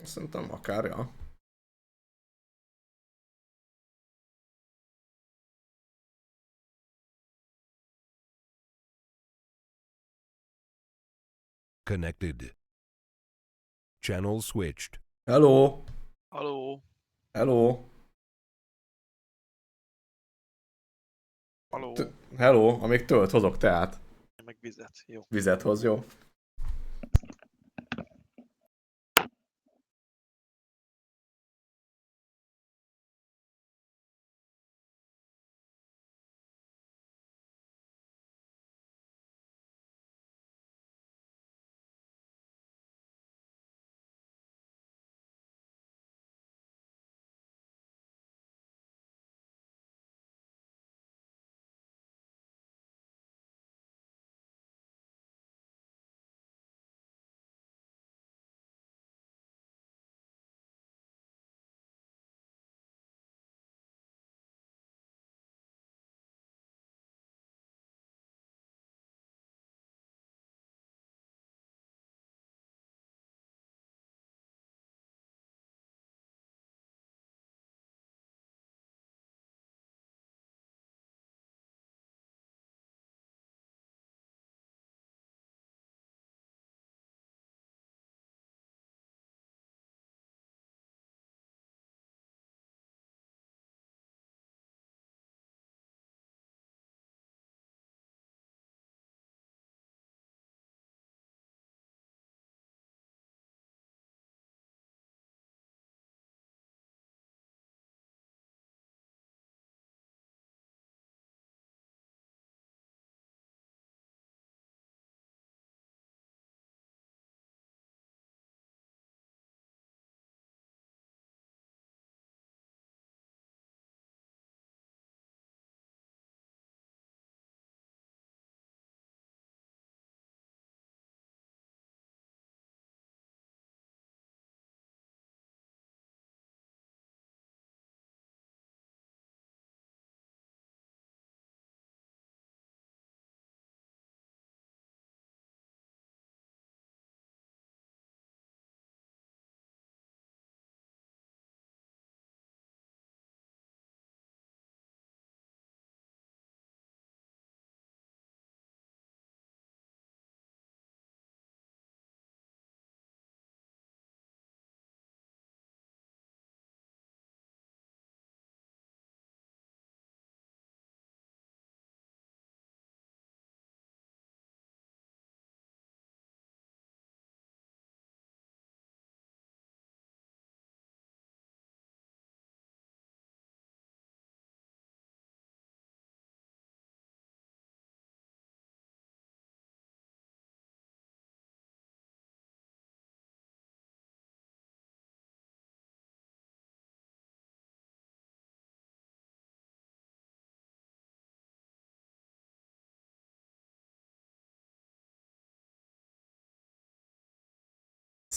Szerintem akár, ja. Connected. Channel switched. Hello! Haló, Hello! haló, Hello! Amíg tölt, hozok teát. én meg vizet, jó. Vizet hoz, jó?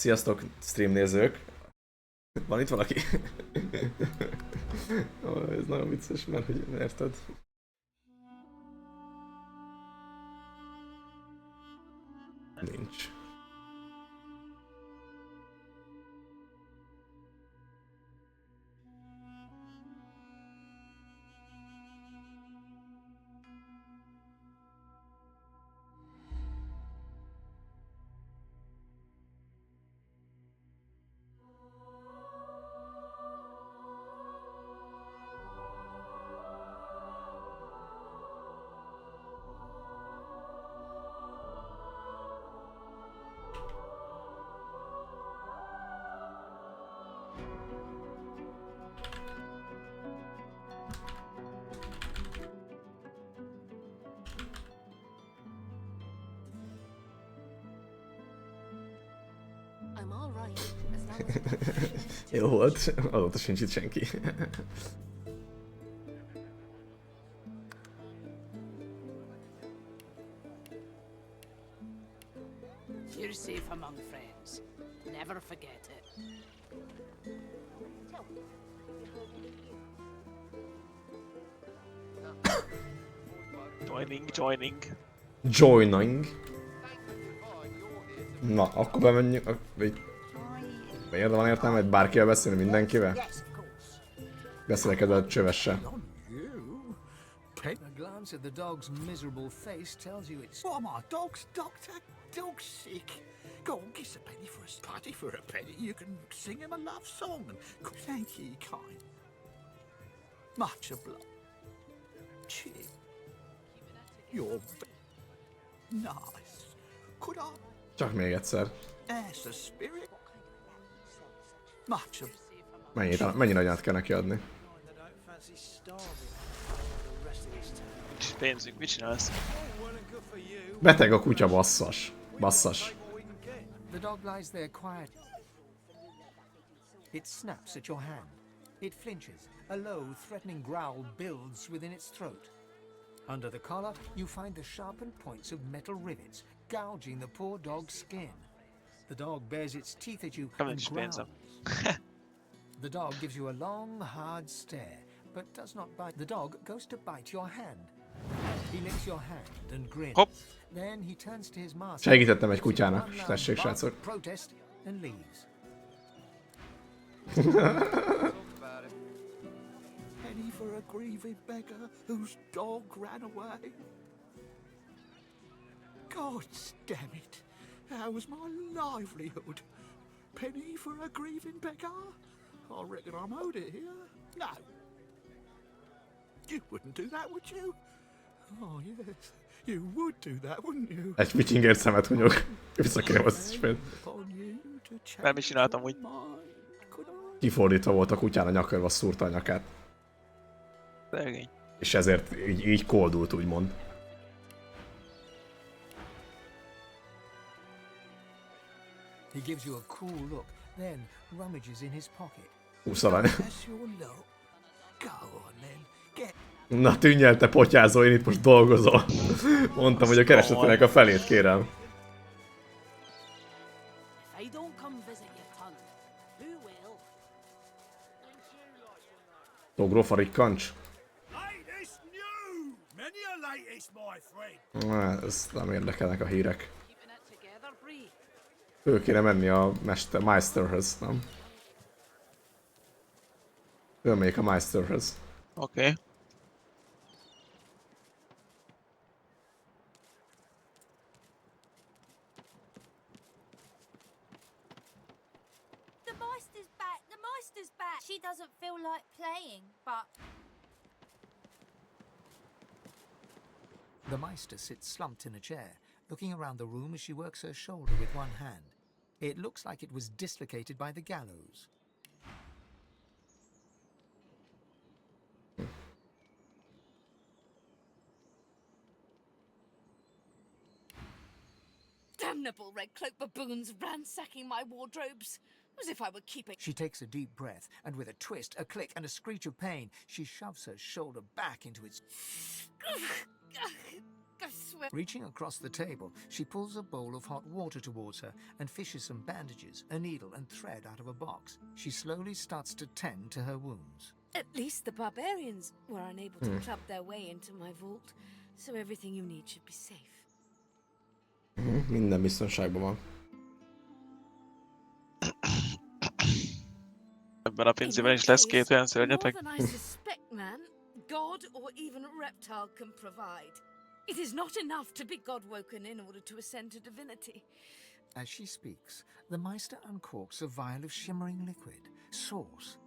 Sziasztok, stream nézők! Van itt valaki? Ó, ez nagyon vicces, mert hogy érted? Nincs. Jó volt, azóta sincs itt senki. You're safe among friends. Never forget it. Joining. Joining. Na, akkor bemenjünk. Miért van értelme, hogy bárkivel beszélni, mindenkivel? Yes, of course. Beszélek ezzel a csövessel. On you. A glance at the dog's miserable face tells you it's. What, my dog's doctor? Dog's sick. Go on, kiss a penny for a party for a penny. You can sing him a love song and thank you, kind. Much obliged. Cheer. You're nice. Could I? Csak még egyszer. There's the spirit. Much Mennyi nagy át kell neki adni? Nincs pénzünk, mit csinálsz? Beteg a kutya, basszas. Basszas. The dog lies there quiet. It snaps at your hand. It flinches. A low, threatening growl builds within its throat. Under the collar, you find the sharpened points of metal rivets, gouging the poor dog's skin. The dog bares its teeth at you and Nincs growls. pénzem. The dog gives you a long, hard stare, but does not bite. The dog goes to bite your hand. He licks your hand and grins. Hopp. Then he turns to his master. Segítettem egy kutyának. Tessék, Bark, srácok. protest and leaves. Penny for a grieving beggar whose dog ran away. God damn it! That was my livelihood. Penny for a grieving beggar? I reckon I'm owed it here. No. You wouldn't do that, would you? Oh, yes. You would do that, wouldn't you? Egy picsingért szemet hunyog. Visszakérem azt is pénzt. Nem is csináltam úgy. Kifordítva volt a kutyán, a nyakörve szúrta a nyakát. Szegény. És ezért így koldult, úgymond. He gives you a cool look, then rummages in his pocket. 20 arany. That's your look. Go on then. Get. Na tűnj el, te potyázó, én itt most dolgozol. Mondtam, hogy a keresetének a felét kérem. If I don't come visit your ton, who will? Togrófa rikkancs? Latest news! Many a latest, my friend. Ez nem érdekelnek a hírek. Keeping it together, Bree? Ő kéne menni a Meisterhez, nem? Fölmegyek a Meisterhez. Oké. The Meister's back! The Meister's back! She doesn't feel like playing, but The Meister sits slumped in a chair, looking around the room as she works her shoulder with one hand. It looks like it was dislocated by the gallows. Damnable red cloak baboons ransacking my wardrobes, as if I were keeping. She takes a deep breath, and with a twist, a click, and a screech of pain, she shoves her shoulder back into its... I swear. Reaching across the table, she pulls a bowl of hot water towards her and fishes some bandages, a needle, and thread out of a box. She slowly starts to tend to her wounds. At least the barbarians were unable to club their way into my vault, so everything you need should be safe. Minden biztonságban van. Ebben a pincében is lesz két olyan More szörnyetek. than I suspect, man, God or even a reptile can provide. It is not enough to be God-woken in order to ascend to divinity. As she speaks, the Meister uncorks a vial of shimmering liquid, sauce.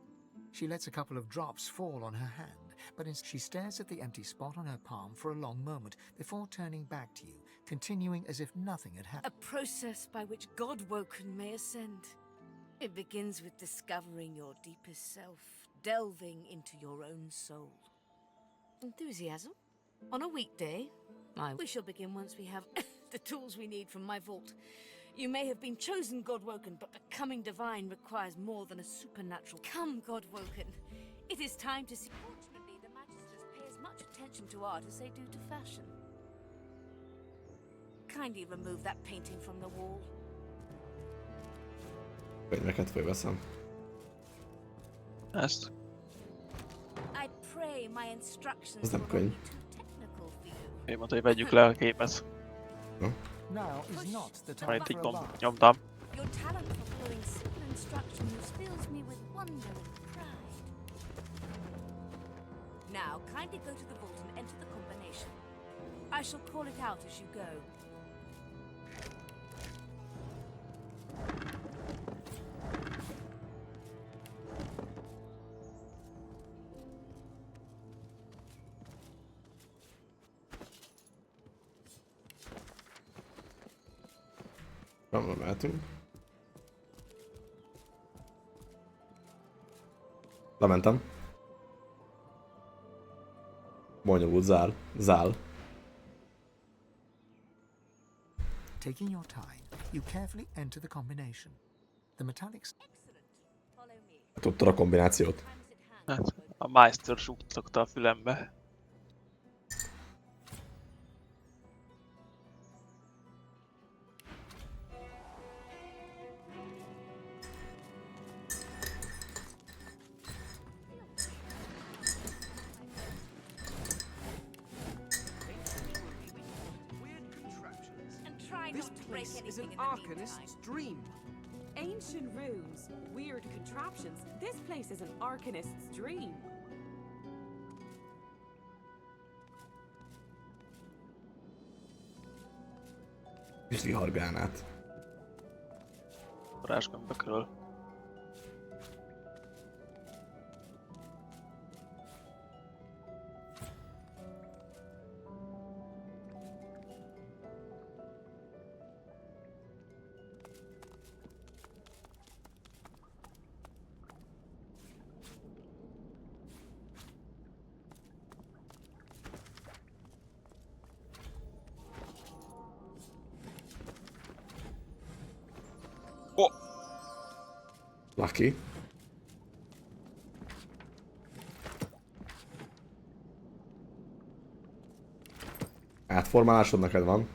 She lets a couple of drops fall on her hand, but she stares at the empty spot on her palm for a long moment before turning back to you, continuing as if nothing had A happened. process by which God-woken may ascend. It begins with discovering your deepest self, delving into your own soul. Enthusiasm? On a weekday? We shall begin once we have the tools we need from my vault. You may have been chosen God-woken, but becoming divine requires more than a supernatural. Come, God-woken. It is time to see. Fortunately, the Magisters pay as much attention to art as they do to fashion. Kindly remove that painting from the wall. Könyveket fölveszem. Ezt. I pray my instructions Ez nem will not könyv. be too technical for you. Én mondta, hogy vegyük le a képet. Now is not the time Majd for így a bath. nyomtam. Your talent for following simple instructions wonder and pride. Now, kindly go to the vault and enter the combination. I shall call it out as you go. Nem mehetünk. Lementem. Bonyolult zál. Taking your time, you carefully enter the combination. The metallics. Excellent. Follow me. Tudtad a kombinációt. Time is at hand. Hát, a Meister súgtogta a fülembe. And try This not to break place is anything an in the meantime. arcanist's dream. Ancient runes, weird contraptions. This place is an arcanist's dream. Üzli hargánát. Varázsgömbökről. Lucky. Átformálásod neked van?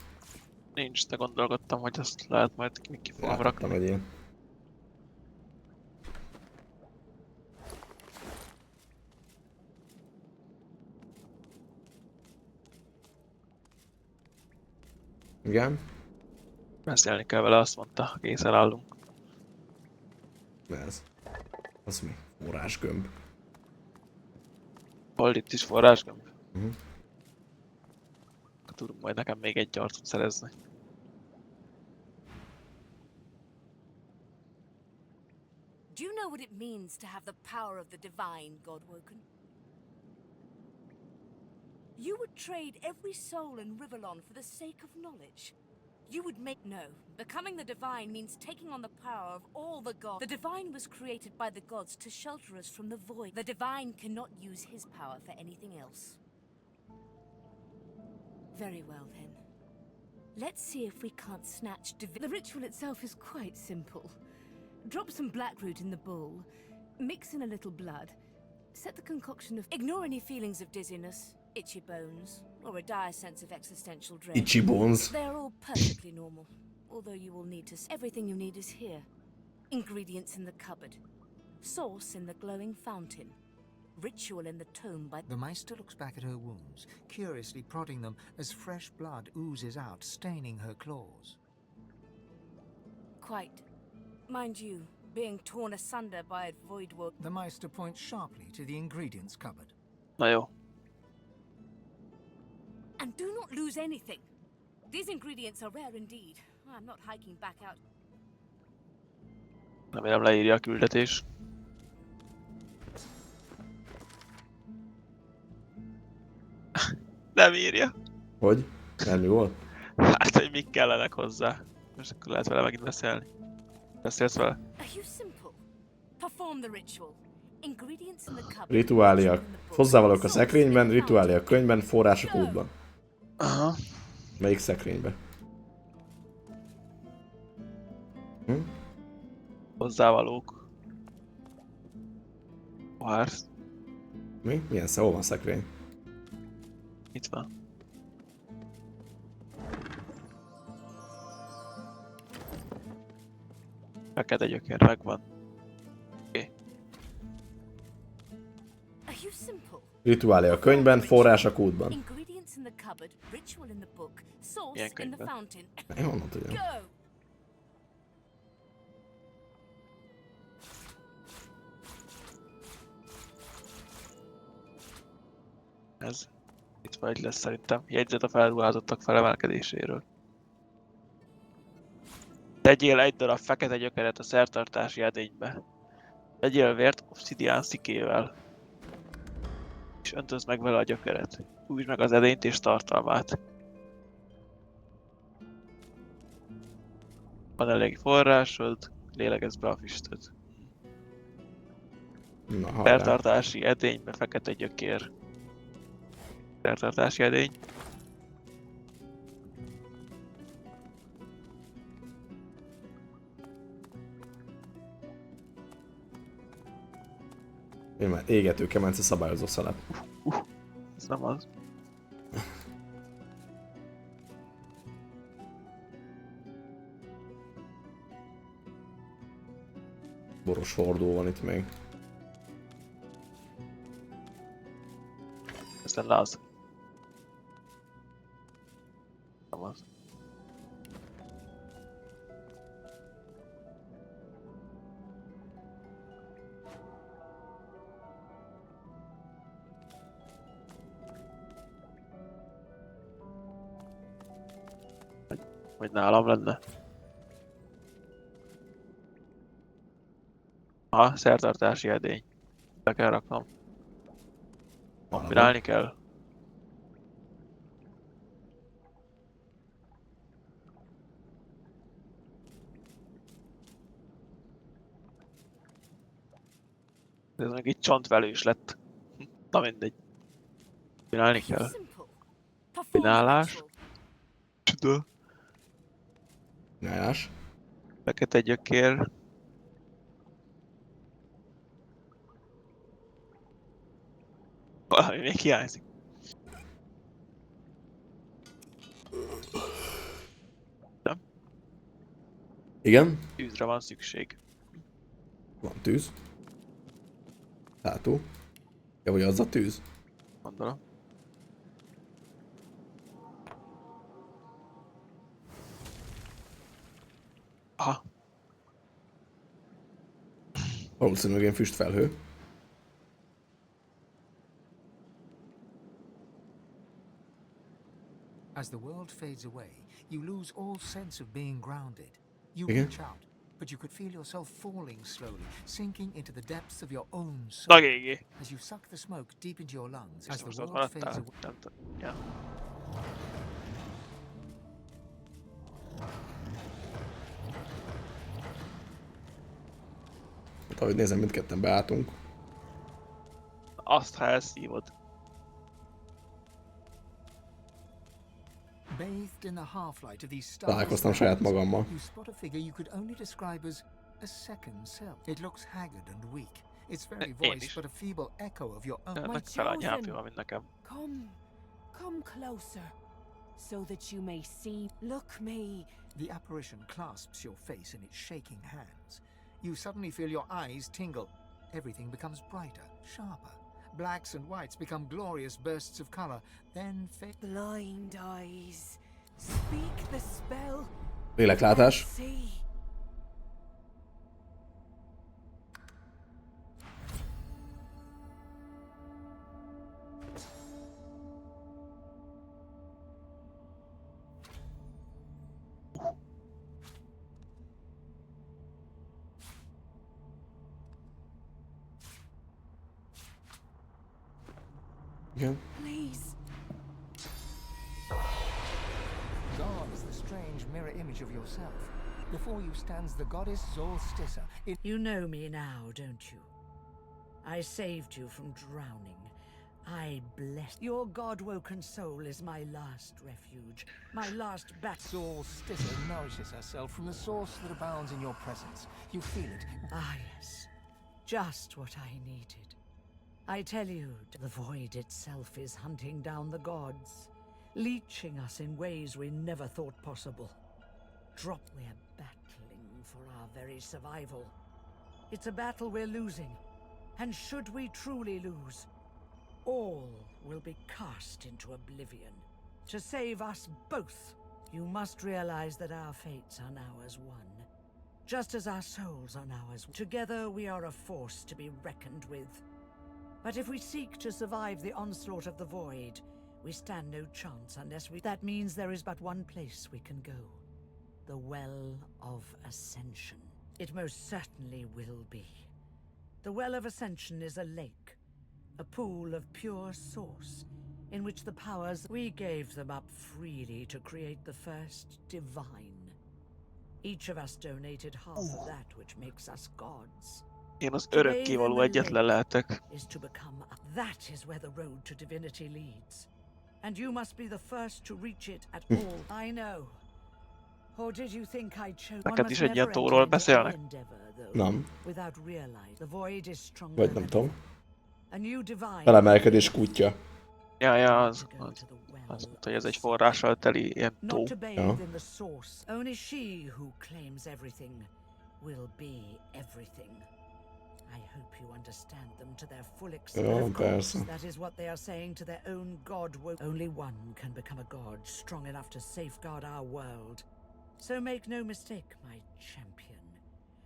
Nincs, de gondolkodtam, hogy azt lehet majd ki fogom Láttam rakni. egy ilyen. Igen? Beszélni kell vele, azt mondta, készen állunk. Mi ez? Az mi? Forrásgömb. Hol itt is forrásgömb? Mhm. Tudunk majd nekem még egy arcot szerezni. Do you know what it means to have the power of the divine, Godwoken? You would trade every soul in Rivellon for the sake of knowledge. You would make no. Becoming the divine means taking on the power of all the gods. The divine was created by the gods to shelter us from the void. The divine cannot use his power for anything else. Very well then. Let's see if we can't snatch The ritual itself is quite simple. Drop some blackroot in the bowl, mix in a little blood, set the concoction of... Ignore any feelings of dizziness, itchy bones, or a dire sense of existential dread. Itchy bones. They're all perfectly normal, although you will need to... Everything you need is here. Ingredients in the cupboard. Source in the glowing fountain. Ritual in the tome by... The Meister looks back at her wounds, curiously prodding them as fresh blood oozes out, staining her claws. Quite. Mind you, being torn asunder by a void world... The Meister points sharply to the ingredients cupboard. Na jó. And do not lose anything. These ingredients are rare indeed. I'm not hiking back out... Remélem leírja a küldetés. Nem írja. Hogy? Mi volt? Hát, hogy mik kellenek hozzá. Most akkor lehet vele megint beszélni. Beszélsz vele? Are you simple? Perform the ritual. Ingredients in the cupboard. Rituáliak. Hozzávalók a szekrényben, rituáliak könyvben, források útban. Aha. Melyik szekrénybe? Hm? Hozzávalók. Vársz. Mi? Milyen hol van szekrény? Itt van. Fekete gyökér megvan. Oké. Are you simple? Rituáliak könyvben, források útban. Ingredients in the cupboard, ritual in the book, source Milyen in the könyvben? fountain. Én honnan tudjam? Go! ez. Itt majd lesz szerintem. Jegyzet a felruházottak felemelkedéséről. Tegyél egy darab fekete gyökeret a szertartási edénybe. Tegyél vért obszidián szikével. És öntözd meg vele a gyökeret. Újtsd meg az edényt és tartalmát. Van elég forrásod, lélegezd be a füstöt. Na, hajrá. Szertartási edénybe fekete gyökér. Szertartási edény. Én már égető kemence szabályozó szalat. Ez nem az. Boros hordó van itt még. Ez lenne az. Nem az. Vagy nálam lenne. Aha, szertartási edény. Be kell raknom. Kombinálni kell. Ez meg itt csontvelős lett. Na mindegy. Kombinálni kell. Simple. Kombinálás. Perform Csuda. Nyájás. Fekete gyökér. Valami még hiányzik. Nem? Igen. Tűzre van szükség. Van tűz. Hátú. Ja, vagy az a tűz? Gondolom. Aha. Valószínűleg ilyen füstfelhő. As the world fades away, you lose all sense of being grounded. You Okay. reach out, but you could feel yourself falling slowly, sinking into the depths of your own soul. Na GG. As you suck the smoke deep into your lungs, as Ezt the most ott world fades maradtál? away. Nem tudom. Ja. Hát ahogy nézem, mindketten beálltunk. Azt ha elszívod. Bathed in the half-light of these Találkoztam saját magammal. you spot a figure you could only describe as a second self. It looks haggard and weak. Its very Én voice is. but a feeble echo of your own. My Megfelel annyi chosen. HP, mint nekem. Come closer, so that you may see. Look me. The apparition clasps your face in its shaking hands. You suddenly feel your eyes tingle. Everything becomes brighter, sharper. Blacks and whites become glorious bursts of color, then fade. Blind eyes. Speak the spell. Léleklátás. See. Igen. Please. God is the strange mirror image of yourself. Before you stands the goddess Zolstissa. You know me now, don't you? I saved you from drowning. I bless your god-woken soul is my last refuge, my last battle. Zolstissa nourishes herself from the source that abounds in your presence. You feel it. Ah, yes. Just what I needed. I tell you, the void itself is hunting down the gods, leeching us in ways we never thought possible. We're battling for our very survival. It's a battle we're losing, and should we truly lose, all will be cast into oblivion. To save us both, you must realize that our fates are now as one. Just as our souls are now as one. Together we are a force to be reckoned with. But if we seek to survive the onslaught of the void, we stand no chance unless we... That means there is but one place we can go. The Well of Ascension. It most certainly will be. The Well of Ascension is a lake, a pool of pure source, in which the powers we gave them up freely to create the first divine. Each of us donated half of that which makes us gods. Én az To bathe örökkévaló in the egyetlen lake lehetek. is to become that is where the road to divinity leads. And you must be the first to reach it at all. I know. Or did you think I chose? One Neked must is egy ilyen never tóról enter into any beszélnek? endeavor, though, Nem. without realizing the void is stronger Vagy nem than tudom. a new divine. Felemelkedés kútja. Ja, az mondta, hogy ez egy forrással teli ilyen tó. Not to bathe in the source. Only she who claims everything will be everything. I hope you understand them to their full extent. Of course, that is what they are saying to their own god. Only one can become a god strong enough to safeguard our world. So make no mistake, my champion.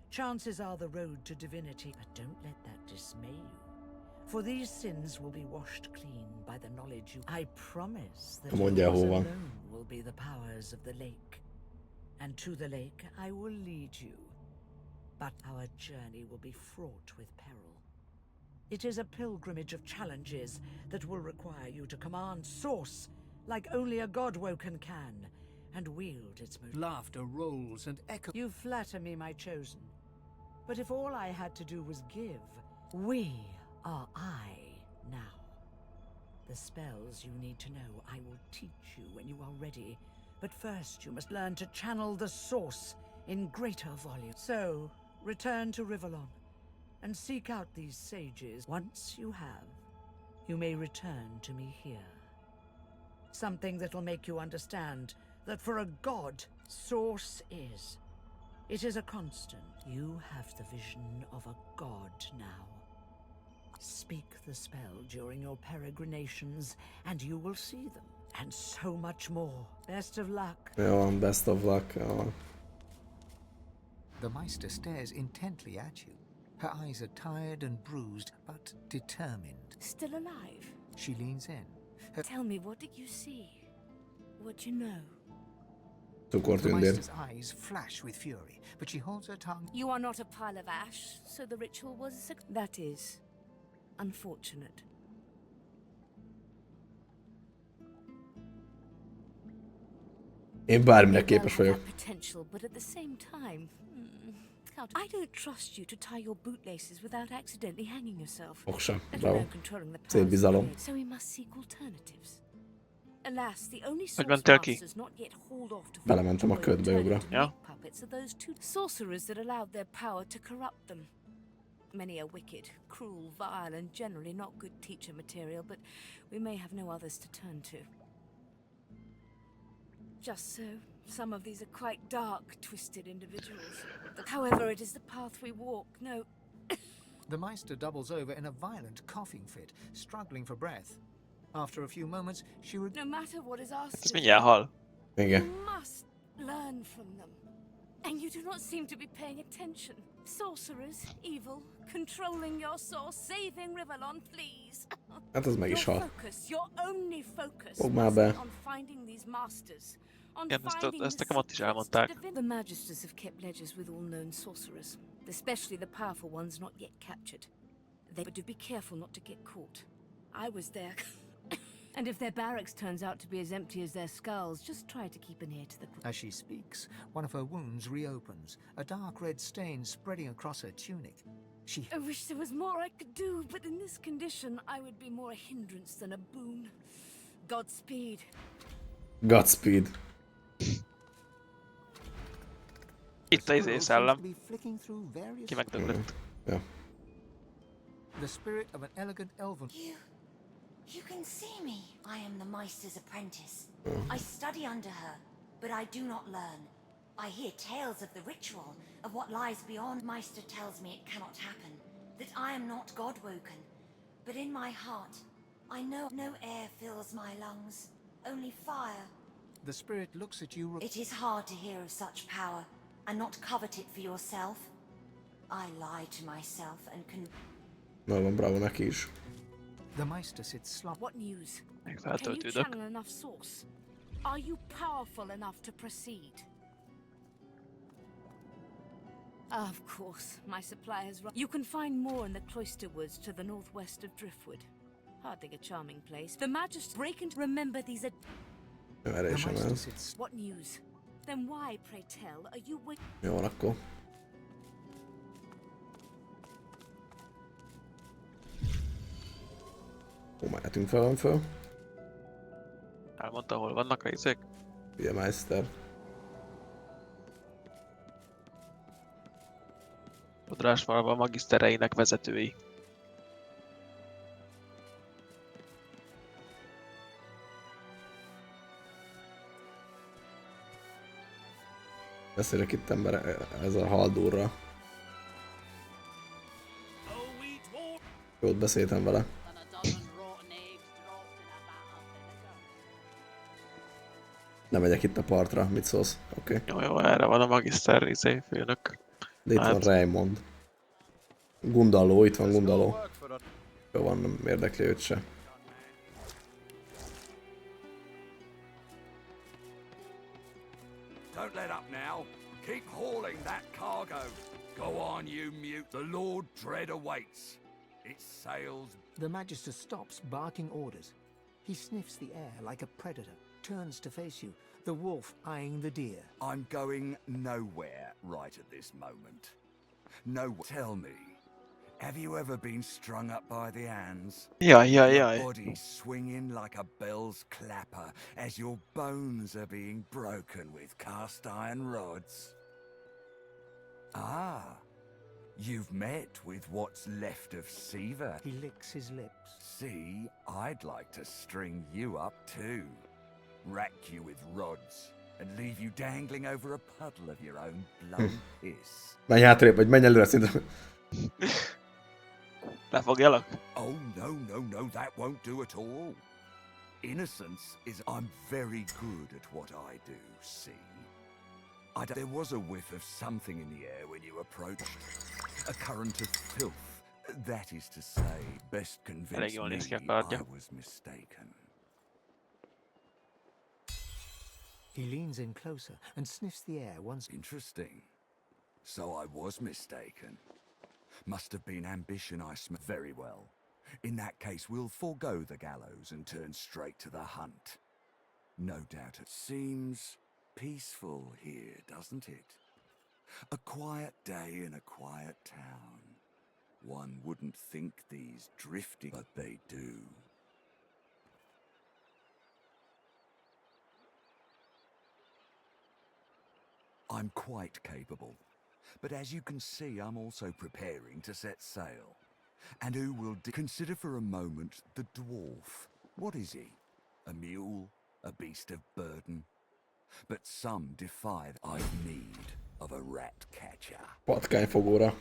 Chances are the road to divinity, but don't let that dismay you. For these sins will be washed clean by the knowledge you... I promise that yours alone will be the powers of the lake. And to the lake I will lead you. But our journey will be fraught with peril. It is a pilgrimage of challenges that will require you to command Source like only a Godwoken can, and wield its most... Laughter rolls and echoes. You flatter me, my chosen. But if all I had to do was give, we are I now. The spells you need to know I will teach you when you are ready. But first you must learn to channel the Source in greater volume. So, return to Rivellon and seek out these sages. Once you have, you may return to me here. Something that'll make you understand that for a god, Source is. It is a constant. You have the vision of a god now. Speak the spell during your peregrinations, and you will see them. And so much more. Best of luck. Jó, best of luck. Jó. The Meister stares intently at you. Her eyes are tired and bruised, but determined. Still alive? She leans in. Tell me, what did you see? What you know? The Meister's eyes flash with fury, but she holds her tongue. You are not a pile of ash, so the ritual was a success. That is unfortunate. Én bármire képes vagyok. Potential, but at the same time, I don't trust you to tie your bootlaces without accidentally hanging yourself. Oksa, bravo. Szép bizalom. So we must seek alternatives. Alas, the only Hogy mentél ki? Belementem a ködbe jobbra. Ja. Puppets are those two sorcerers that allowed their power to corrupt them. Many are wicked, cruel, vile, and generally not good teacher material, but we may have no others to turn to. Just so, some of these are quite dark, twisted individuals. However, it is the path we walk, no... The Meister doubles over in a violent coughing fit, struggling for breath. After a few moments, she... No matter what is asked Ez mindjárt hal. Igen. you must learn from them. And you do not seem to be paying attention. Sorcerers, evil, controlling your source, saving Rivellon, please. Hát ez meg is hal. Your only focus Fogd már be. on finding these masters. Igen, ezt nekem ott is elmondták. The Magisters have kept ledgers with all known sorcerers, especially the powerful ones not yet captured. They would be careful not to get caught. I was there. And if their barracks turns out to be as empty as their skulls, just try to keep an ear to the ground. As she speaks, one of her wounds reopens, a dark red stain spreading across her tunic. I wish there was more I could do, but in this condition, I would be more a hindrance than a boon. Godspeed. Godspeed. Itt az szellem. Ki megdöglött. Ja. The spirit of an elegant elven... You can see me. I am the Meister's apprentice. I study under her, but I do not learn. I hear tales of the ritual, of what lies beyond. Meister tells me it cannot happen, that I am not God-woken. But in my heart, I know no air fills my lungs, only fire. The spirit looks at you... It is hard to hear of such power, and not covet it for yourself. I lie to myself and can... Na van, bravo neki is. The Meister sits slump. What news? Még Can you feltöltődök. channel enough source? Are you powerful enough to proceed? Of course, my supply has run. You can find more in the cloister woods to the northwest of Driftwood. Hardly a charming place. The Magister break and remember these are. Erre sem ez. What news? Then why, pray tell, are you wait? Jó, van akkor. Hol mehetünk föl? Elmondta, hol vannak a izék? Ugye Meister. Sodrásfalva a magisztereinek vezetői. Beszélek itt ember ez a Haldurra. Jót beszéltem vele. Nem megyek itt a partra, mit szólsz? Oké. Okay. Jó, erre van a magiszter izé, főnök. De itt van Raymond. Gundalló, itt van Gundalló. Jó van, nem érdekli őt se. Don't let up now. Keep hauling that cargo. Go on, you mute. The Lord Dread awaits. It sails. The Magister stops, barking orders. He sniffs the air like a predator, turns to face you, the wolf eyeing the deer. I'm going nowhere right at this moment. No, tell me, have you ever been strung up by the hands? Your Your body swinging like a bell's clapper as your bones are being broken with cast iron rods. Ah, you've met with what's left of Siva. He licks his lips. See, I'd like to string you up too. Rack you with rods and leave you dangling over a puddle of your own blood piss. Menj hátrébb, vagy menj előre szinte. Lefogjalak? Oh, no, that won't do at all. Innocence is... I'm very good at what I do, see? There was a whiff of something in the air when you approached. A current of filth. That is to say, best convince me I was mistaken. He leans in closer and sniffs the air once. Interesting. So I was mistaken. Must have been ambition I smelled very well. In that case, we'll forego the gallows and turn straight to the hunt. No doubt it seems peaceful here, doesn't it? A quiet day in a quiet town. One wouldn't think these drifting, but they do. I'm quite capable. But as you can see, I'm also preparing to set sail. And who will consider for a moment the dwarf? What is he? A mule? A beast of burden? But some defy I've need of a rat catcher. Patkányfogóra.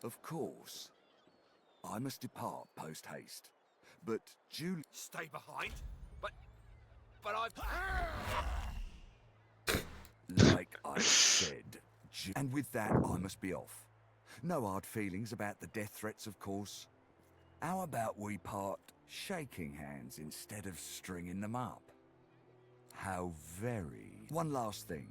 Of course. I must depart post-haste. But Julie... Stay behind? But I've... Like I said, and with that I must be off. No hard feelings about the death threats, of course. How about we part shaking hands instead of stringing them up? How very... One last thing.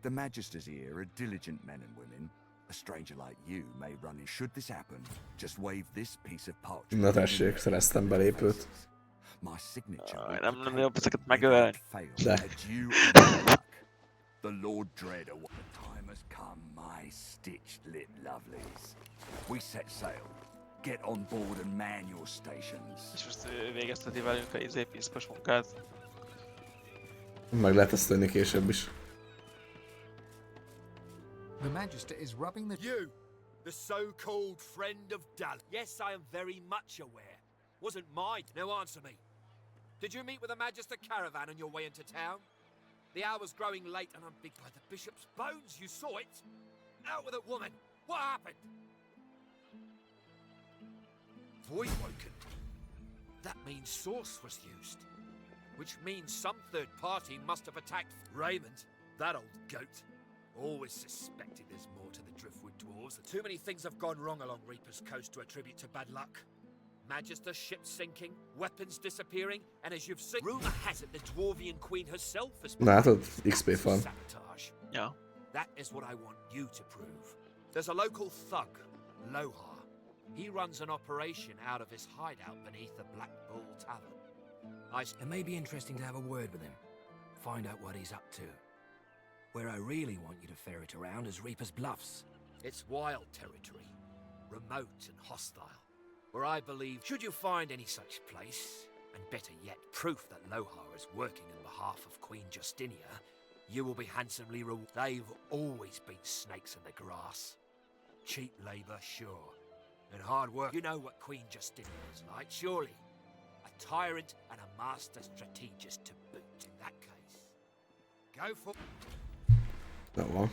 The Magisters here are diligent men and women. A stranger like you may run in. Should this happen, just wave this piece of parchment. Na tessék, szereztem belépőt. My signature. Nem jobb ezeket megölni. De. The Lord Dread, the time has come, my stitched lip lovelies. We set sail. Get on board and man your stations. És most ő végezteti velünk a piszkos munkát. Meg lehet ezt tenni később is. The Magister is rubbing the... You, the so-called friend of Dal. Yes, I am very much aware. Wasn't mine. Now answer me. Did you meet with a Magister caravan on your way into town? The hour's growing late and I'm big by the bishop's bones. You saw it. Out with it, woman. What happened? Void woken. That means source was used. Which means some third party must have attacked Raymond, that old goat. Always suspected there's more to the Driftwood dwarves. Too many things have gone wrong along Reaper's Coast to attribute to bad luck. Magister ship sinking, weapons disappearing, and as you've seen, rumor has it the Dwarvian Queen herself has Na hát, XP farm. sabotage. Ja. That is what I want you to prove. There's a local thug, Lohar. He runs an operation out of his hideout beneath the Black Bull Tavern. It may be interesting to have a word with him. Find out what he's up to. Where I really want you to ferret around is Reaper's Bluffs. It's wild territory, remote and hostile, where I believe, should you find any such place, and better yet, proof that Lohar is working on behalf of Queen Justinia, you will be handsomely rewarded. They've always been snakes in the grass. Cheap labour, sure, and hard work. You know what Queen Justinia is like, surely. A tyrant and a master strategist to boot in that case. Go for... Jó van.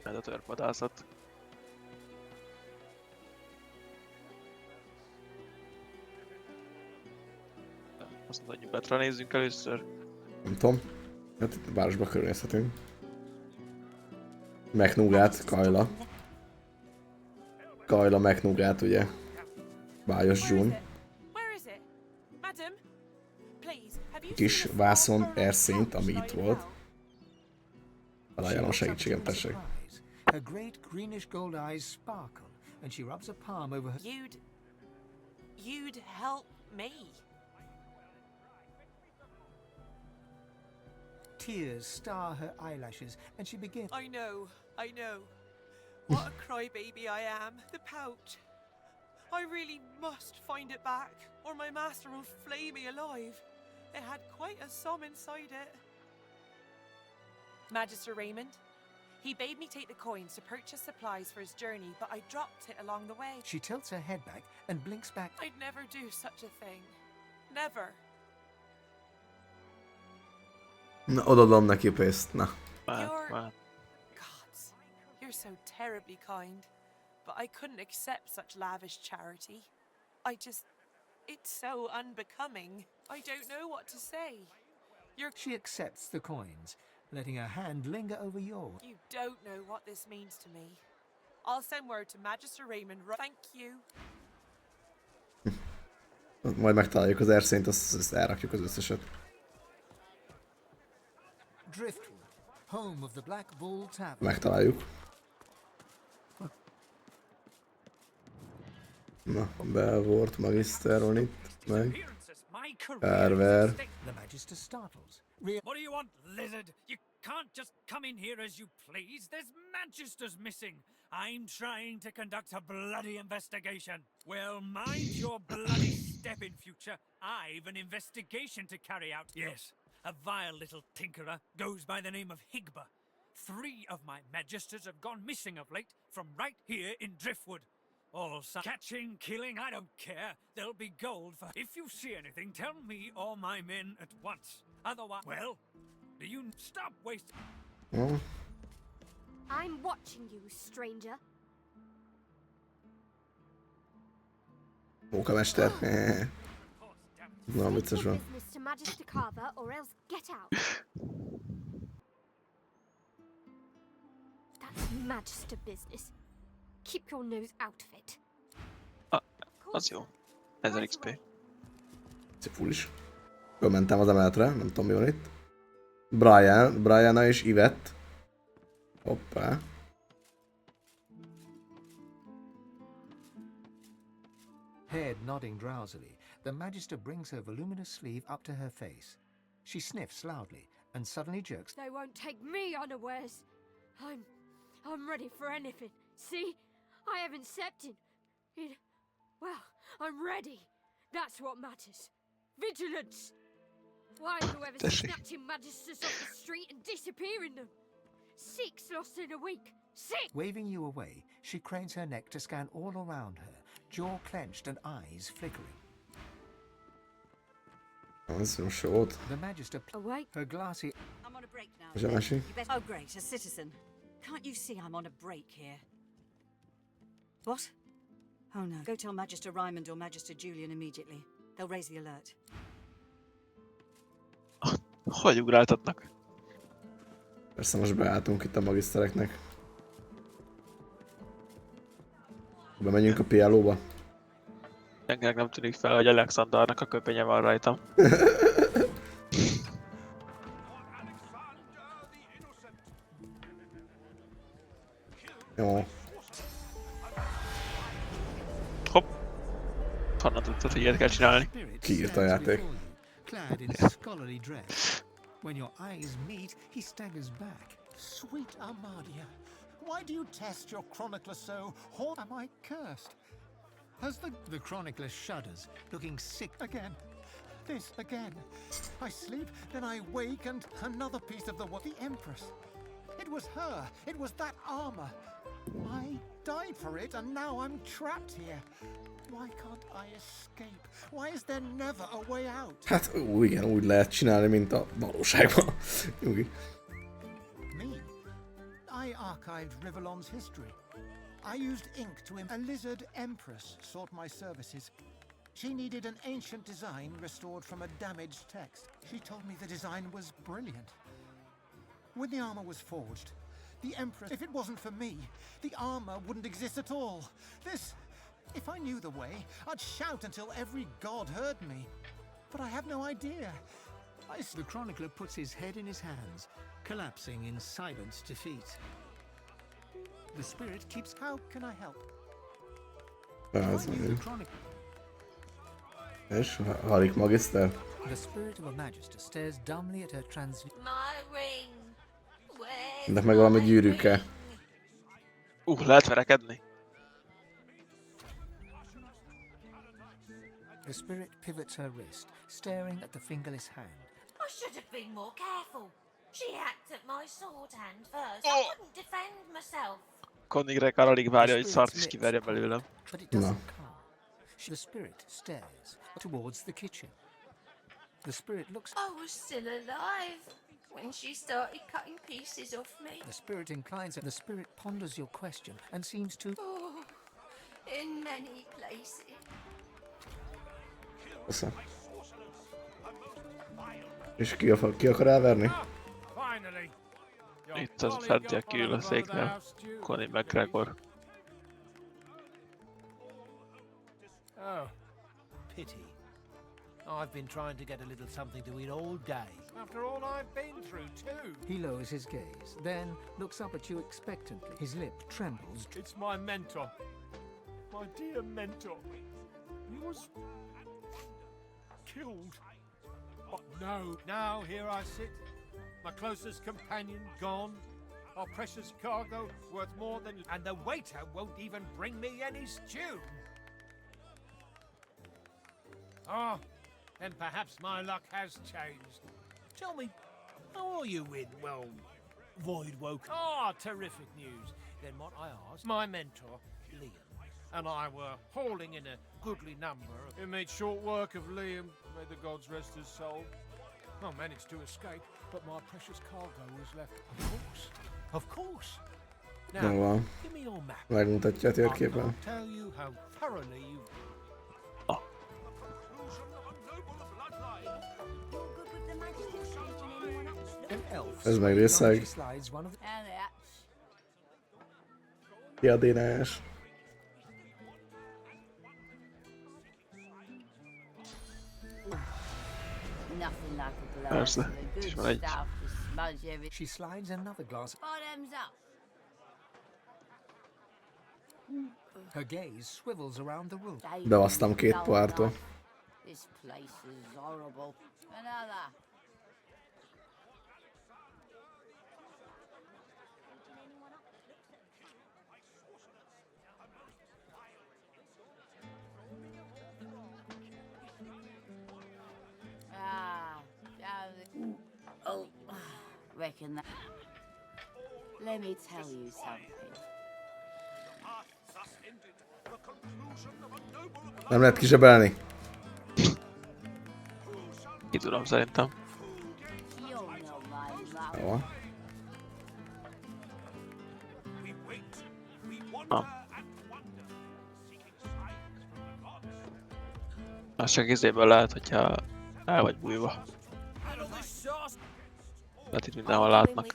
Ez a törpvadászat. Azt mondod, nyugatra nézzünk először. Nem tudom. Hát itt a városba körülnézhetünk. McNugget, Kajla. Kajla, McNugget, ugye? Bájos June. Kis vászon erszényt, ami itt volt. Találjon a segítségem, tessék. Her great greenish gold eyes sparkle, and she rubs a palm over her. You'd help me. Tears star her eyelashes, and she begins. I know. What a crybaby I am. The pout. I really must find it back, or my master will flay me alive. It had quite a sum inside it. Magister Raymond, he bade me take the coins to purchase supplies for his journey, but I dropped it along the way. She tilts her head back and blinks back. I'd never do such a thing. Never. Na, odaadom neki pénzt, na. Gods, you're so terribly kind, but I couldn't accept such lavish charity. It's so unbecoming. I don't know what to say. She accepts the coins, letting her hand linger over yours. You don't know what this means to me. I'll send word to Magister Raymond. Thank you. Majd megtaláljuk az erszényt, azt elrakjuk az összeset. Driftwood, home of the Black Bull Tavern. Megtaláljuk. Na, Belvort, Magister van itt, meg. Perver. The Magister startles. What do you want, lizard? You can't just come in here as you please. There's Magisters missing. I'm trying to conduct a bloody investigation. Well, mind your bloody step in future. I've an investigation to carry out. Yes, a vile little tinkerer goes by the name of Higba. 3 of my Magisters have gone missing of late from right here in Driftwood. Catching, killing, I don't care. There'll be gold for... If you see anything, tell me or my men at once. Otherwise... Well, do you... Stop wasting... I'm watching you, stranger. Munkamester. Na, vicces van. Business to Magister Carver, or else get out. That's Magister business. Keep your nose out of it. Az jó. 1000 XP. Szép full is. Fölmentem az emeletre, nem tudom mi van itt. Brianna és Yvette. Hoppá. Head nodding drowsily, the Magister brings her voluminous sleeve up to her face. She sniffs loudly and suddenly jerks. They won't take me unawares. I'm ready for anything. See? I haven't stepped in... Well, I'm ready. That's what matters. Vigilance! Why whoever's snatching Magisters off the street and disappearing them? 6 lost in a week. 6! Waving you away, she cranes her neck to scan all around her, jaw clenched and eyes flickering. Az jó sót. The Magister... Awake. Her glassy... I'm on a break now. Zsási. Oh great, a citizen. Can't you see I'm on a break here? What? Oh no. Go tell Magister Raymond or Magister Julian immediately. They'll raise the alert. Hogy ugráltatnak? Persze most beálltunk itt a magisztereknek. Bemegyünk a PLO-ba. Senkinek nem tűnik fel, hogy Alexandernek a köpenye van rajtam. Jó. Hopp. Honnan tudtad, hogy ilyet kell csinálni? Kiírta a játék. Clad in scholarly dress. When your eyes meet, he staggers back. Sweet Armadia, why do you test your chronicler so? Am I cursed? As the chronicler shudders, looking sick again. This again. I sleep, then I wake, and another piece of the Empress. It was her. It was that armor. I died for it, and now I'm trapped here. Why can't I escape? Why is there never a way out? Hát igen, úgy lehet csinálni, mint a valóságban. Úgy. Me? I archived Rivellon's history. I used ink to a lizard empress sought my services. She needed an ancient design restored from a damaged text. She told me the design was brilliant. When the armor was forged, the empress, if it wasn't for me, the armor wouldn't exist at all. If I knew the way, I'd shout until every god heard me. But I have no idea. The chronicler puts his head in his hands, collapsing in silent defeat. The spirit keeps... How can I help? És Harik Magister. The spirit of a magister stares dumbly at her My ring. Ennek meg valami gyűrűke. Lehet verekedni? The spirit pivots her wrist, staring at the fingerless hand. I should have been more careful. She hacked at my sword hand first. I couldn't defend myself. Connie alig várja, hogy szart is kiverje belőlem. But it doesn't come. The spirit stares towards the kitchen. The spirit looks... I was still alive when she started cutting pieces off me. The spirit inclines and the spirit ponders your question and seems to... Oh, in many places. Aztán. És ki akar elverni? Itt az fedje kiül a széknél. Connie McGregor. Oh, pity. I've been trying to get a little something to eat all day. After all I've been through, too. He lowers his gaze, then looks up at you expectantly. His lip trembles. It's my mentor. My dear mentor. He was... killed. But no, now here I sit. My closest companion gone. Our precious cargo worth more than... And the waiter won't even bring me any stew. Oh, then perhaps my luck has changed. Tell me, how are you in, well, Voidwoke? Ah, terrific news. Then what I asked, my mentor, Liam, and I were hauling in a goodly number. It made short work of Liam, may the gods rest his soul. I managed to escape, but my precious cargo was left. Of course, of course. Now, give me your map. Megmutatja a térképen. I'll tell you how thoroughly you've... Ez meg részeg. Kiadénás. Persze, és van egy. She slides another glass. Bottoms up. Her gaze swivels around the room. Bevasztam 2 poártól. This place is horrible. Another. Reckon that. Let me tell you something. Nem lehet kizsebelni. Ki tudom szerintem. Jó. Az csak izéből lehet, hogyha el vagy bújva. Hát itt mindenhol látnak.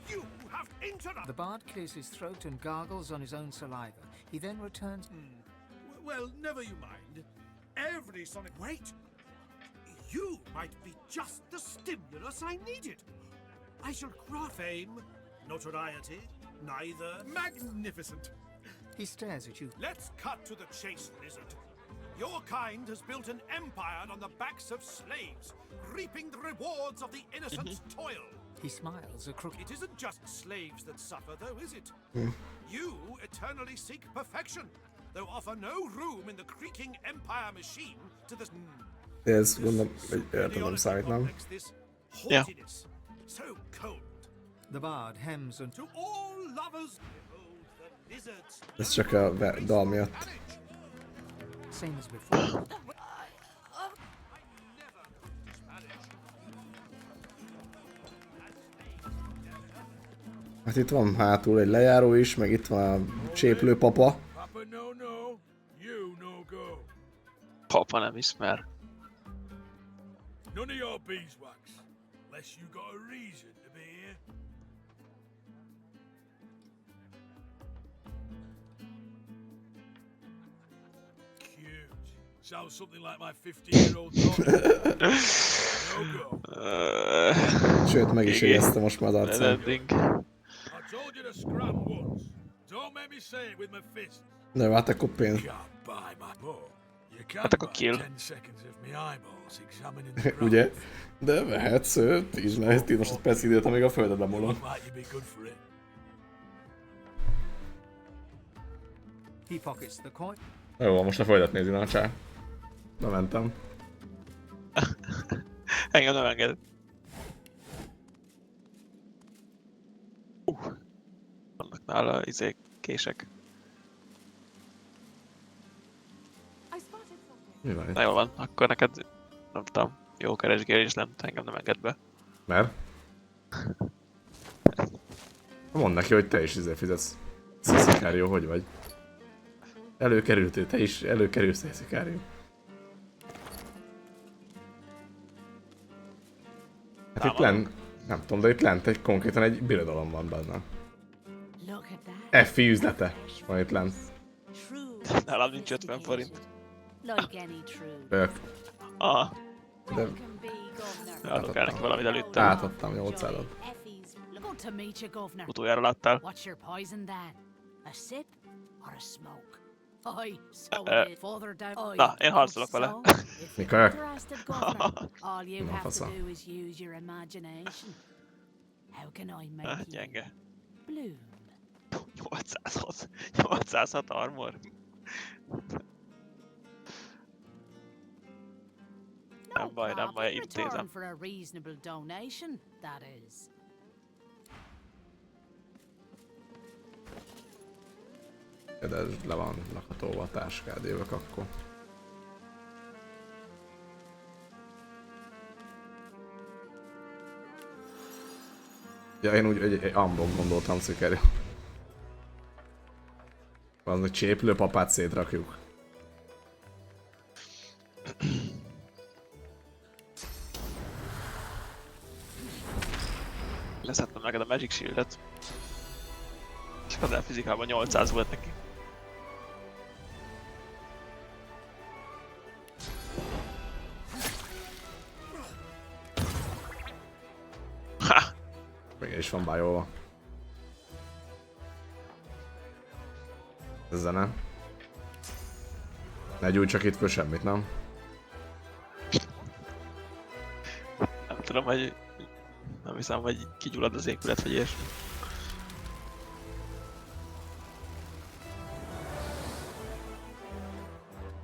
You have interrupted. The bard clears his throat and gargles on his own saliva. He then returns. Well, never you mind. Every sonic. Wait! You might be just the stimulus I needed. I shall craft fame, notoriety, neither. Magnificent. He stares at you. Let's cut to the chase, lizard. Your kind has built an empire on the backs of slaves, reaping the rewards of the innocent's toil. He smiles a crook. It isn't just slaves that suffer, though, is it? You eternally seek perfection, though offer no room in the creaking empire machine to the... Ez gondolom, hogy értem számítnám. Ja. So cold. The bard hems and... To all lovers, behold the lizards. Ez csak a dal miatt. Same as before. Hát itt van hátul egy lejáró is, meg itt van a cséplő papa. Papa nem ismer. None of your beeswax, unless you got a reason to be here. Cute. Sounds something like my 15-year-old daughter. No go. Sőt, meg is jegyezte most már az arcán. I told you to scram once. Don't make me say it with my fist. De hát akkor pénz. Hát akkor kill. Ugye? De vehetsz 10 másodperc időt, amíg a földre lemolom. He pockets the coin. Jó, most a földet nézi a csár. Na mentem. Engem nem enged. Vannak nála kések. Mi van itt? Na jól van, akkor neked nem tudom, jó keresgélés nem, engem nem enged be. Mert? Mondd neki, hogy te is fizetsz. Sziszikárió, hogy vagy? Előkerültél, te is előkerülsz, Sziszikárió. Hát itt lent, nem tudom, de itt lent konkrétan egy birodalom van benne. Effi üzlete van itt lent. Nálam nincs 50 forint. Ők. Aha. De... Adok el neki valamit előtte. Átadtam 800-at. Utoljára láttál. What's your poison then? A sip or a smoke? Aye, so it is. Further down. Na, én harcolok vele. Mikor? All you Na, have to fasza. do is use your imagination. How can I make you Gyenge. bloom? 806 armor. Nem baj, intézem. Return for a reasonable donation, that is. De ez le van lakhatóva a táskád, jövök akkor. Ja, én úgy egy unblock gondoltam, Szikeri. Az, hogy cséplő papát szétrakjuk. Leszettem neked a Magic Shield-et. És az elfizikában 800 volt neki. Ha! Még is van bájolva. Ez zene. Ne gyújts csak itt föl semmit, nem? Nem tudom, hogy... Nem hiszem, hogy kigyullad az épület, vagy ilyesmi.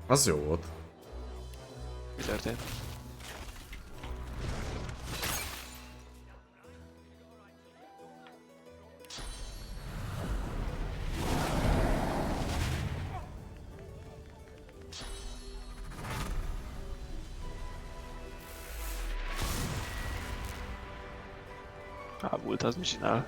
Az jó volt. Mi történt? Kábult, az mi csinál?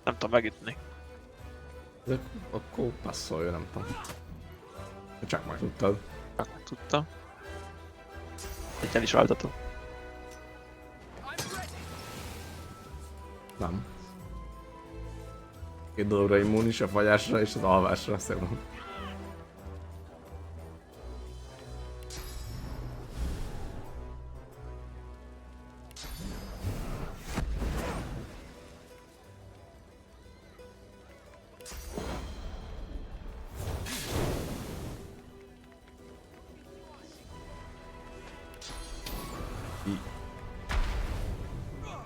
Nem tudom megütni. Ezek akkor passzolja, nem tudom. Csak meg tudtad. Csak meg tudtam. Egyen is váltatom. Nem. Két dologra immunis, a fagyásra és az alvásra, szerintem.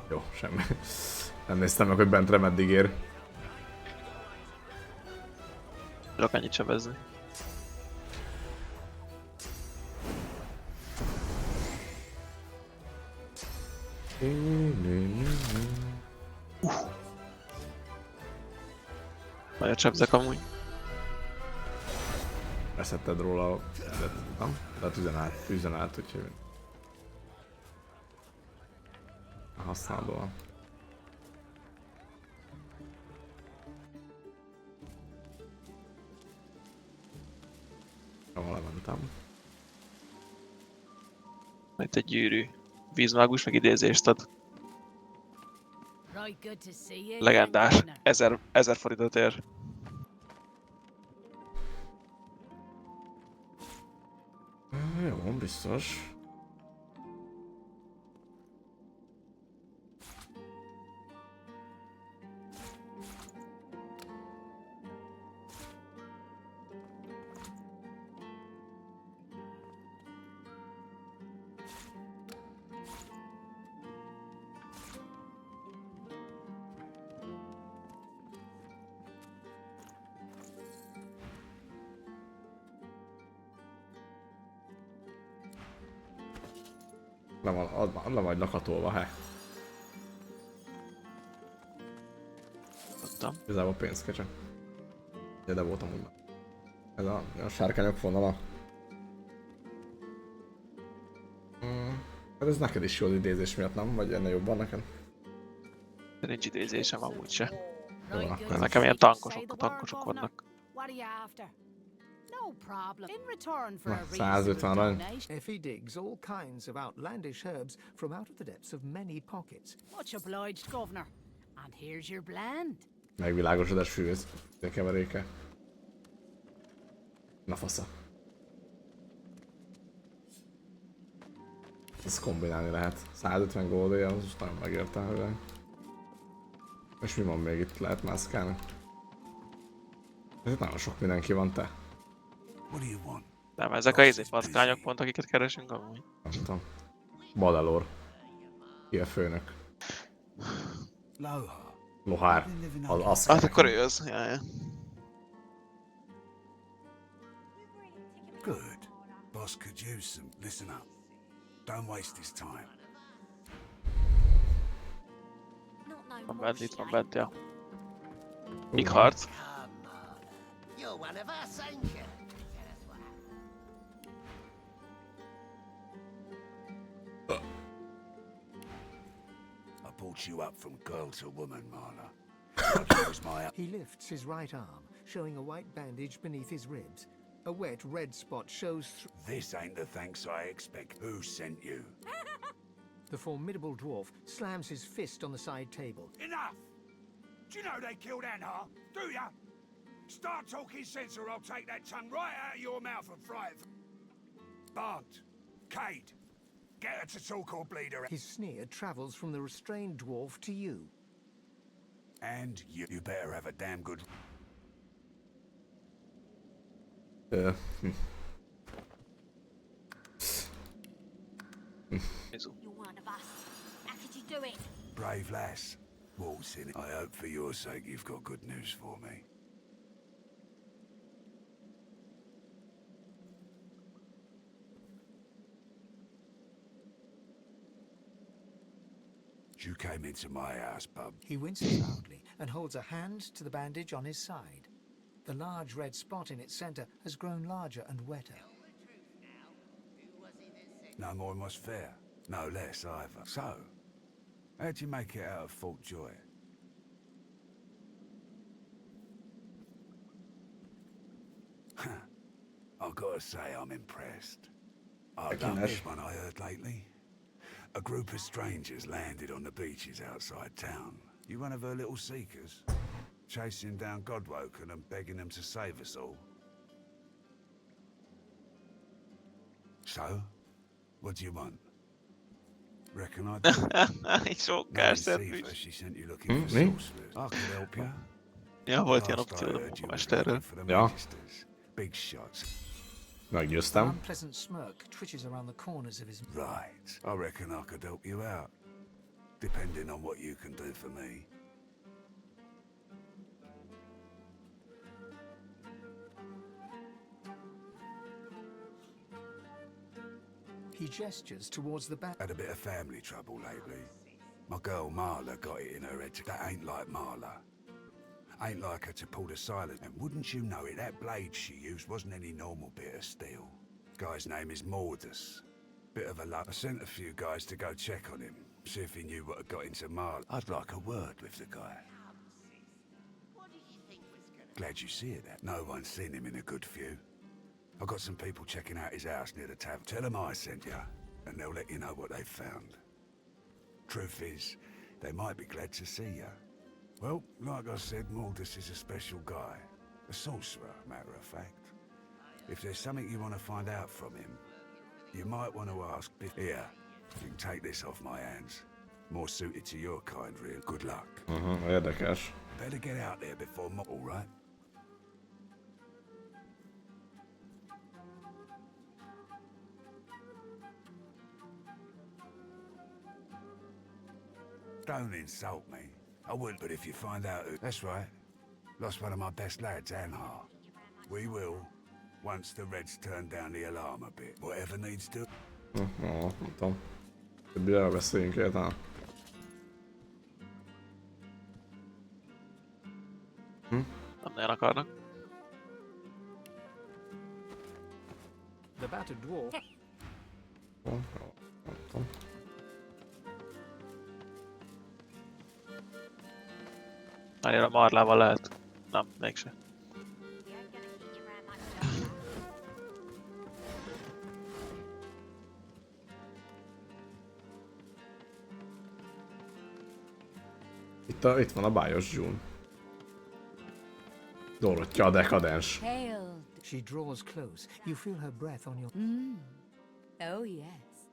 Jó, semmi. Nem néztem meg, hogy bentre meddig ér. Tudok ennyit sebezni. Nagyon sebzek amúgy. Leszetted róla a... nem? De tűzen át, úgyhogy... használóan. Ahol lementem. Itt egy gyűrű. Vízmágus meg idézést ad. Legendás. 1000 forintot ér. Jó, biztos. Le vagy lakatolva, he. Tudtam. Igazából pénzkecse. De voltam úgy. Ez a sárkányok vonala. Hát ez neked is jó az idézés miatt, nem? Vagy ennél jobban neked? De nincs idézésem amúgy se. Jó, akkor nekem ilyen tankosok vannak. No problem. In return for Na, a 150 reasonable arany. donation. Effie digs all kinds of outlandish herbs from out of the depths of many pockets. Much obliged, Governor. And here's your blend. Megvilágosodás fűz. Keveréke. Na fasza. Ezt kombinálni lehet. 150 goldéja, az most nagyon megérte. És mi van még itt? Lehet mászkálni? Ez nagyon sok mindenki van, te. Nem, ezek a packányok pont, akiket keresünk amúgy. Nem tudom. Badalor. Ki a főnök? Lohár. Az Hát akkor ő az. Ja. Good. Boss could use some. Listen up. Don't waste his time. Van bent, itt van bent, ja. Big harc. You're one of us, ain't you? I brought you up from girl to woman, Marla. He lifts his right arm, showing a white bandage beneath his ribs. A wet red spot shows through. This ain't the thanks I expect. Who sent you? The formidable dwarf slams his fist on the side table. Enough! Do you know they killed Anhar? Do ya? Start talking sense or I'll take that tongue right out of your mouth and fry it. Bart, Kate, get her to talk or bleed her. His sneer travels from the restrained dwarf to you. And you better have a damn good... You one of us. How could you do it? Brave lass. Waltz in. I hope for your sake you've got good news for me. You came into my house, bub. He winces loudly and holds a hand to the bandage on his side. The large red spot in its center has grown larger and wetter. No more was fair. No less either. So, how'd you make it out of Fort Joy? I've got to say I'm impressed. I Fucking done hell. this one I heard lately. A group of strangers landed on the beaches outside town. You one of her little seekers? Chasing down Godwoken and begging them to save us all? So? What do you want? Reckon I do? Sok Knowing sandwich. Siva, she sent you looking for Mi? sorcerers. I could help you. Ja, volt ilyen Last I opciód a heard, you was munkamesterről. looking for the Ja. Magisters. Big shots. An Meggyőztem. unpleasant smirk twitches around the corners of his Right. I reckon I could help you out. Depending on what you can do for me. He gestures towards the back. Had a bit of family trouble lately. My girl Marla got it in her head. That ain't like Marla. Ain't like her to pull the silence. And wouldn't you know it, that blade she used wasn't any normal bit of steel. Guy's name is Mordus. Bit of a luck. I sent a few guys to go check on him. See if he knew what had got into Marla. I'd like a word with the guy. Glad you see it. That no one's seen him in a good few. I've got some people checking out his house near the tavern. Tell them I sent you, and they'll let you know what they've found. Truth is, they might be glad to see you. Well, like I said, Mordus is a special guy. A sorcerer, matter of fact. If there's something you want to find out from him, you might want to ask... Here, you can take this off my hands. More suited to your kind, really. Good luck. Érdekes. Better get out there before... All right? Don't insult me. I wouldn't, but if you find out who... That's right. Lost one of my best lads, Anhar. We will, once the Reds turn down the alarm a bit. Whatever needs to... Nem tudom. Többivel beszéljünk egyáltalán. Nem nagyon akarnak. The battered dwarf. Nem tudom. Annyira a marlával lehet. Nem, mégse. Itt van a bájos June. Dorottya a dekadens. She draws close. You feel her breath on your... Oh, yes.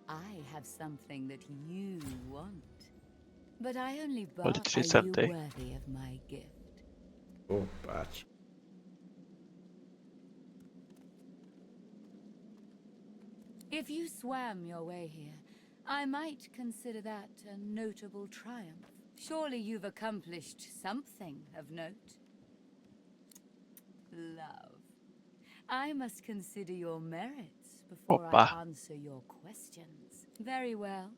I have something that you want. But I only bought did she are you say? worthy of my gift. Ó, bács. If you swam your way here, I might consider that a notable triumph. Surely you've accomplished something of note. Love. I must consider your merits before I answer your questions. Very well.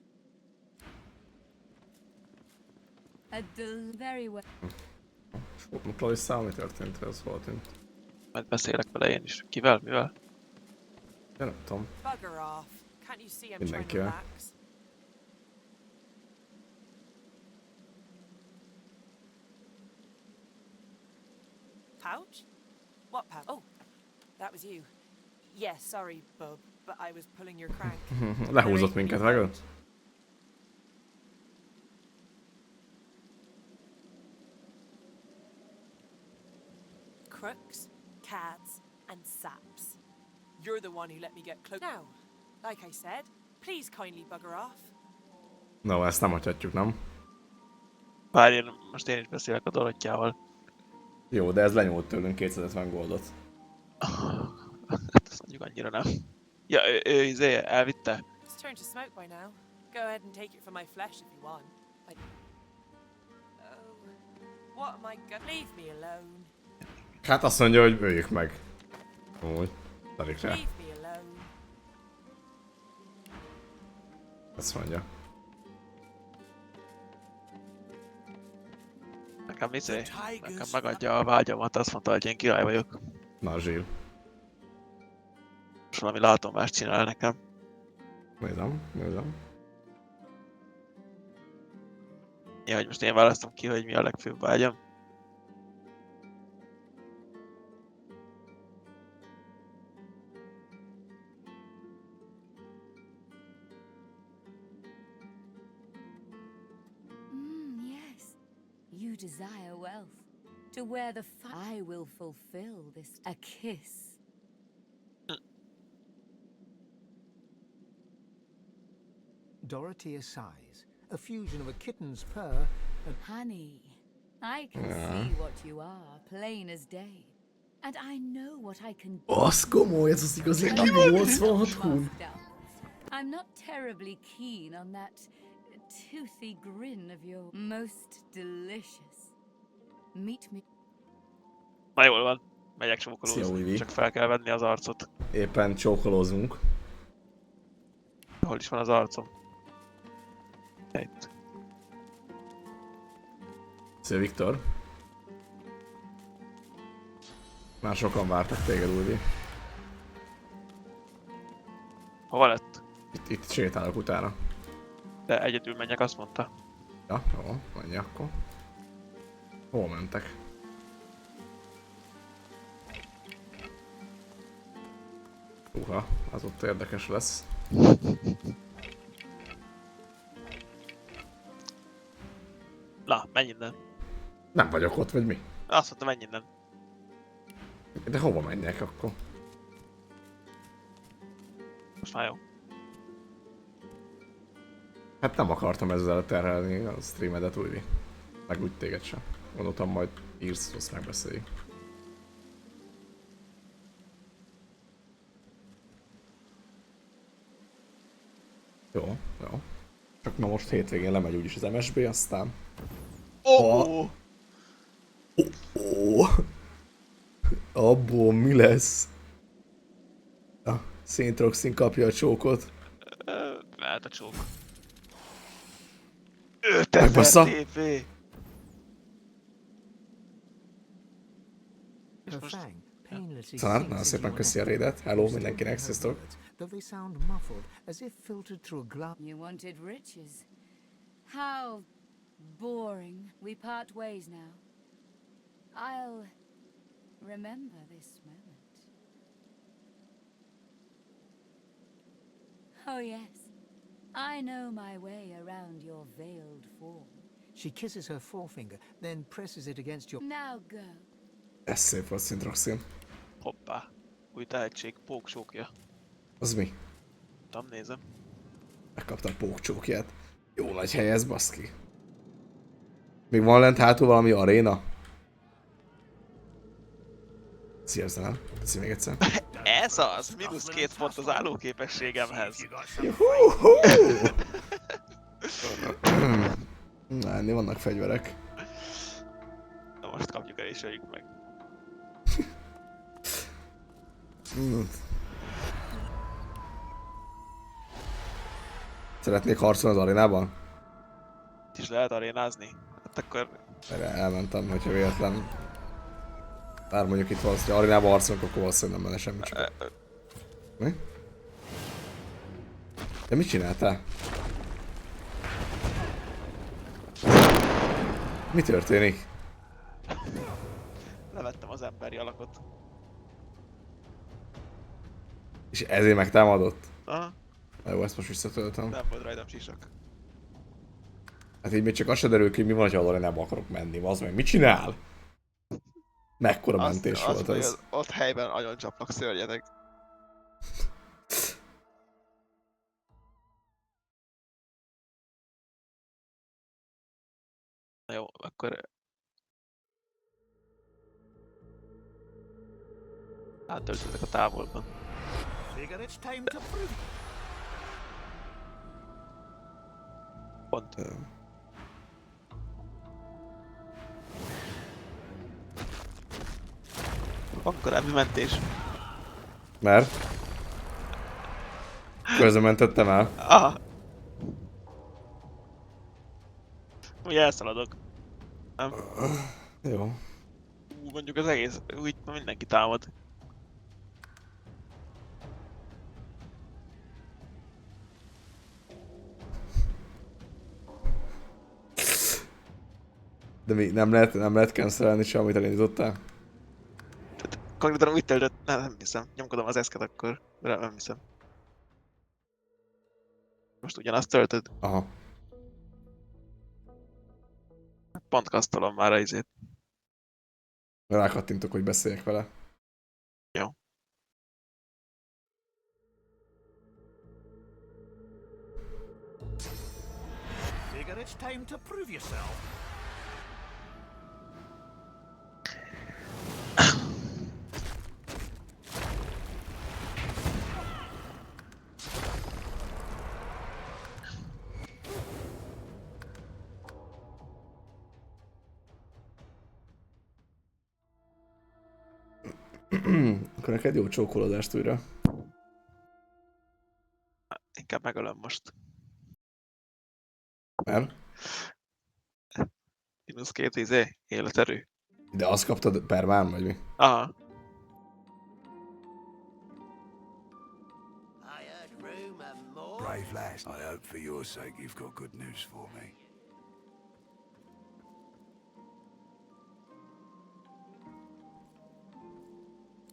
Very well. Chloe-szal mi történt, ez hol tűnt? Majd beszélek vele én is. Kivel? Mivel? Ja, nem tudom. Bugger off. Can't you see I'm trying to Mindenkivel. relax? Pouch? What pouch? Oh, that was you. Yeah, sorry, bub, but I was pulling your crank. Lehúzott minket, vágod? Crooks, cads, and saps. You're the one who let me get close. Now, like I said, please kindly bugger off. No, ezt nem hagyhatjuk, nem? Várj, most én is beszélek a Dorottyával. Jó, de ez lenyúlt tőlünk 250 goldot. Hát ezt mondjuk annyira nem. Ja, ő elvitte. It's turned to smoke by now. Go ahead and take it from my flesh if you want. Oh, what am I gonna... Leave me alone. Hát azt mondja, hogy öljük meg. Úgy. Szarik rá. Leave me alone. Ezt mondja. Nekem nekem megadja a vágyamat, azt mondta, hogy én király vagyok. Na, Zsíl. És valami látomást csinál nekem. Nézem. Ja, hogy most én választom ki, hogy mi a legfőbb vágyam. you desire wealth, to wear the I will fulfill this. A kiss. Dorothea sighs, a fusion of a kitten's purr and... Honey, I can Ja. see what you are, plain as day. And I know what I can do. Az komoly, ez az igazi 86 hun. I'm not terribly keen on that toothy grin of your most delicious. Meet me. Na jól van, megyek Szia, csókolózni, Újvi. csak fel kell venni az arcot. Éppen csókolózunk. Hol is van az arcom? Itt. Szia, Viktor. Már sokan vártak téged, Újvi. Hova lett? Itt sétálok utána. De egyedül menjek, azt mondta. Ja, jó, menj akkor. Hol mentek? Uha, az ott érdekes lesz. Na, menj innen. Nem vagyok ott, vagy mi? Azt mondta, menj innen. De hova menjek akkor? Most már jó. Hát nem akartam ezzel terhelni a streamedet, Újvi. Meg úgy téged sem. Gondoltam, majd írsz, azt megbeszéljük. Jó, jó. Csak ma most hétvégén lemegy úgyis az MSB, aztán... Oh! Abból mi lesz? A Saint Roxin kapja a csókot. Mehet a csók. Megbassza! 5000 TP! Her fang painlessly Szanár, sinks nagyon into szépen your köszi a neck. raidet. Hello You still mindenkinek, hear her sziasztok! words, though they sound muffled, as if filtered through a glass. You wanted riches. How boring. We part ways now. I'll remember this moment. Oh yes, I know my way around your veiled form. She kisses her forefinger, then presses it against your... Now go. Ez szép volt, Saint Roxin. Hoppá. Új tehetség, pókcsókja. Az mi? Nem nézem. Megkaptam pókcsókját. Jó nagy hely ez, baszki. Még van lent hátul valami aréna? Szia, Zenel. Köszi még egyszer. Ez az! Mínusz 2 pont az állóképességemhez. Na, ennél vannak fegyverek. Na most kapjuk el és öljük meg. Szeretnék harcolni az arénában? Itt is lehet arénázni? Hát akkor... Erre elmentem, hogyha véletlen. Bár mondjuk itt valószínűleg arénában harcolunk, akkor valószínűleg nem menne semmi csak. Mi? De mit csináltál? Mi történik? Levettem az emberi alakot. És ezért megtámadott? Aha. Na jó, ezt most visszatöltöm. Nem volt rajtam sisak. Hát így még csak az se derül ki, mi van, ha arra nem akarok menni. Az meg mit csinál? Mekkora mentés volt ez? Ott helyben agyon csapnak szörnyetek. Na jó, akkor... Áttöltöttek a távolban. Figure it's time to prove. Pont. Van korábbi mentés. Mert? Közben mentettem el. Aha. Úgy elszaladok. Nem? Jó. Mondjuk az egész, úgy mindenki támad. De mi, nem lehet cancelelni se, amit elindítottál? Konkrétan úgy töltött, nem hiszem. Nyomkodom az eszket akkor, de nem hiszem. Most ugyanazt töltöd? Aha. Pont kasztolom már a izét. Rákattintok, hogy beszéljek vele. Jó. Figure it's time to prove yourself. Akkor neked jó csókolódást újra. Inkább megölöm most. Mert? -2 izé, életerő. De azt kaptad permán, vagy mi? Aha. Brave lass, I hope for your sake you've got good news for me.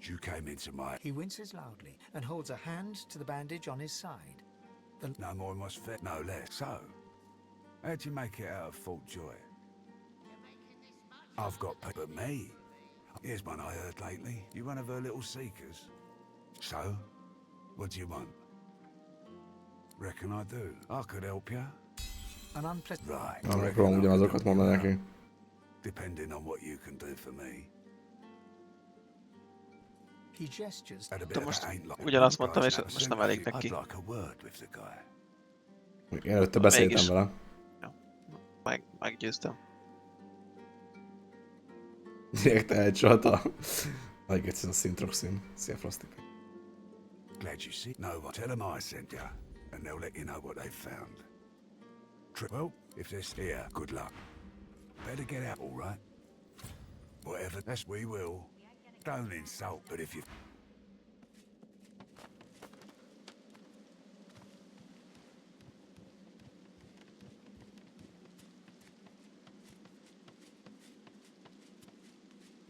You came into my... He winces loudly and holds a hand to the bandage on his side. No more must fit, no less. So, how'd you make it out of Fort Joy? I've got but me. Here's one I heard lately. You're one of her little seekers. So, what do you want? Reckon I do. I could help you. An unpleasant... Right. Megpróbálom ugyanazokat mondani neki. Depending on what you can do for me. He gestures. De most ugyanazt mondtam, és most nem elég neki. Én előtte beszéltem vele. Meggyőztem. Direkt elcsalta. Like it's a Syntroxin. Szia, Frosty. Glad you see. No one. Tell them I sent you, and they'll let you know what they've found. Well, if this here, good luck. Better get out, all right? Whatever. That's we will. Don't insult, but if you...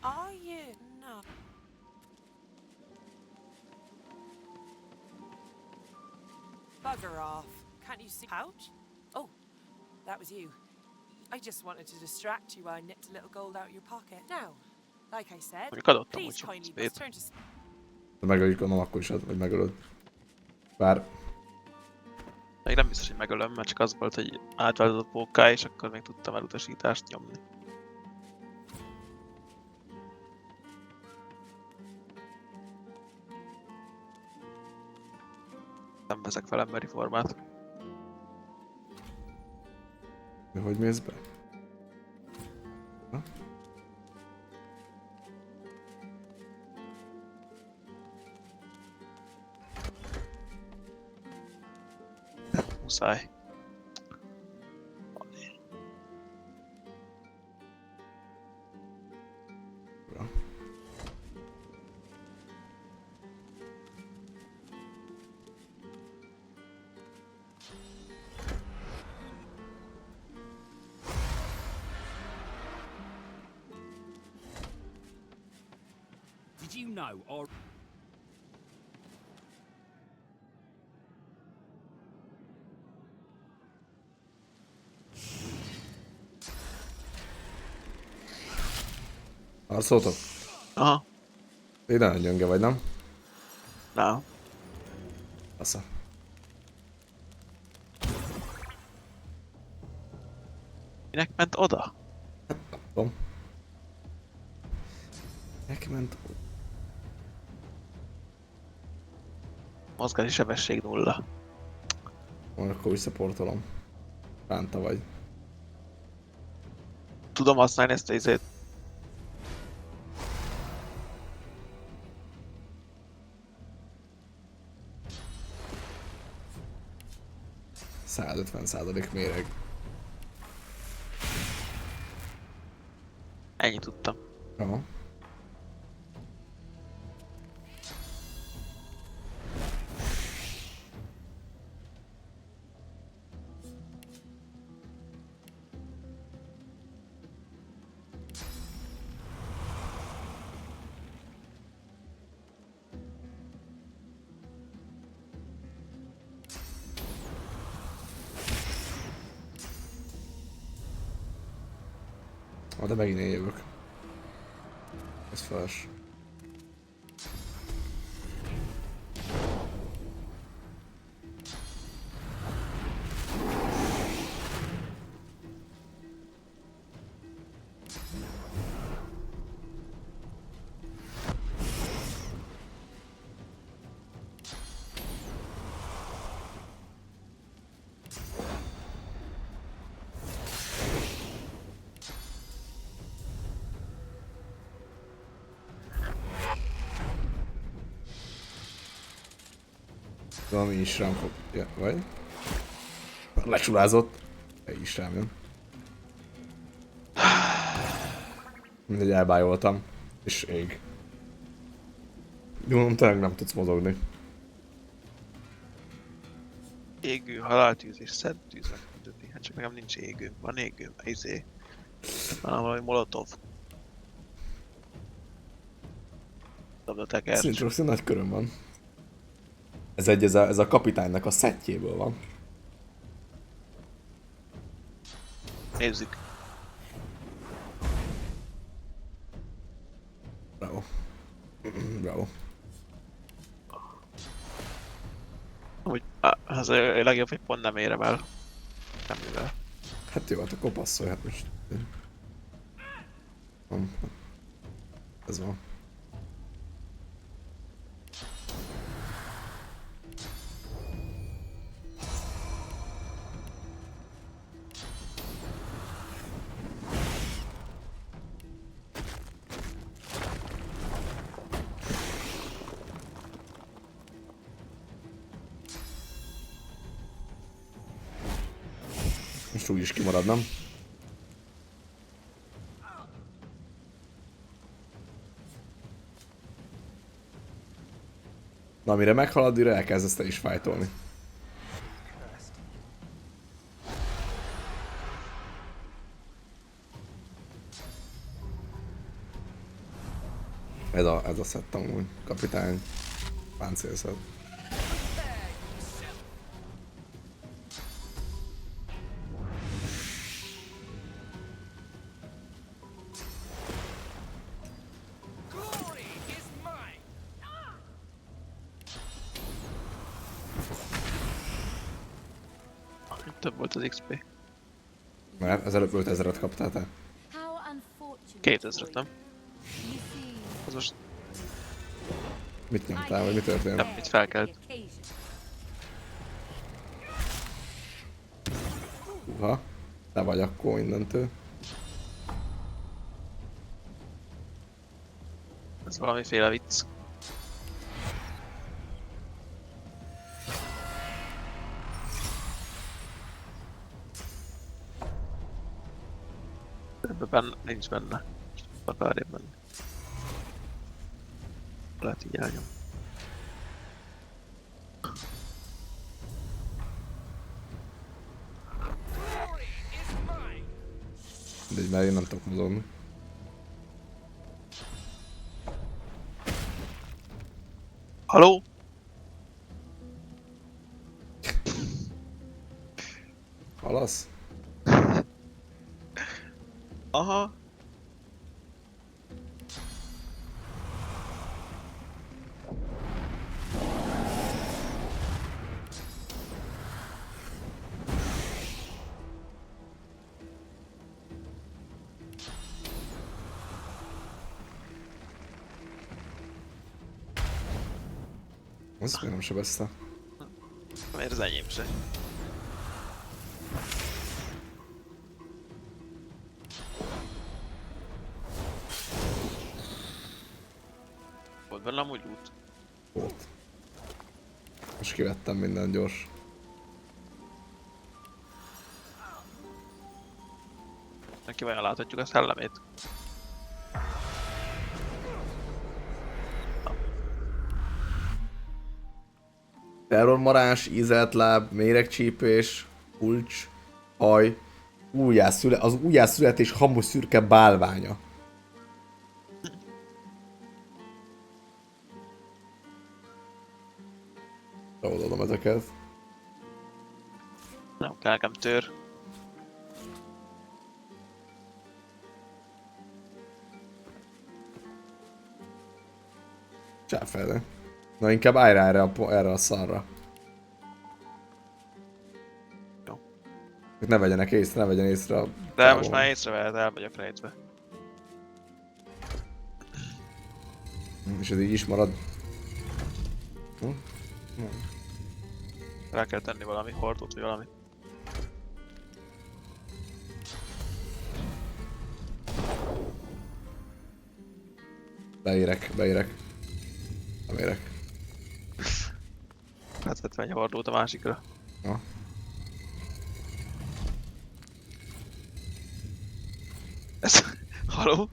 Are you? No. Bugger off. Can't you see? Pouch? Oh, that was you. I just wanted to distract you while I nipped a little gold out of your pocket. Now, like I said, please kindly return to... De megöljük onnan, akkor is ad, vagy megölöd. Bár... Még nem biztos, hogy megölöm, mert csak az volt, hogy átváltott a pókká, és akkor még tudtam elutasítást nyomni. Nem veszek fel emberi formát. De hogy mész be? Ha? Muszáj. Did you know or... Harcoltok? Aha. Én nagyon gyönge vagy, nem? Nem. Assza. Minek ment oda? Tudom. Minek ment oda? Mozgási sebesség 0. Akkor visszaportolom. Bánta vagy. Tudom használni ezt a izét. %50 méreg. Ennyit tudtam. Aha. De megint én jövök. Ez fals. Valami is rám fog... Ja, vagy? Lecsulázott. Egy is rám jön. Mindegy, elbájoltam. És ég. Jó, tényleg nem tudsz mozogni. Égő, haláltűz és szent tűz megmondani. Hát csak nekem nincs égőm. Van égőm, izé. Valami molotov. Dobd a tekercs. Szintroxin nagy köröm van. Ez a kapitánynak a szettjéből van. Nézzük. Bravo. Bravo. Úgy, az a legjobb, hogy pont nem érem el. Semmivel. Hát jó, hát akkor passzolj, hát most... Ez van. Most úgyis kimarad, nem? Na, mire meghalad, addigra elkezdesz te is fájtolni. Ez a szett amúgy, kapitány. Páncélszed. Több volt az XP. Mert az előbb 5000-et kaptál te? 2000-et, nem? Az most... Mit nyomtál, vagy mi történt? Nem, itt felkelt. Uha, te vagy akkor innentől. Ez valamiféle vicc. Ebben nincs benne. Akarja menni. Lehet így elnyom. De már én nem tudok mozogni. Haló? Halasz? Aha. Az miért nem sebezte? Miért az enyém se? Volt benne amúgy út? Volt. Most kivettem minden gyors. Neki vajon láthatjuk a szellemét? Terrormarás, ízelt láb, méregcsípés, kulcs, haj, az újjászületés hamu szürke bálványa. Odaadom ezeket. Nem kell nekem tör. Csáfelde. Na inkább állj rá erre a szarra. Jó. Ne vegyenek észre, ne vegyen észre a... De most már észrevehet, elmegy a frejtbe. És ez így is marad. Rá kell tenni valami hordót, vagy valami. Beérek. Nem érek. Hát 70 hordót a másikra. Ja. Ez... Haló?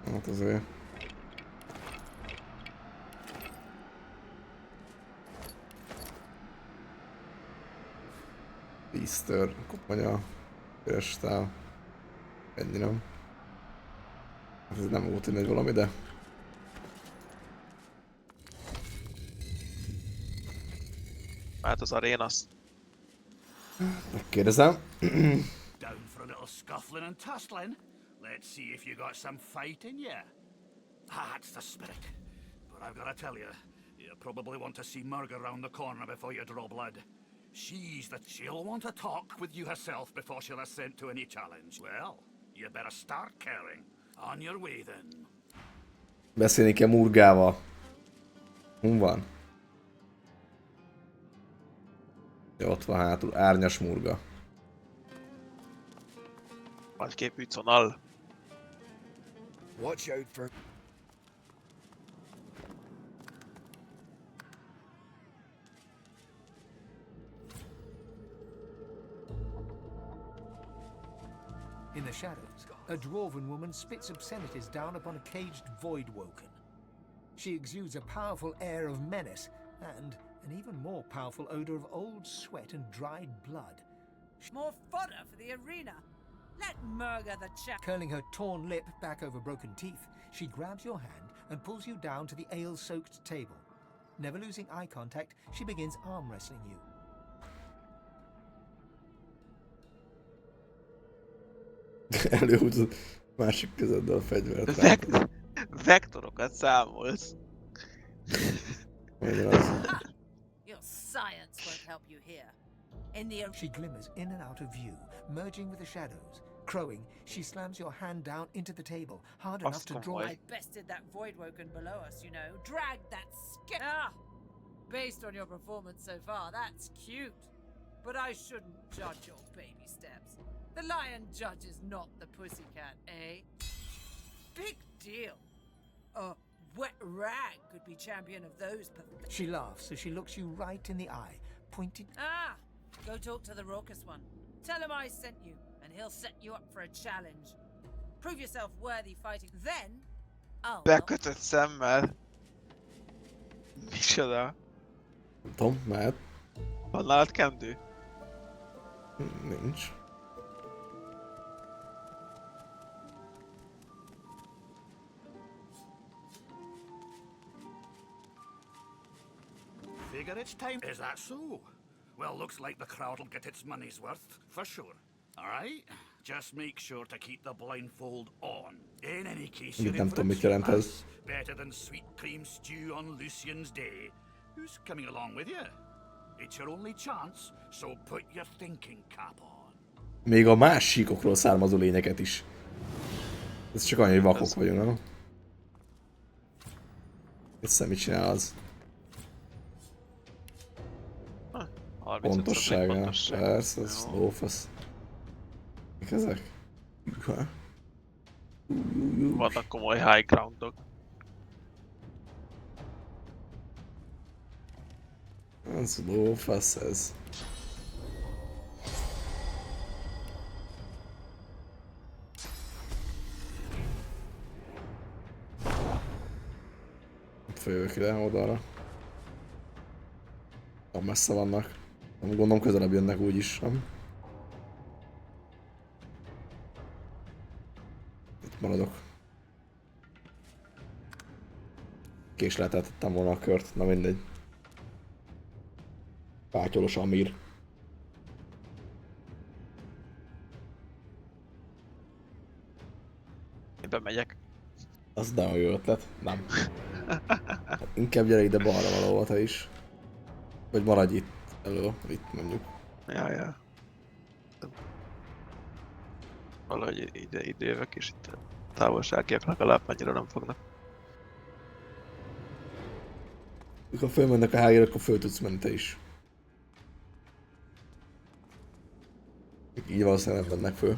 Hát azért... Easter, koponya, üres tál. Ennyi nem. Hát ez nem volt, hogy megy valami, de... Hát az arénasz. Megkérdezem. Down for a little scuffling and tussling? Let's see if you got some fight in you. That's the spirit. But I've got to tell you, you probably want to see Murg around the corner before you draw blood. She'll want to talk with you herself before she'll assent to any challenge. Well, you better start caring. On your way then. Beszélni kell Murgával. Hon van? Ja, ott van hátul, árnyas Murga. Nagyképű conal. Watch out for... In the shadows, a dwarven woman spits obscenities down upon a caged void-woken. She exudes a powerful air of menace and an even more powerful odor of old sweat and dried blood. More fodder for the arena. Let Murga the chap. Curling her torn lip back over broken teeth, she grabs your hand and pulls you down to the ale-soaked table. Never losing eye contact, she begins arm wrestling you. Előhúzod másik kezeddel a fegyvert. Vektorokat számolsz. Your science won't help you here. She glimmers in and out of view, merging with the shadows. Crowing, she slams your hand down into the table, hard enough to draw... I bested that void-woken below us, you know. Dragged that skip... Based on your performance so far, that's cute. But I shouldn't judge your baby steps. The lion judges not the pussycat, eh? Big deal. A wet rag could be champion of those... She laughs as she looks you right in the eye, pointed... Go talk to the raucous one. Tell him I sent you, and he'll set you up for a challenge. Prove yourself worthy fighting. Then, I'll... Bekötött szemmel. Micsoda? Nem tudom, mehet. Van nálad kendő? Nincs. Figure it's time. Is that so? Well, looks like the crowd'll get its money's worth, for sure. All right? Just make sure to keep the blindfold on. In any case, you're in for a treat, lass. Better than sweet cream stew on Lucian's Day. Who's coming along with you? It's your only chance, so put your thinking cap on. Még a más síkokról származó lényeket is. Ez csak annyi, hogy vakok vagyunk, nem? Össze mit csinál az? Pontossága, persze, ez lófasz. Mik ezek? Vannak komoly high groundok. Ez lófasz ez. Itt följövök ide, oldalra. Nem messze vannak. Gondolom közelebb jönnek úgyis, nem? Itt maradok. Késleltettem volna a kört, na mindegy. Pátyolos Amir. bemegyek. Az nagyon jó ötlet. Nem. Hát inkább gyere ide balra valahol te is. Vagy maradj itt elő, itt mondjuk. Ja. Valahogy ide jövök, és itt a távolságiak legalább annyira nem fognak. Mikor fölmennek a hágér, akkor föl tudsz menni te is. Így valószínűleg nem mennek föl.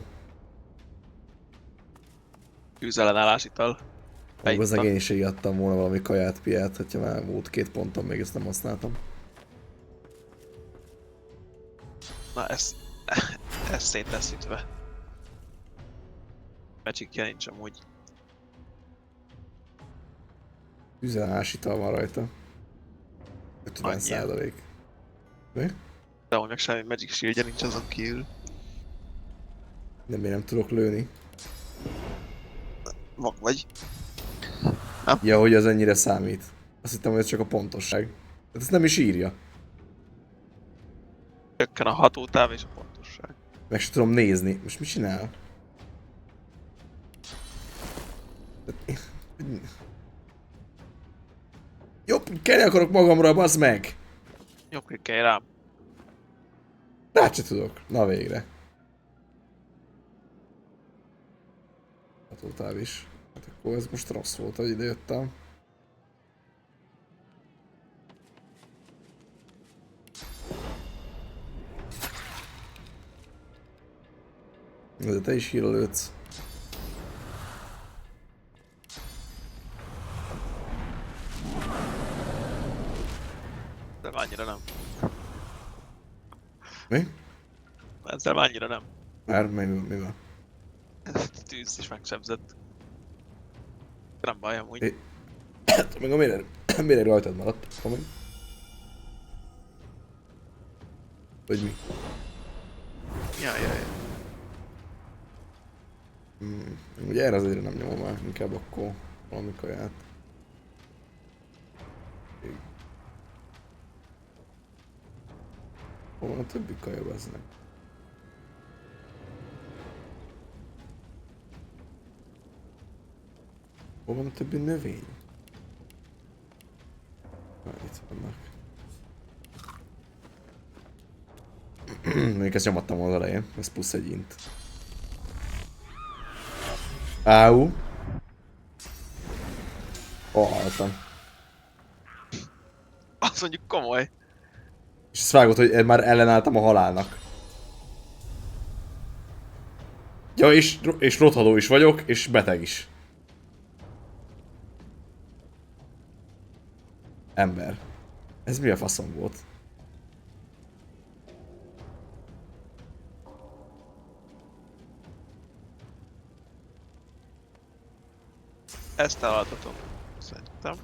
Tűzellenállás ital. Valószínűleg én is adtam volna valami kaját, piát, hogyha már volt 2 ponton, még ezt nem használtam. Na ez szét lesz ütve. Magicja nincs amúgy. Tűzellenállás ital van rajta. 50%. Mi? De amúgy meg semmi Magic Shieldje nincs azon kívül. De miért nem tudok lőni? Vak vagy. Ja, hogy az ennyire számít. Azt hittem, hogy ez csak a pontosság. Hát ezt nem is írja. Csökken a hatótáv és a pontosság. Meg se tudom nézni. Most mit csinál? Jobb, kenni akarok magamra, bazd meg! Jobb klikkelj rám. Rá se tudok. Na végre. Hatótáv is. Hát akkor ez most rossz volt, hogy ide jöttem. De te is híra lőtsz. De annyira nem. Mi? Ezzel már annyira nem. Már mivel? Tűz is megsebzett. Nem baj amúgy. Hát meg a méreg rajtad maradt. Komolyan. Vagy mi? Ja. Ugye erre azért nem nyomom már, inkább akkor valami kaját. Hol van a többi kaja, bezznek? Hol van a többi növény? Itt vannak. Még ezt nyomattam az elején, ez plusz egy int. Áú. Haltam. Azt mondjuk komoly. És azt vágod, hogy már ellenálltam a halálnak. Ja, és rothadó is vagyok, és beteg is. Ember. Ez mi a faszom volt? Ezt eladhatom. Szerintem.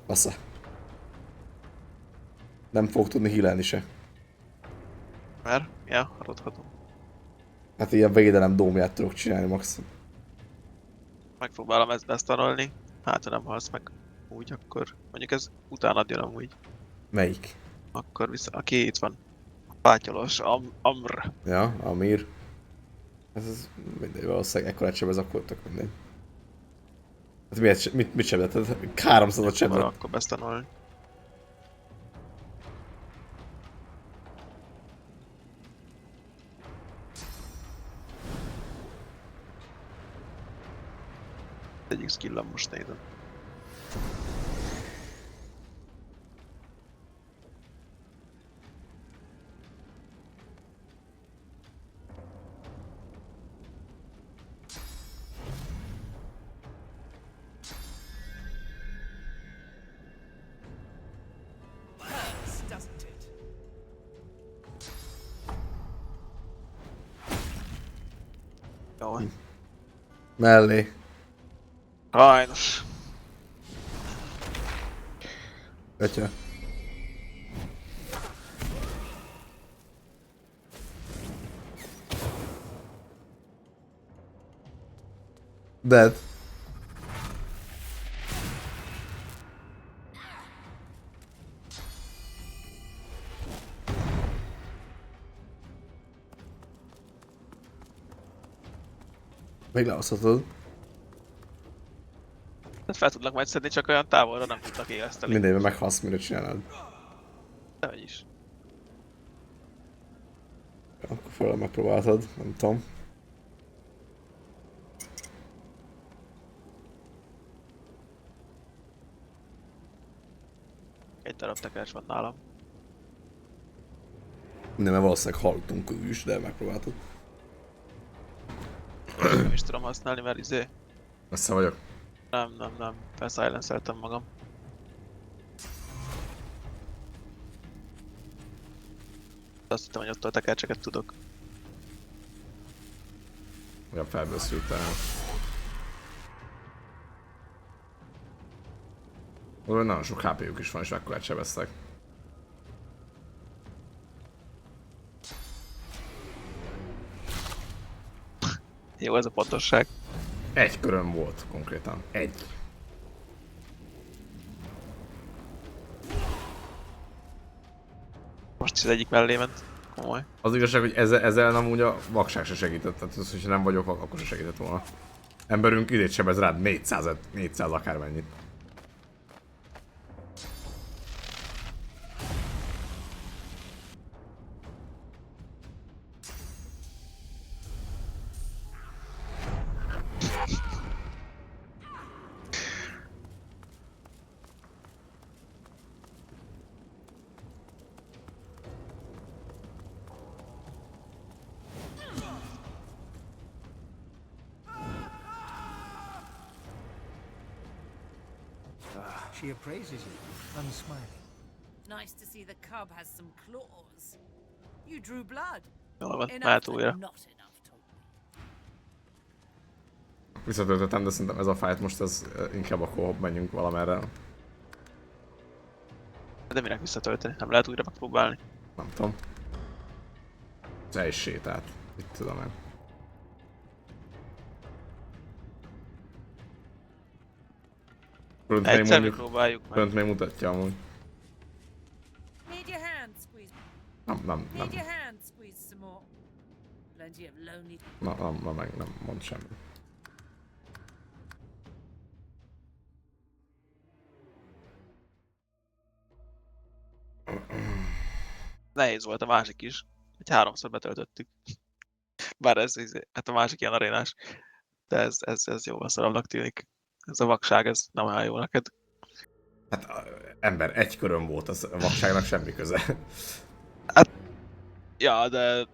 Passza. Nem fog tudni hílelni se. Mert? Ja, rothadom. Hát ilyen védelem dómját tudok csinálni max. Megpróbálom ezt tanulni. Hát ha nem halsz meg úgy, akkor mondjuk ez utánad jön amúgy. Melyik? Akkor aki itt van. A pátyolos, Amr. Ja, Amir. Ez mindegy, valószínűleg ekkorát sebez, akkor tök mindegy. Hát mit sebezted? 300-at sebezted. Akkor ezt tanulni. Egyik skillem most nézem. Doesn't it? Jó. Mellé. Sajnos. Atya. Dead. Még lehozhatod. Hát fel tudnak majd szedni, csak olyan távolra nem tudnak éhezteni. Mindenben meghalsz, mire csinálod. Dehogy is. Akkor föl megpróbáltad, nem tudom. Egy darab tekercs van nálam. Nem, mert valószínűleg hallottunk is, de megpróbáltad. Nem is tudom használni, mert Messze vagyok. Nem. Felsilence-eltem magam. Azt hittem, hogy ott a tekercseket tudok. Olyan felbőszültem. Nagyon sok HP-juk is van, és akkorát sebeztek. Jó, ez a pontosság. Egy köröm volt konkrétan. Egy. Most is az egyik mellé ment. Komoly. Az igazság, hogy ezzel amúgy a vakság se segített. Tehát az, hogyha nem vagyok vak, akkor se segített volna. Emberünk idét sebez rád 400 akármennyit. She appraises you, unsmiling. Nice to see the cub has some claws. You drew blood. Jól van, Enough, mehet but újra. not enough to Visszatöltöttem, de szerintem ez a fight most ez inkább akkor menjünk valamerre. De minek visszatölteni? Nem lehet újra megpróbálni? Nem tudom. El is sétált. Itt tudom én. Egyszer mi próbáljuk meg. Fönt még mutatja amúgy. Need your hand squeeze. Nem. Need your hand squeeze some more. Plenty of lonely. Nem mond semmi. Nehéz volt a másik is. Egy 3-szor betöltöttük. Bár ez hát a másik ilyen arénás. De ez jóval szarabbnak tűnik. Ez a vakság, ez nem áll jó neked. Hát ember, egy köröm volt, az a vakságnak semmi köze. Hát, ja, de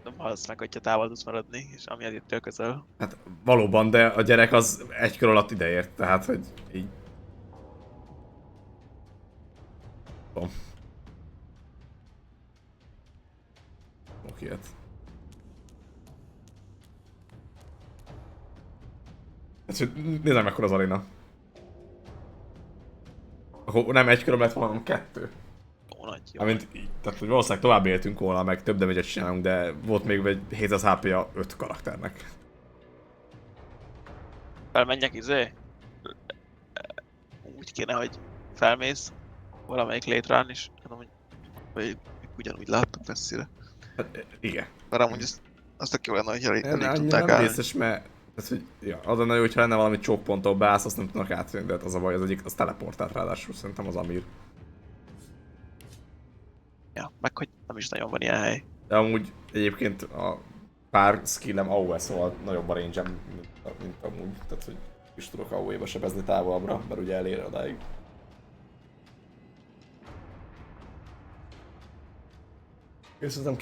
nem halsz meg, hogyha távol tudsz maradni, és amiatt jöttél közel. Hát valóban, de a gyerek az egy kör alatt ideért, tehát hogy így... Tudom. Oké, hát. Nézd mekkora az aréna. Akkor nem egy köröm lett volna, hanem 2. Jó nagy, jó. Amint, tehát hogy valószínűleg tovább éltünk volna, meg több damage-et csinálunk, de volt még egy 700 HP-ja 5 karakternek. Felmenjek úgy kéne, hogy felmész valamelyik létrán is, hanem hogy ugyanúgy láttuk messzire. Hát igen. Mert amúgy azt tök jó lenne, hogyha elég tudták állni. Részes, mert hogy, ja, az lenne jó, hogyha lenne valami csókponttól beállsz, azt nem tudnak átvenni, de az a baj, az egyik, az teleportált ráadásul, szerintem az Amir. Ja, meg hogy nem is nagyon van ilyen hely. De amúgy egyébként a pár skillem AOE, szóval nagyobb a range-em, mint amúgy, tehát hogy is tudok AOE-ba sebezni távolabbra, mert ugye elér odáig. És szerintem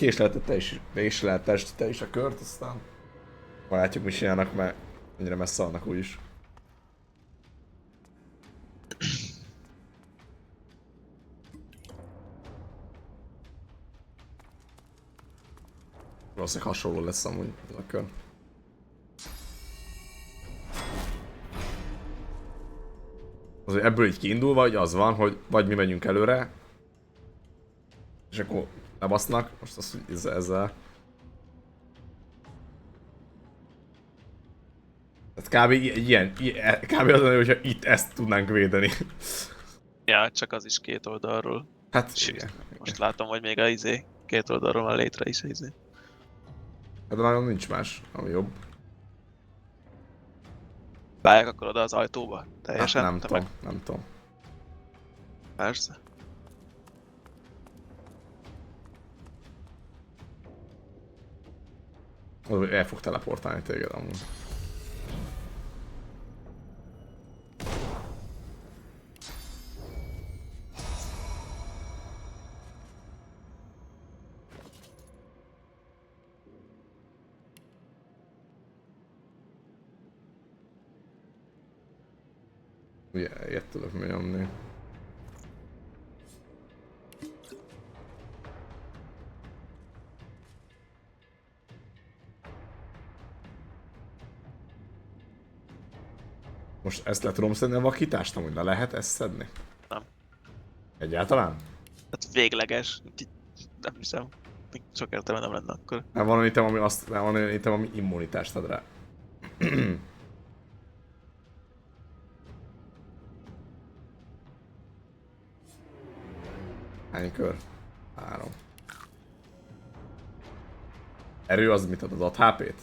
késleltest te is a kört, aztán látjuk mi csinálnak, mert ennyire messze vannak úgyis. Valószínűleg hasonló lesz amúgy ez a kör. Azért ebből így kiindulva, hogy az van, hogy vagy mi megyünk előre, és akkor lebasznak, most az, hogy ezzel. Tehát kb. Kb. Az, hogyha itt ezt tudnánk védeni. Ja, csak az is két oldalról. Hát igen. Most látom, hogy még a két oldalról van létre is Hát nagyon nincs más, ami jobb. beálljak akkor oda az ajtóba? Teljesen? Nem Te tudom, meg- nem tudom. Persze. El fog teleportálni téged amúgy. Ugye, ilyet tudok nyomni. Most ezt le tudom szedni a vakítást, amúgy le lehet ezt szedni? Nem. Egyáltalán? Hát végleges. Nem hiszem. Még sok értelme nem lenne akkor. Nem van olyan item, ami azt, nem van olyan item, ami immunitást ad rá. Hány kör? 3. Erő az mit ad? Az ad HP-t?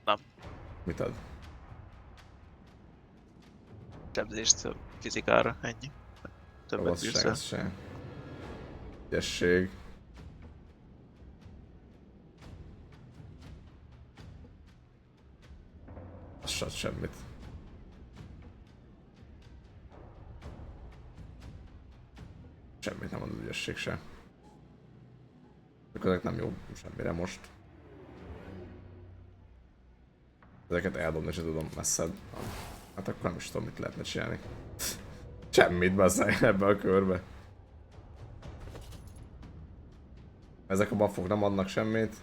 Nem. Mit ad? Sebzést a fizikára, ennyi. Többet bírsz el. Se. Ügyesség. Az se ad semmit. Semmit nem ad az ügyesség se. Ezek nem jó semmire most. Ezeket eldobni se tudom messzebb. Hát akkor nem is tudom, mit lehetne csinálni. Semmit basszál ebbe a körbe. Ezek a buffok nem adnak semmit.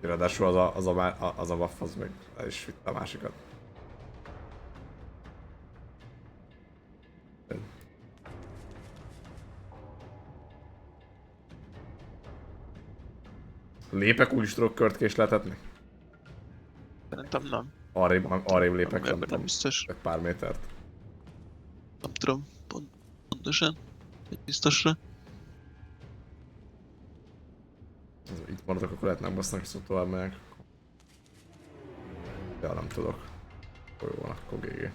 Ráadásul az a buff az meg el is vitte a másikat. Lépek úgy is tudok kört késletetni? Szerintem nem. Arrébb lépek, nem tudom, biztos. egy pár métert. Nem tudom pontosan, hogy biztosra. Itt maradok, akkor lehet nem basznak, viszont tovább megyek. Ja, nem tudok. Akkor jó van, akkor GG.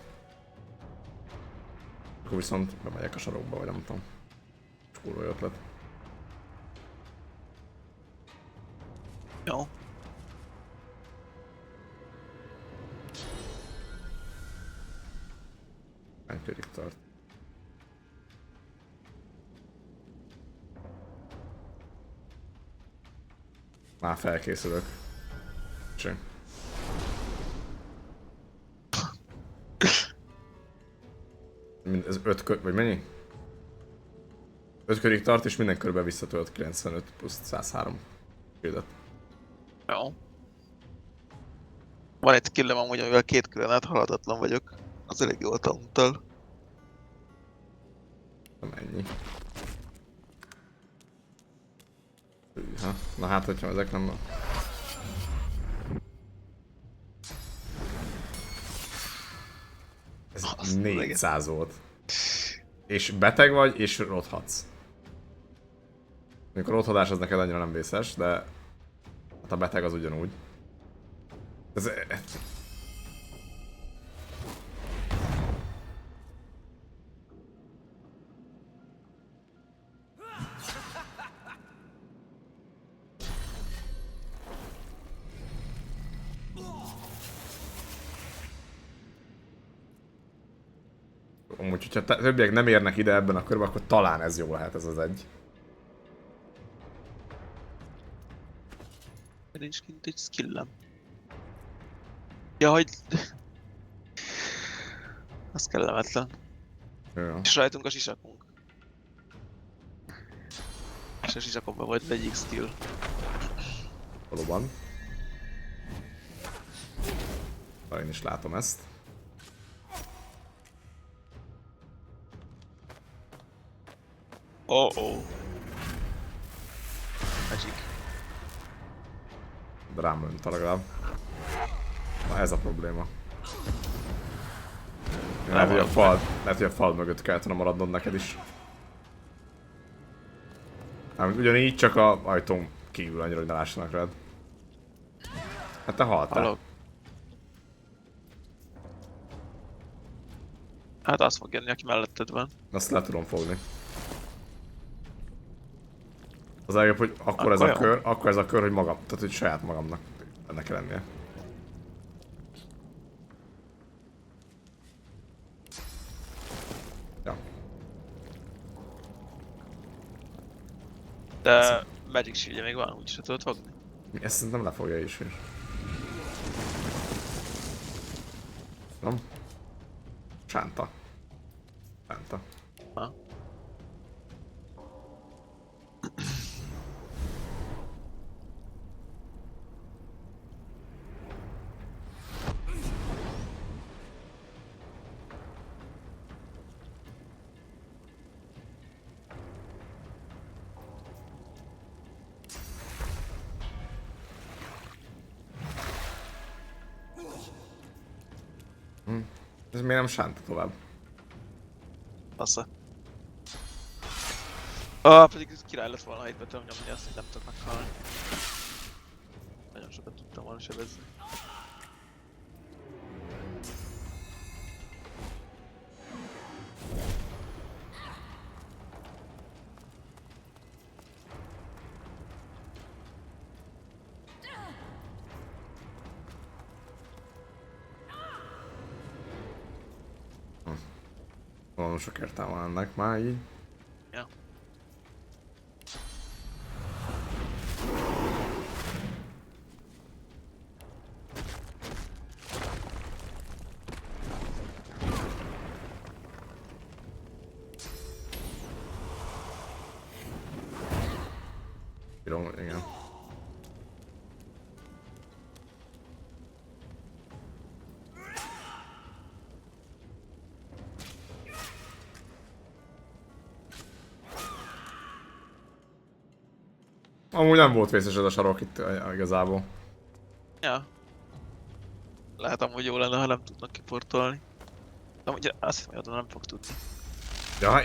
Akkor viszont bemegyek a sarokba, vagy nem tudom. Kurva jó ötlet. Jó. Hány körig tart? Már felkészülök. Cső. Ez 5 kör, vagy mennyi? 5 körig tart és minden körben visszatölt 95 plusz 103 shieldot. Jó. Van egy skillem amúgy, amivel 2 körön át haladhatatlan vagyok. Az elég jól tanultal. Nem ennyi. Hűha. Na hát, hogyha ezek nem... Ez 400 volt. És beteg vagy, és rothatsz. Amikor rothadás az neked annyira nem vészes, de... Hát a beteg az ugyanúgy. Ez... Amúgy, hogyha többiek nem érnek ide ebben a körben, akkor talán ez jó lehet, ez az egy. Nincs kint egy skillem. Ja, hogy... Az kellemetlen. Ja. És rajtunk a sisakunk. És a sisakomban volt egyik skill. Valóban. Én is látom ezt. Oh. Magic. Rám önt legalább. Na ez a probléma. Lehet, hogy a fal mögött kellett volna maradnod neked is. Ugyanígy csak a ajtón kívül annyira, hogy ne lássanak rád. Hát te haltál. Hallok. Hát azt fog jönni, aki melletted van. Azt le tudom fogni. Az legjobb, hogy akkor ez a kör, hogy magam, tehát hogy saját magamnak ennek kell lennie. Ja. De Magic Shield-je még van, úgyis tudod fogni. Ezt szerintem lefogja is. Nem? Sánta. Sánta. Ha. Ez miért nem sánta tovább? Passza. Pedig ez király lett volna, ha itt be tudom nyomni azt, hogy nem tudok meghalni. Nagyon sokat tudtam volna sebezni. Valami sok értelme van ennek már így. Ja. Bírom, igen. Amúgy nem volt vészes ez a sarok itt igazából. Ja. Lehet amúgy jó lenne, ha nem tudnak kiportolni. De amúgy azt hiszem, hogy oda nem fog tudni. Ja,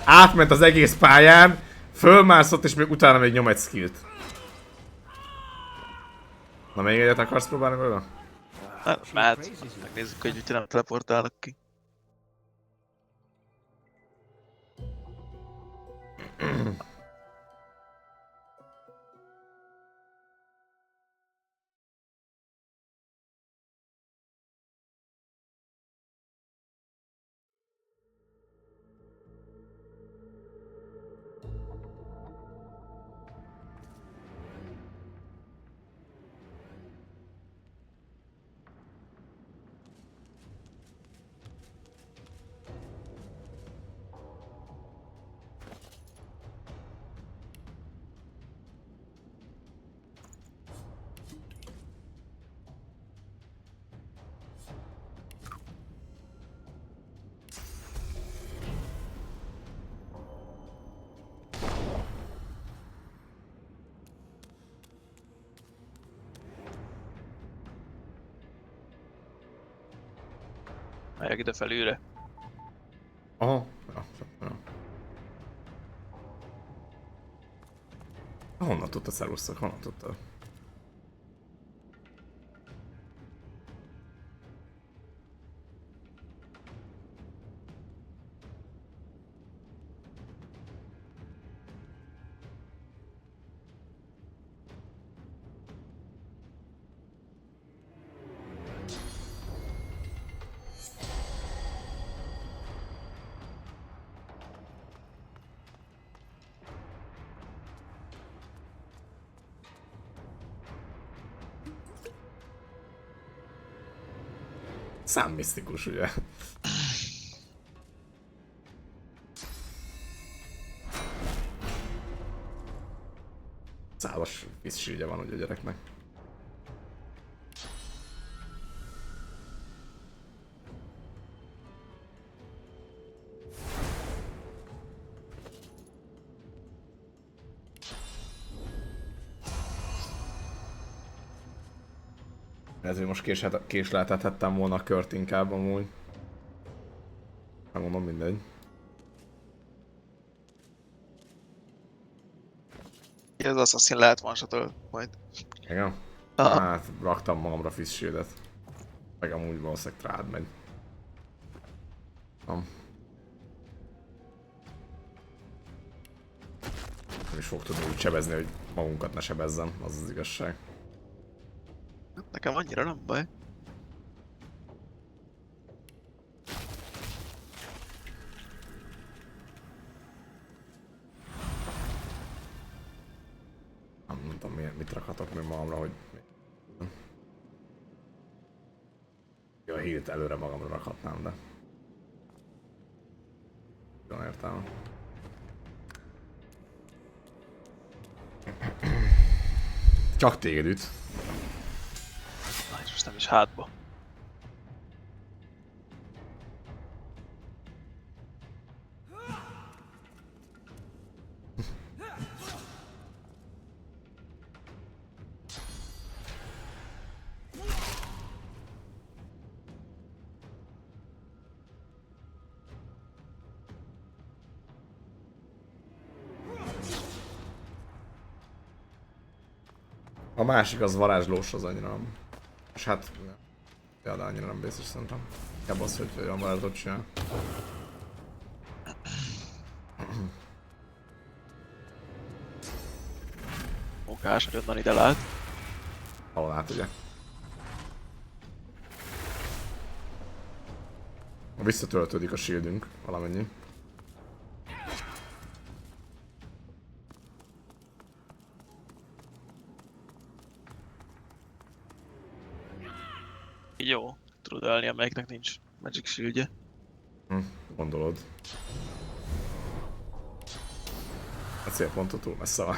átment az egész pályán, fölmászott és még utána még nyom egy skillt. Na még egyet akarsz próbálni vele? Hát mehet. Megnézzük, hogy mit nem teleportálnak ki. Megyek ide felülre. Aha. Ja. Honnan tudta szervusztok? Honnan tudta? Számmisztikus, ugye? Szálas vízsígye van ugye a gyereknek. Ezért most késleltethettem volna a kört inkább amúgy. Megmondom, mindegy. Ez az Assassin lehet one-shot majd. Igen? Aha. Hát, raktam magamra Fist Shield-et. Meg amúgy valószínűleg rád megy. Nem. Nem is fog tudni úgy sebezni, hogy magunkat ne sebezzem, az az igazság. Nekem annyira nem baj. Nem tudom mit rakhatok még magamra, hogy... Jó, a hírt előre magamra rakhatnám, de... Jól értelme. Csak téged üt. Most nem is hátba. A másik az varázslós, az annyira nem. És hát... Ja, de annyira nem biztos szerintem. Inkább az, hogy olyan varázslót csinál. Munkás, hogy onnan ide lát. Ahol át, ugye? Visszatöltődik a shieldünk valamennyi. Jó, tudod ölni, amelyiknek nincs Magic Shieldje. Gondolod. A célponttól túl messze van.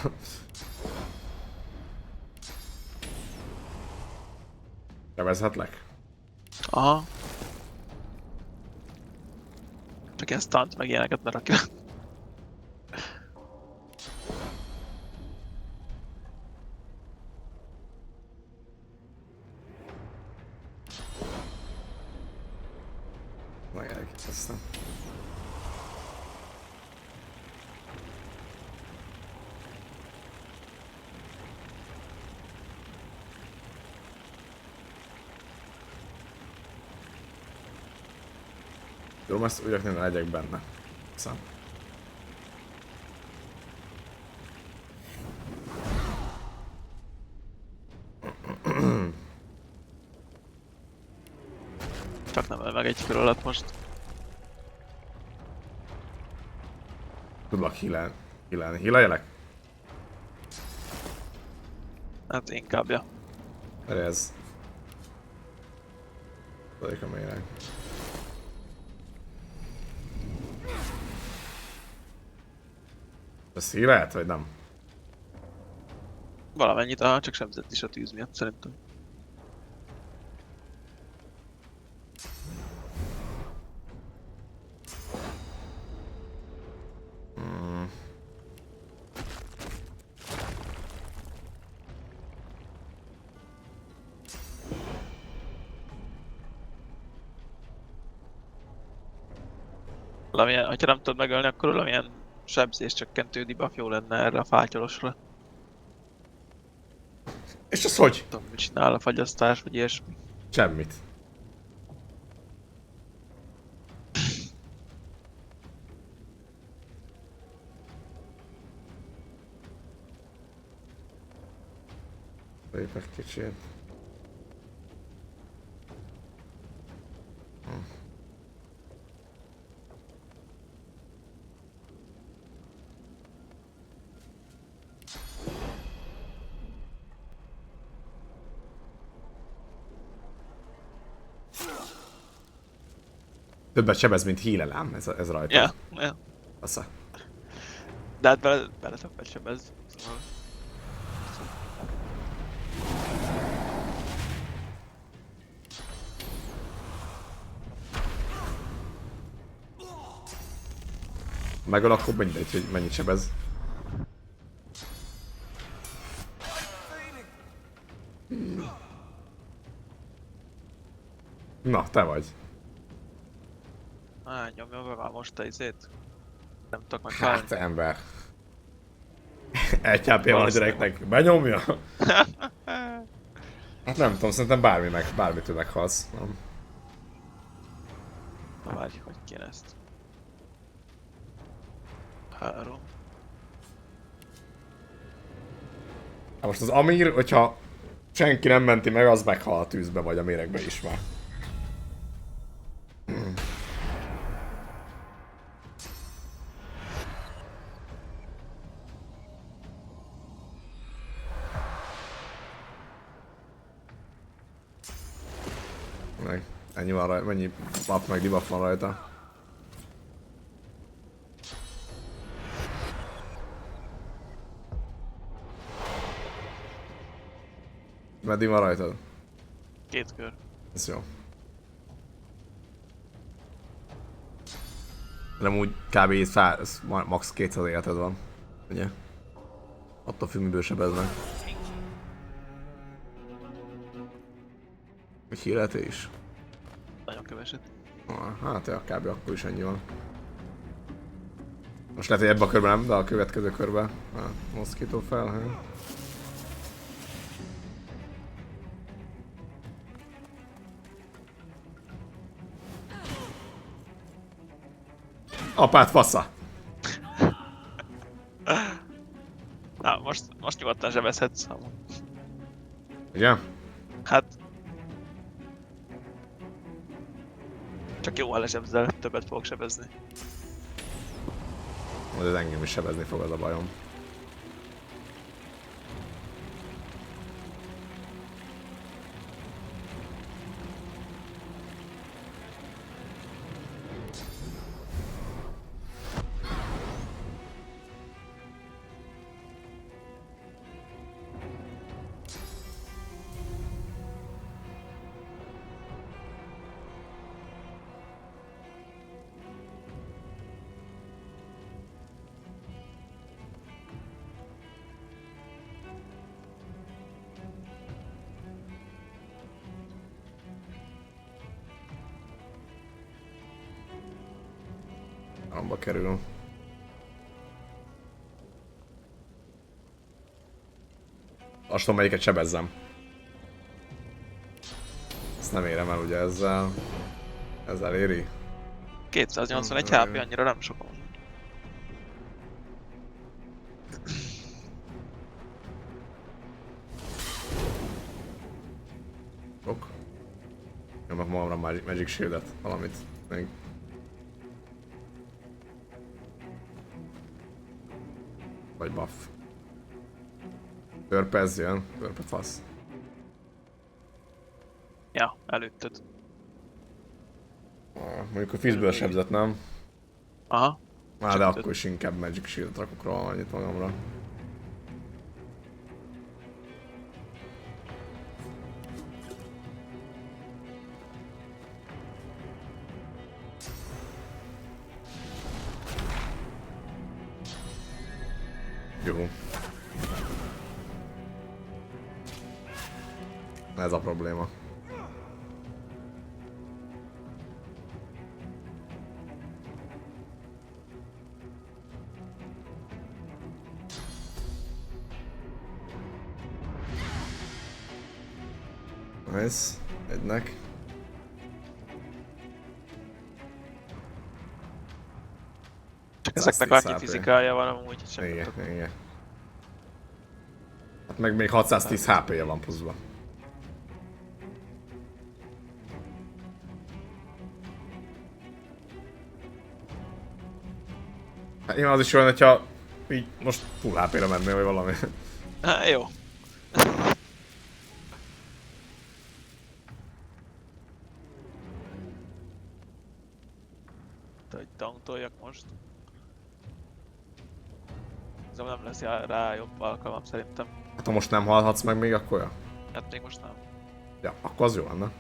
Nevezhetlek? Aha. Csak ilyen stunt meg ilyeneket ne rakja. Meg elképesztem. Jó, ezt úgy rakni, legyek benne. Szám. Csak nem öl meg egy kör alatt most. Tudlak healelni. Healeljelek? Hát inkább, ja. Ez. Tudjuk a mélyen. Ez healelt, vagy nem? Valamennyit, csak sebzett is a tűz miatt szerintem. Valamilyen, ha nem tudod megölni, akkor valamilyen sebzés csökkentő debuff jó lenne erre a fátyolosra. És az hogy? Tudom, mit csinál a fagyasztás, vagy ilyesmi. Semmit. Lépek kicsit. Többet sebez, mint healelem, ez rajta. Ja, ja. Assza. De hát bele többet sebez. Szóval... Megöl, akkor mindegy, hogy mennyit sebez. Na, te vagy. Nyomjon be már most a izét. Nem tudok meghalni. Hát ember. Egy HP van a gyereknek. Benyomja? Hát nem tudom, szerintem bármitől meghalsz. Nem. Na várj, hogy kéne ezt. 3. Hát most az Amir, hogyha senki nem menti meg, az meghal a tűzbe vagy a méregbe is már. Meg ennyi van rajta, mennyi buff meg debuff van rajta. Meddig van rajtad? 2 kör. Ez jó. Nem úgy kb. Max 200 életed van. Ugye? Attól függ, miből sebeznek. Egy hírleté is? Nagyon keveset. Hát ja, kb. Akkor is ennyi van. Most lehet, hogy ebben a körben nem, de a következő körben. Moszkító fel, hát. Apát fasza! Na, most nyugodtan sebezhetsz. Ugye? Hát... Csak jó, ha lesebzel, többet fogok sebezni. Majd ez engem is sebezni fog, az a bajom. Amba kerül. Azt tudom, melyiket sebezzem. Ezt nem érem el ugye ezzel. Ezzel éri. 281 HP, annyira nem sokan. Ok. Nyomok magamra Magic Shield-et, valamit még. Vagy buff. Törpez jön, törpe fasz. Ja, előtted. Mondjuk a Fizzből sebzett, nem? Aha. De akkor is inkább Magic Shield-et rakok róla annyit magamra. Jó. Ez a probléma. Nice. Egynek. Csak ezeknek annyi fizikája van amúgy, hogy sem igen, tudok. igen. Hát meg még 610 HP-je van pluszban. Hát nyilván az is olyan, hogyha így most full HP-re mennél, vagy valami. Hát jó. Hogy tauntoljak most. Ez nem lesz rá jobb alkalmam szerintem. Hát ha most nem halhatsz meg még, akkor ja? Hát még most nem. Ja, akkor az jó lenne.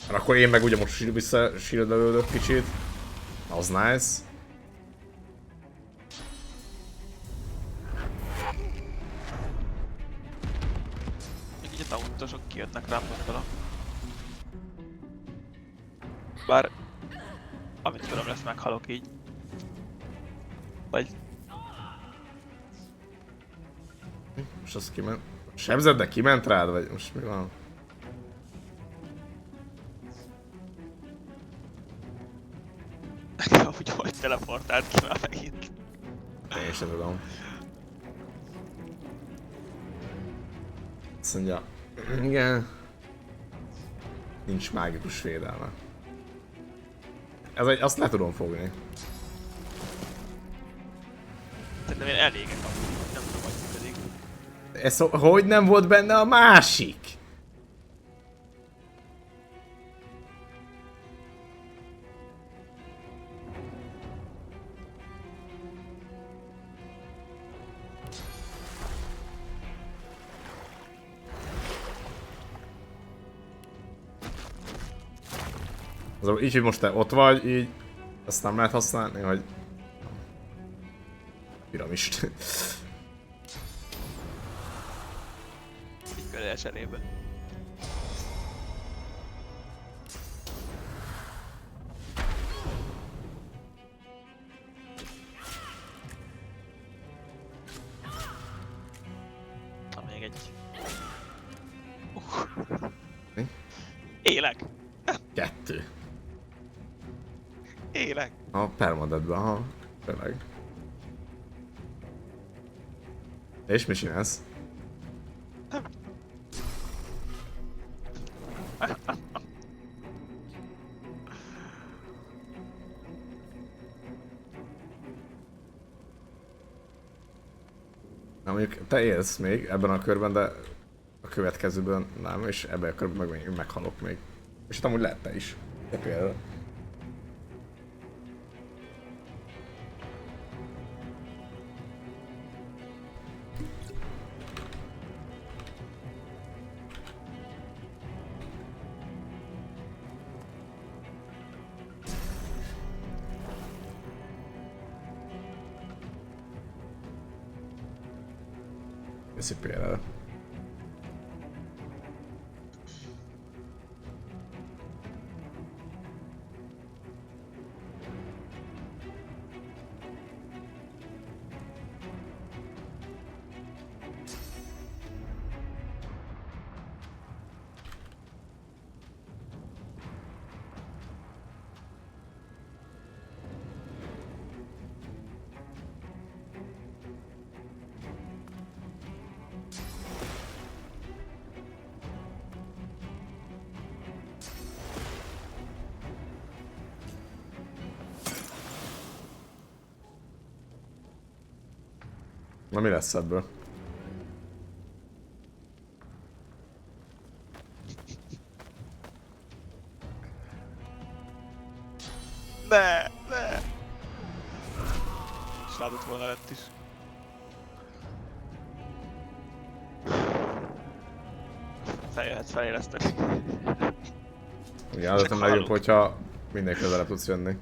Mert akkor én meg ugye most visszasírdölődök kicsit. Az nice. Harcosok kijönnek rám mondta. Bár... Amit tudom lesz, meghalok így. Vagy... Most az kiment... Sebzed, de kiment rád, vagy most mi van? Nekem úgy hogy teleportált ki már megint. Én sem tudom. Azt mondja... Igen... Nincs mágikus védelme. Ez egy... Azt le tudom fogni. Szerintem én elégek amúgy, nem tudom, hogy működik. Ez hogy nem volt benne a másik? Az így, hogy most te ott vagy, így azt nem lehet használni, hogy... Piramist. Így körülés elébe. Na még egy. Mi? Élek! 2. Élek! A permadetben, aha. Tényleg. És mi csinálsz? Na mondjuk te élsz még ebben a körben, de a következőben nem, és ebben a körben meg meghalok még. És hát amúgy lehet te is. De például. Köszi például. Na mi lesz ebből? Ne! Ne! És látott volna lett is. Feljöhetsz fejleszteni. Igen, az a legjobb, hogyha minél közelebb tudsz jönni.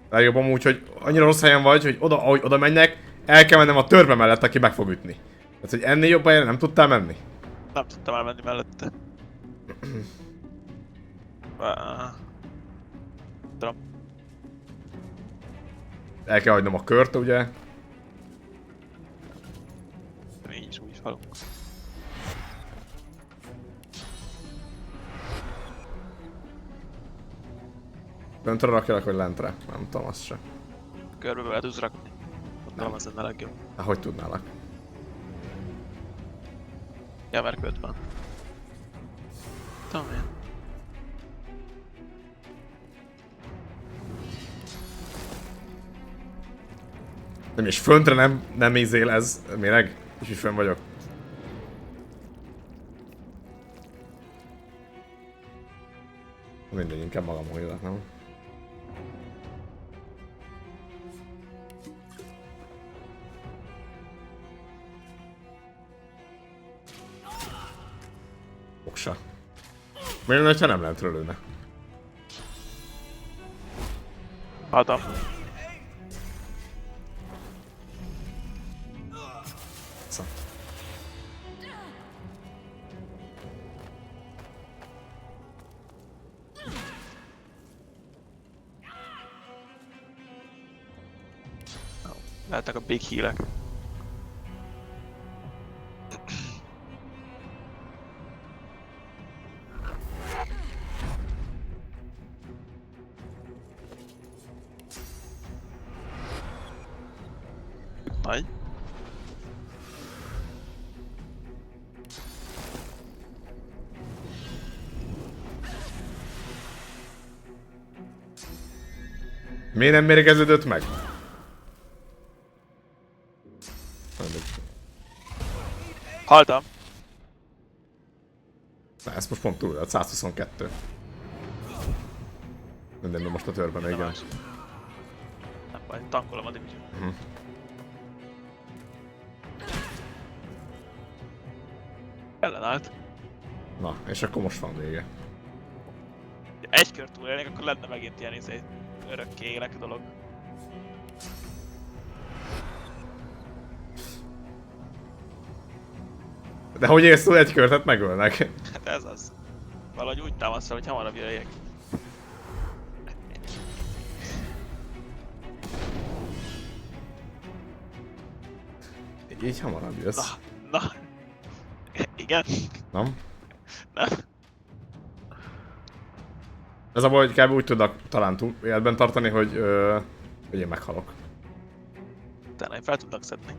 Legjobb amúgy, hogy annyira rossz helyen vagy, hogy oda, ahogy oda menjek, el kell mennem a törpe mellett, aki meg fog ütni. Tehát, hogy ennél jobb helyen nem tudtál menni? Nem tudtam elmenni mellette. Tudom. El kell hagynom a kört, ugye? Így is úgy halunk. Föntre rakjalak, vagy lentre? Nem tudom, azt se. Körbe be tudsz rakni. Gondolom az lenne legjobb. Hát hogy tudnálak? Ja, mert köt van. Tudom én. Nem, és föntre nem ízél ez méreg? És így fönn vagyok. Mindegy, inkább magamon jövök, nem? Oksa. Miért lenne, ha nem lentről lőne? Adom. Lehetnek a big healek. Nagy. Miért nem mérgeződött meg? Haltam. Na, ezt most pont túl, 122. Minden, most a törben, igen. Nem baj, tankolom a Divinity. Ellenállt. Na, és akkor most van vége. Egy kör túlélnék, akkor lenne megint ilyen örökké élek dolog. De hogy érsz túl egy kört, hát megölnek. Hát ez az. Valahogy úgy támasz fel, hogy hamarabb jöjjek. Így hamarabb jössz. Na. Igen? Nem? Nem. Ez a baj, hogy kb. Úgy tudnak talán túl életben tartani, hogy én meghalok. Utána én fel tudnak szedni.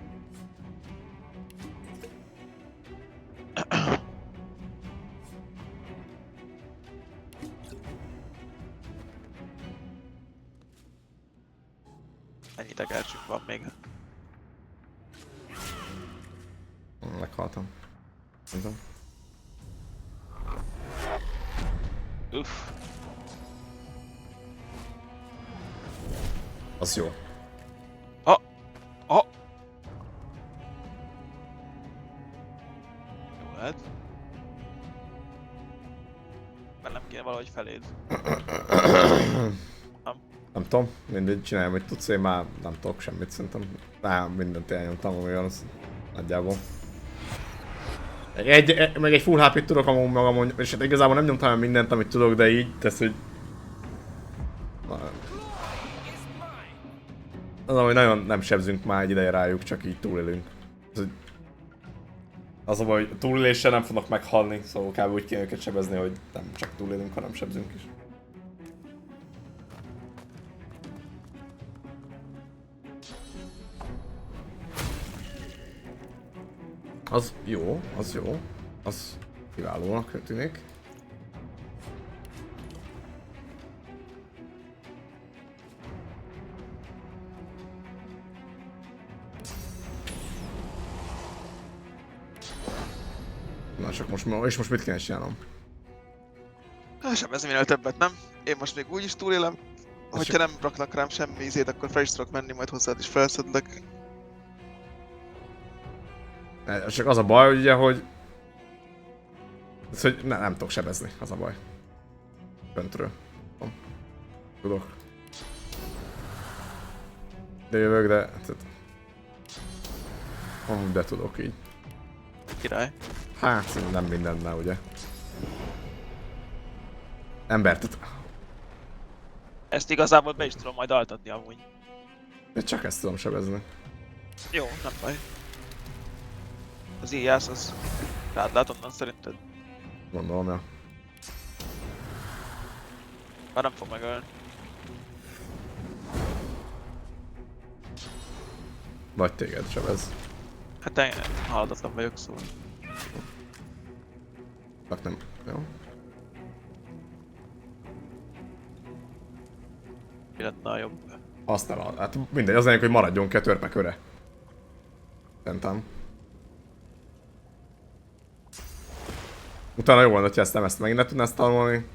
Ennyi tekercsünk van még. Meghaltam. Nem. Uff. Az jó. Jó hát. Mert nem kéne valahogy feléd. Nem tudom, mindegy, csináljam, hogy tudsz, én már nem tudok semmit szerintem. Mindent elnyomtam, ami van, az nagyjából. Meg egy full HP-t tudok amúgy magamon, és hát igazából nem nyomtam el mindent, amit tudok, de így tesz, hogy... Az, hogy nagyon nem sebzünk már egy ideje rájuk, csak így túlélünk. Az a baj, hogy túléléssel nem fognak meghalni, szóval kb. Úgy kéne őket sebezni, hogy nem csak túlélünk, hanem sebzünk is. Az jó, az jó. Az kiválónak tűnik. Na csak most, és most mit kéne csinálnom? Sebezni minél többet, nem? Én most még úgyis túlélem. Hogyha nem raknak rám semmi ízét, akkor fel is tudok menni, majd hozzád is felszedlek. Csak az a baj, ugye, hogy... Ez, hogy nem tudok sebezni, az a baj. Föntről. Tudok. De jövök, de... Amúgy be tudok így. Király. Hát, nem mindennel, ugye. Embert. Ezt igazából be is tudom majd altatni amúgy. De csak ezt tudom sebezni. Jó, nem baj. Az íjász az rád lát onnan szerinted? Gondolom, ja. Már nem fog megölni. Vagy téged sebez. Hát én haladatlan vagyok, szóval. Csak nem. Jó. Mi lenne a jobb? Azt nem, hát mindegy, az lényeg, hogy maradjon ki a törpe köre. Szerintem. Utána jó volna, hogyha ezt megint ne tudnász tanulni.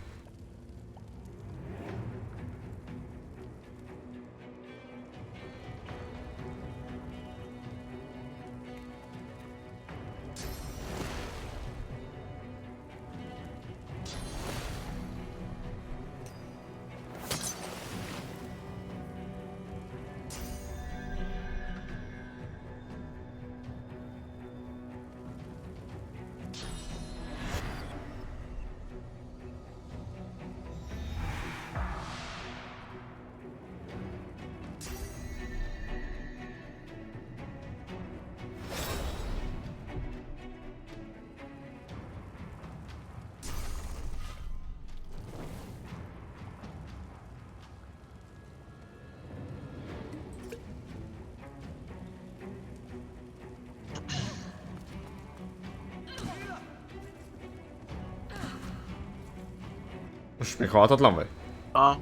Most még halhatatlan vagy? Aha.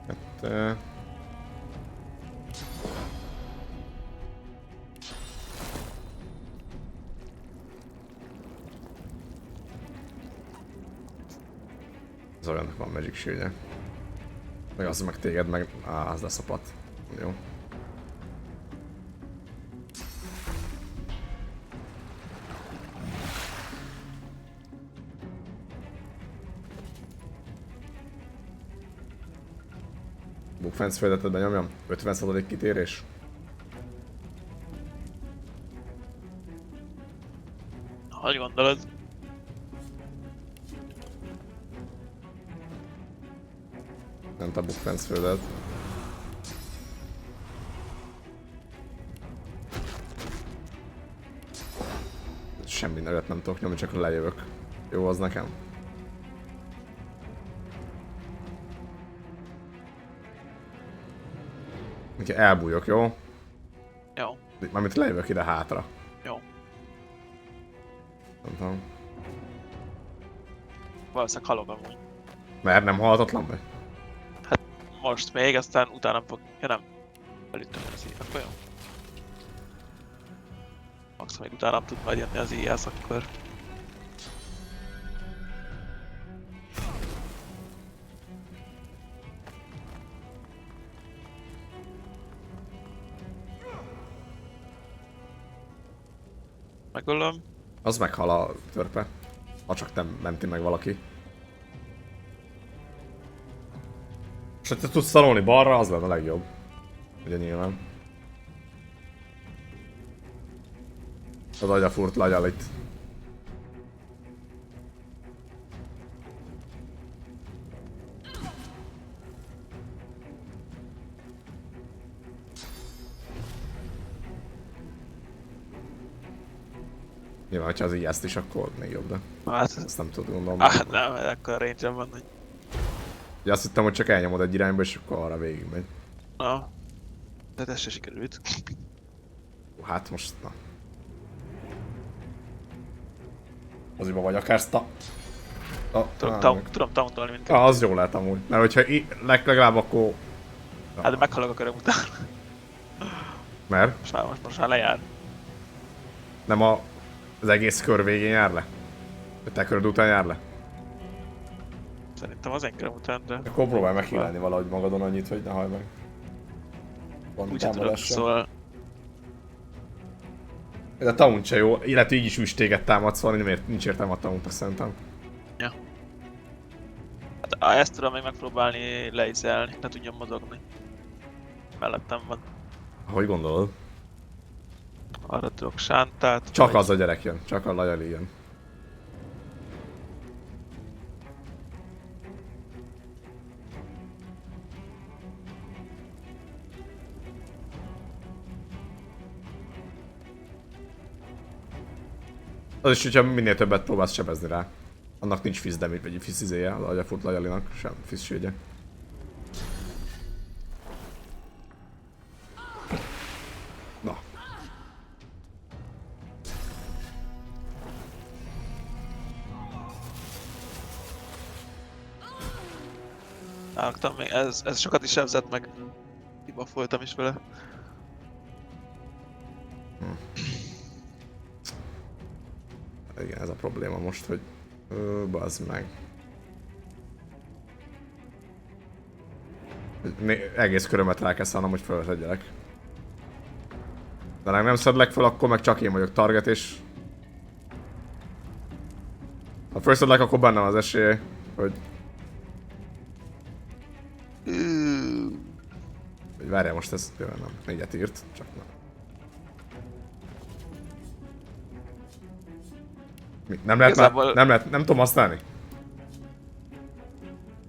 Hát... Az olyannak van magic shieldje. Meg az meg téged meg... az lesz a pat. Jó. Bookfence földeted benyomjam? 50% kitérés? Hogy gondolod? Nem a bookfence földet. Semmi nevet nem tudok nyomni, csak lejövök. Jó az nekem? Úgyhogy elbújok, jó? Jó. Mármint lejövök ide hátra. Jó. Nem tudom. Valószínűleg halok amúgy. Mert nem halhatatlan vagy? Hát most még, aztán utána fog... Ja nem. Elüttem az így, akkor jó. Max még utána tud majd jönni az íjász, akkor... Megölöm. Az meghal a törpe. Ha csak nem menti meg valaki. És ha te tudsz szalolni balra, az lenne a legjobb. Ugye nyilván. Az agyafurt lagyal itt. Nyilván, ha az így ezt is, akkor még jobb, de... Hát... Ezt nem tudod gondolom. Hát nem, akkor a range-en van, hogy... Ugye azt hittem, hogy csak elnyomod egy irányba, és akkor arra végig megy. Na. De ez se sikerült. Hát most, na. Azért vagy akár Tudom tauntolni mindkettőt. Az jó lehet amúgy. Mert hogyha legalább akkor... Hát de meghalok a köröm után. Mert? Most már lejár. Nem az egész kör végén jár le? Vagy te köröd után jár le? Szerintem az én köröm után, de... Akkor próbálj meg hílálni valahogy magadon annyit, hogy ne hallj meg. Van úgy tudok, szóval... Ez a taunt se jó, illetve így is üstéget támadsz, szóval nincs értelme a tauntnak szerintem. Ja. Hát ezt tudom még megpróbálni leizelni, ne tudjam mozogni. Mellettem van. Hogy gondolod? Arra tudok sántát. Csak az a gyerek jön, csak a lajali jön. Az is, hogyha minél többet próbálsz sebezni rá. Annak nincs fizz damage, vagy fizz izéje, az agyafut lajalinak, sem fizz sőgye. Na. Álltam még, ez sokat is sebzett meg. Kibaffoltam is vele. Igen, ez a probléma most, hogy... bazd meg. Egész körömet rá kell szállnom, hogy fölszedjelek. De nem szedlek fel, akkor meg csak én vagyok target, és... Ha fölszedlek, akkor bennem az esély, hogy... Hogy várjál, most ez... Jó, nem, 4-et írt, csak nem. Nem lehet Igazából... már, nem tudom használni?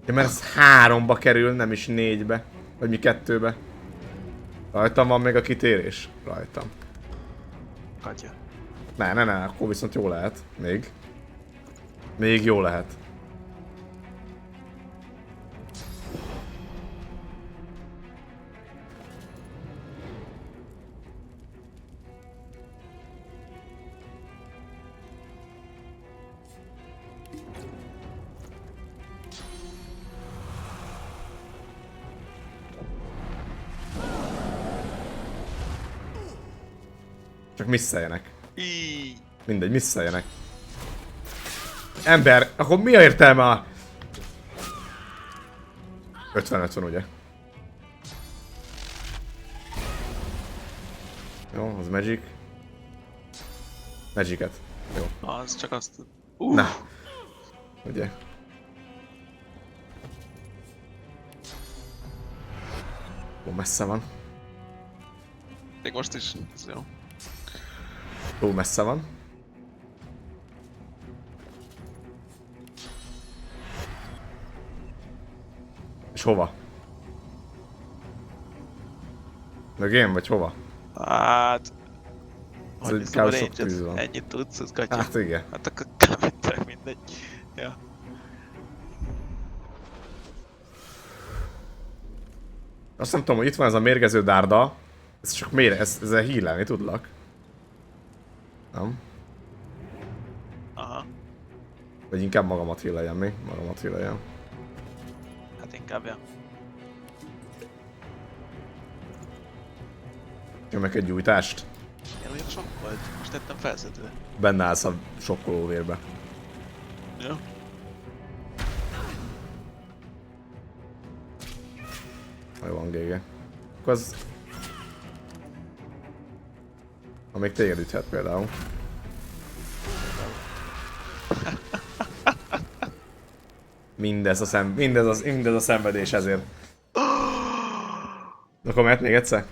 Ja, mert ez 3-ba kerül, nem is 4-be. Vagy mi 2-be. Rajtam van még a kitérés? Rajtam. Katya. Ne, akkor viszont jó lehet. Még. Még jó lehet. Csak misszeljenek. Mindegy, misszeljenek. Ember, akkor mi a értelme a... 50-50 ugye? Jó, az Magic. Magicet. Jó. Az csak azt... Na. Ugye? Ó, messze van. Még most is. Ez jó. Ó, messze van. És hova? Mögém, vagy hova? Hát... Ez Hogy egy viszem a kb. Sok range-et? tűz van. Ennyit tudsz, az gatya. Hát igen. Hát akkor kb. Mindegy. Ja. Azt nem tudom, hogy itt van ez a mérgező dárda. Ez csak miért? Ezzel healelni tudlak. Nem? Aha. Vagy inkább magamat healeljem még. Magamat healeljem. Hát inkább, ja. Nyomjak egy gyújtást. Én olyan sok volt. Most tettem felszedve. Benne állsz a sokkoló vérbe. Jó. Jó van, GG. Akkor az... Ha még téged üthet például. Mindez a szenvedés ezért. Akkor mehet még egyszer?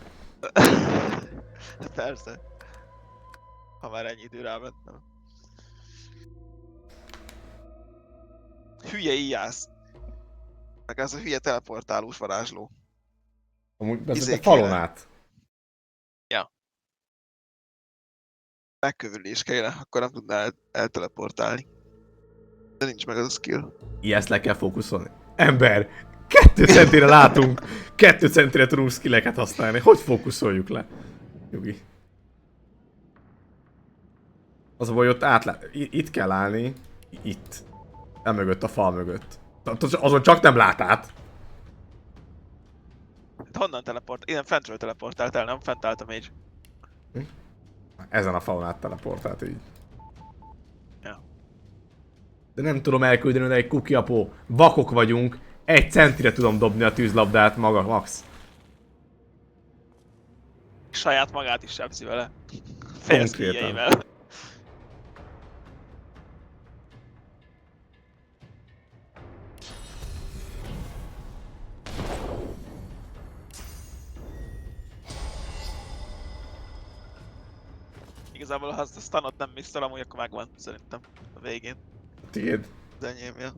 Persze. Ha már ennyi idő rámentem. Hülye íjász. Meg ez a hülye teleportálós varázsló. Amúgy ez a Izé falon kéne. át. Ja. Megkövülés kéne, akkor nem tudnál elteleportálni. De nincs meg az a skill. Ezt le kell fókuszolni. Ember! 2 centire látunk! 2 centire tudunk skilleket használni. Hogy fókuszoljuk le? Nyugi. Az a baj, ott itt kell állni. Itt. Emögött, a fal mögött. Azon csak nem lát át. Honnan teleport? Én fentről teleportáltál, nem? Fent állt a mage. Ezen a falon át teleportált így. Ja. De nem tudom elküldeni oda egy kukiapó. Vakok vagyunk. 1 centire tudom dobni a tűzlabdát maga, max. Saját magát is sebzi vele. Félsz Konkrétan. hülyeivel. Igazából ha azt a stunot nem misszol, amúgy akkor megvan szerintem a végén. Tiéd. Az enyém, ja.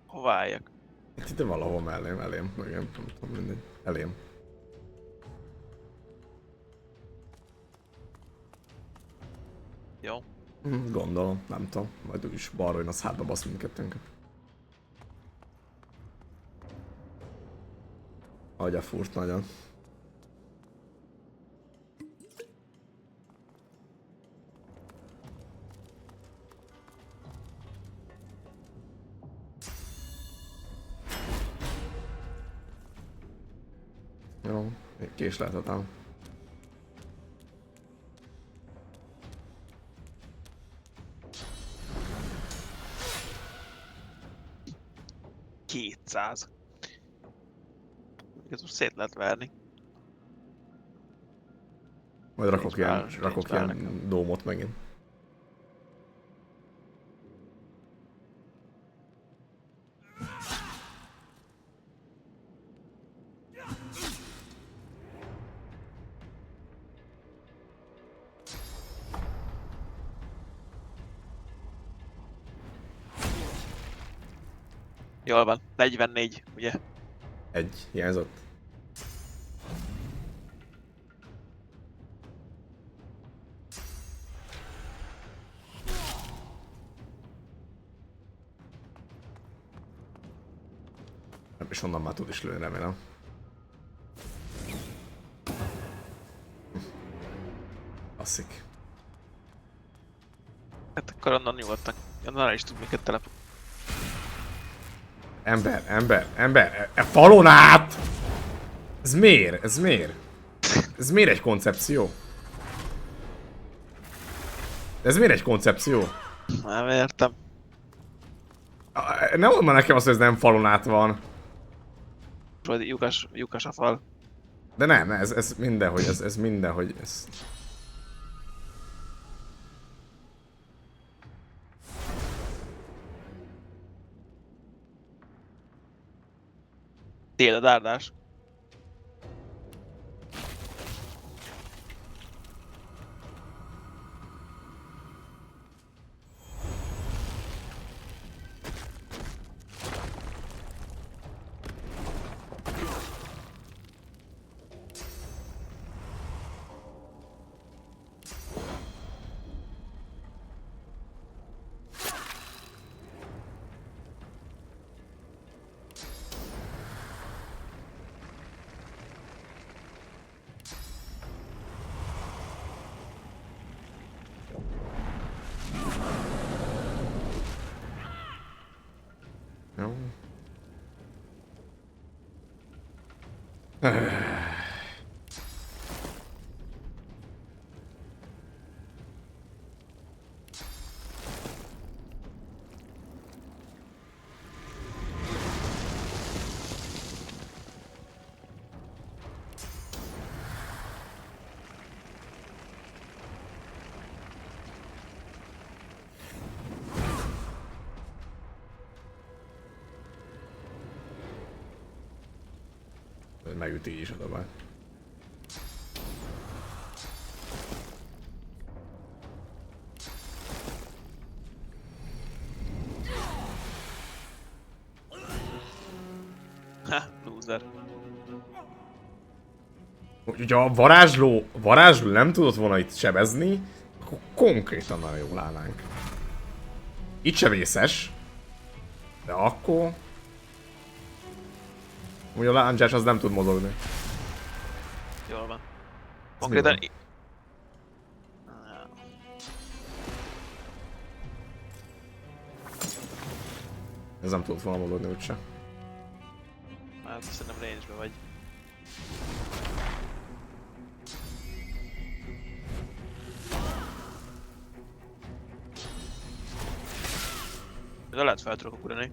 Hova álljak? Itt valahol mellém, elém, nem tudom, mindegy. Elém. Jó. Gondolom, nem tudom. Majd úgyis balra jön, az hátba basz mindkettőnket. Agya furt nagyon. Jó, még késleltetem. 200. Ez most szét lehet verni. Majd Nincs rakok bár ilyen dómot megint. Jól van, 44, ugye? Egy hiányzott. És onnan már tud is lőni, remélem. Asszik. Hát akkor onnan nyugodtan. Onnan is tud minket telep. Ember! Falon át! Ez miért? Ez miért? Ez miért egy koncepció? Ez miért egy koncepció? Nem értem. Ne mondd már nekem azt, hogy ez nem falon át van. Lyukas a fal. De nem, ez mindenhogy, ez mindenhogy, ez... Tél a dárdás. Jó. Megüt így is a dobát. Ha, loser. Úgyhogy a varázsló nem tudott volna itt sebezni, akkor konkrétan nagyon jól állnánk. Itt se vészes. De akkor... Ugye a láncsás az nem tud mozogni. Jól van. Konkrétan... Ez nem tudott volna mozogni úgyse. Hát szerintem range-be vagy. De lehet fel tudok ugrani.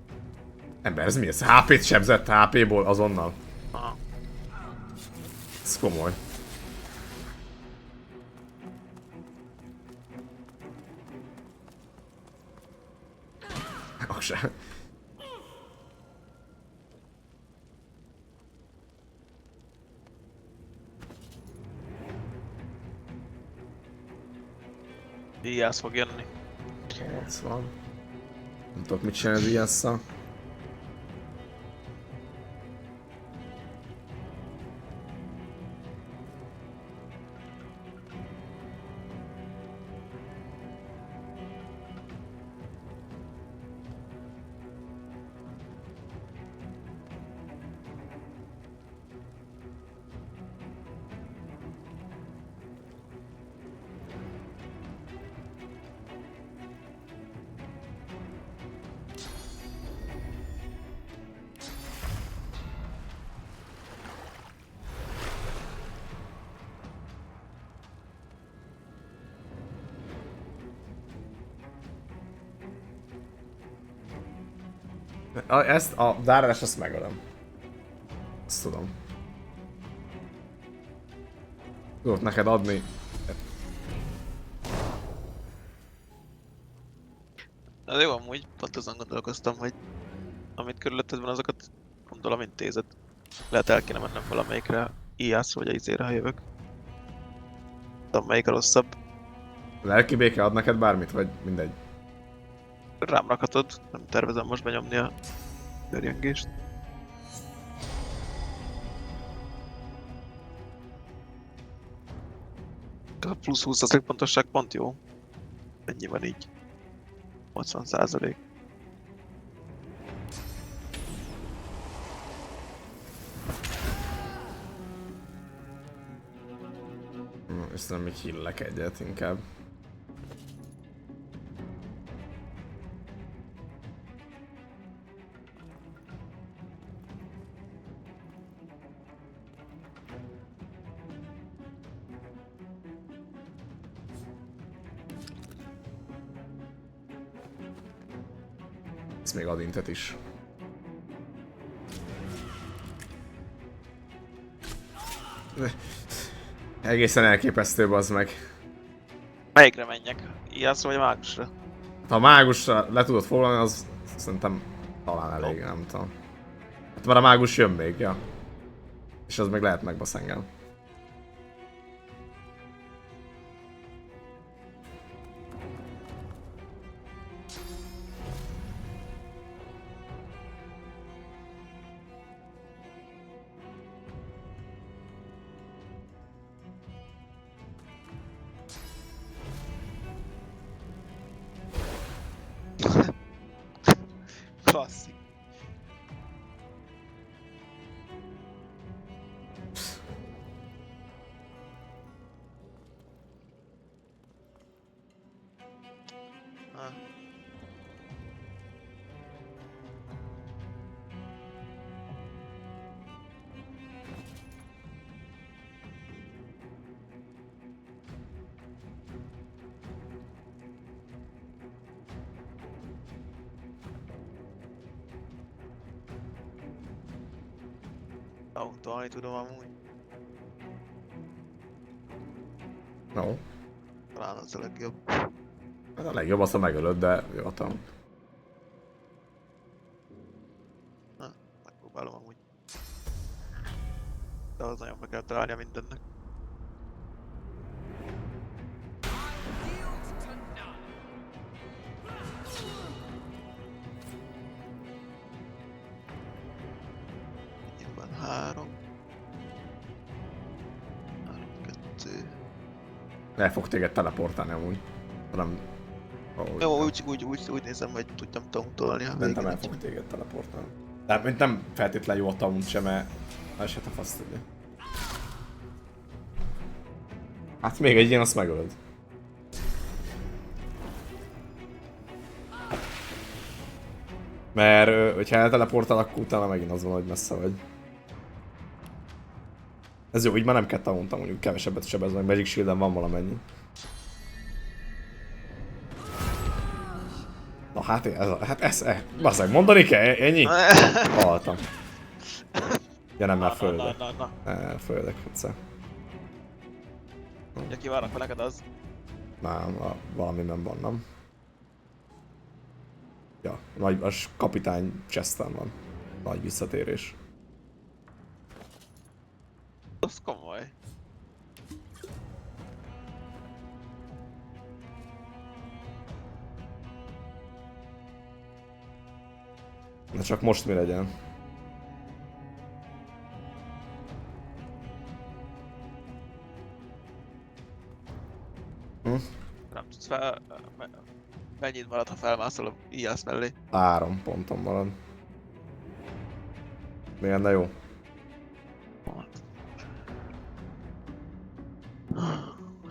Ember, ez mi? Ez HP-t sebzett HP-ból azonnal? Aha. Ez komoly. Se. Díjász fog jönni. Ott van. Nem tudok mit csinálni Díjásszal. Ezt a dárás ezt megölöm. Ezt tudom. Tudok neked adni. Na jó, amúgy pont azon gondolkoztam, hogy amit körülötted van, azokat gondolom intézed. Lehet el kéne mennem valamelyikre, IAS vagy a izére, ha jövök. Tudom, melyik a rosszabb. Lelki béke ad neked bármit, vagy mindegy? Rám rakhatod, nem tervezem most benyomni a körjöngést. A plusz 20% pontosság pont jó. Ennyi van így. 80%. És nem még hillek egyet inkább. Ez még ad intet is. Egészen elképesztő, az meg. Melyikre menjek? IAS vagy mágusra? Ha a mágusra le tudod foglalni, az szerintem talán elég, nem tudom. Hát már a mágus jön még, ja. És az meg lehet megbasz engem. Klasszik. Autóani tudom amúgy. No. Talán az a legjobb. Hát a legjobb az, ha megölöd, de jó a tank. Megpróbálom amúgy. De az nagyon meg kell találnia mindennek. Itt van 3. 3, 2. Le fog téged teleportálni amúgy. Nem... Jó, úgy nézem, hogy tudjam tauntolni a végén. Nem el fog téged teleportálni. Tehát nem feltétlen jó a taunt sem, mert eset a fasz tudja. Hát még egy ilyen, azt megölöd. Mert hogyha elteleportál, akkor utána megint az van, hogy messze vagy. Ez jó, így már nem kell tauntam, mondjuk kevesebbet sebez meg, Magic Shield-en van valamennyi. Na hát ez, bazzeg, mondani kell, ennyi? Haltam. Ja nem, már földek. Földek, egyszer. Ja, kivárnak neked az? Nem, valamiben van, nem? Ja, nagy, az kapitány Chesten van. Nagy visszatérés. Az komoly. De csak most mi legyen? Nem tudsz fel... Mennyit marad, ha felmászol a IAS mellé? 3 ponton marad. Milyen, de jó.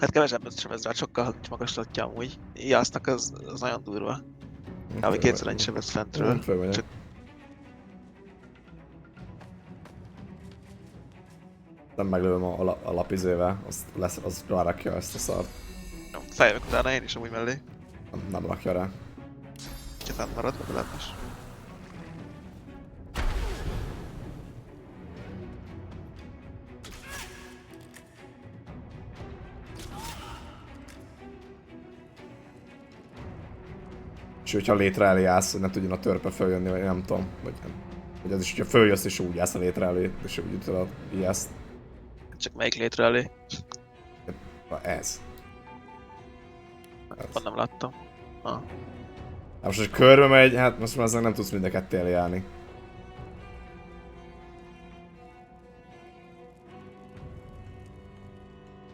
Hát kevesebbet sebez rá, sokkal magaslatja amúgy. IAS-nak az nagyon durva. Kb. Kétszer ennyi sebez fentről. Csak... Nem meglövöm a lapizével, az rárakja ezt a szart. Feljövök utána én is amúgy mellé. Nem rakja rá. Ha fent marad, akkor lehetnes. És hogyha létre elé állsz, hogy ne tudjon a törpe följönni, vagy nem tudom. Vagy az is, hogyha följössz és úgy állsz a létre elé, és úgy ütöd a ijeszt. Csak melyik létre elé? Ez. Van nem láttam. Ah. Hát most, hogy körbe megy, hát most már ezzel nem tudsz mind a kettő elé állni.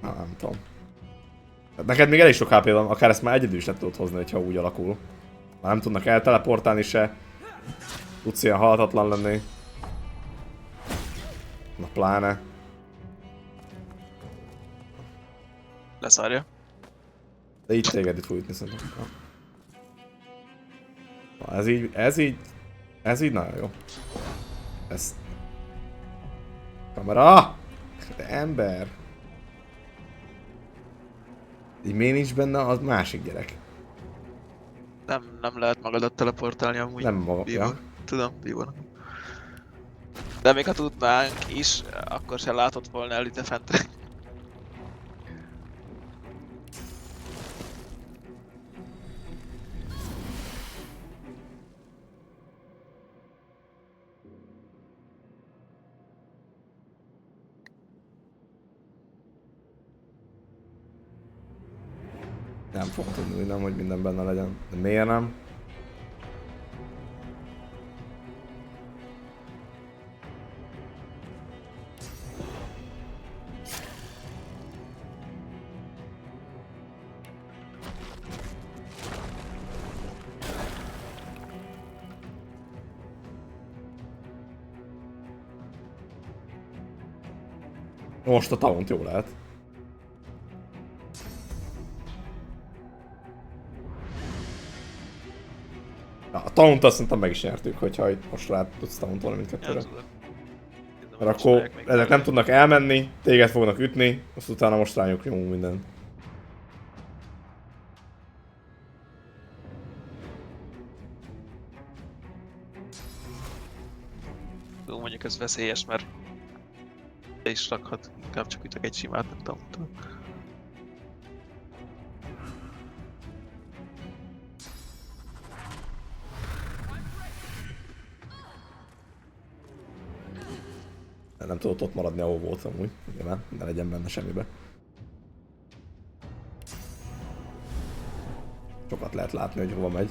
Na, nem tudom. Hát neked még elég sok HP van, akár ezt már egyedül is le tudod hozni, hogyha úgy alakul. Már nem tudnak elteleportálni se. Tudsz ilyen halhatatlan lenni. Na pláne. Leszárja. De így téged itt fog ütni szerintem. Na, ez így nagyon jó. Ez... Kamera! De ember! Így miért nincs benne az másik gyerek? Nem lehet magadat teleportálni amúgy. Nem maga, Bíbor. ja. Tudom, bíbor. De még ha tudnánk is, akkor se látott volna el ide fentre. Nem fogom tudni, nem, hogy minden benne legyen. De miért nem? Most a taunt jó lehet. A taunt azt szerintem meg is nyertük, hogyha most rá tudsz tauntolni mindkettőre. Mert akkor ezek nem tudnak elmenni, téged fognak ütni, azt utána most rájuk nyomunk mindent. Jó, mondjuk ez veszélyes, mert te is rakhat, inkább csak ütök egy simát, nem tudom. Nem tudott ott maradni, ahol volt amúgy. Nyilván, ne legyen benne semmibe. Sokat lehet látni, hogy hova megy.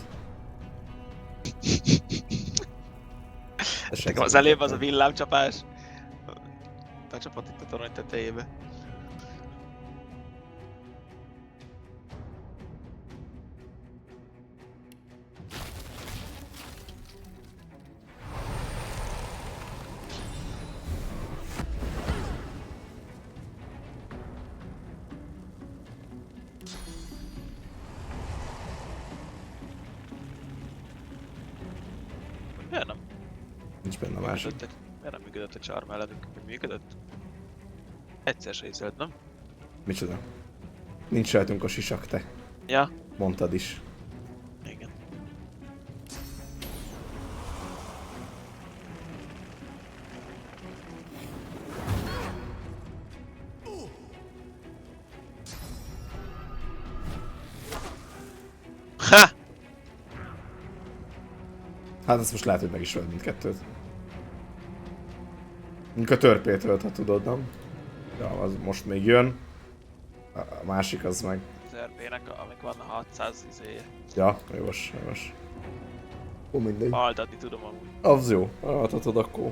Nekem az előbb az a villámcsapás. Becsapott itt a torony tetejébe. Miért nem? Nincs benne a másik. Miért nem működött a charm ellenük? Hogy működött? Egyszer se észlelt, nem? Micsoda? Nincs rajtunk a sisak, te. Ja. Mondtad is. Igen. Ha! Hát ezt most lehet, hogy meg is ölt mindkettőt. Mondjuk a törpét ölt, ha tudod, nem? Ja, az most még jön. A másik az meg... Az RP-nek, amik van 600 izéje. Ja, jogos. Ó, mindegy. Altatni tudom amúgy. Az jó, altatod akkor.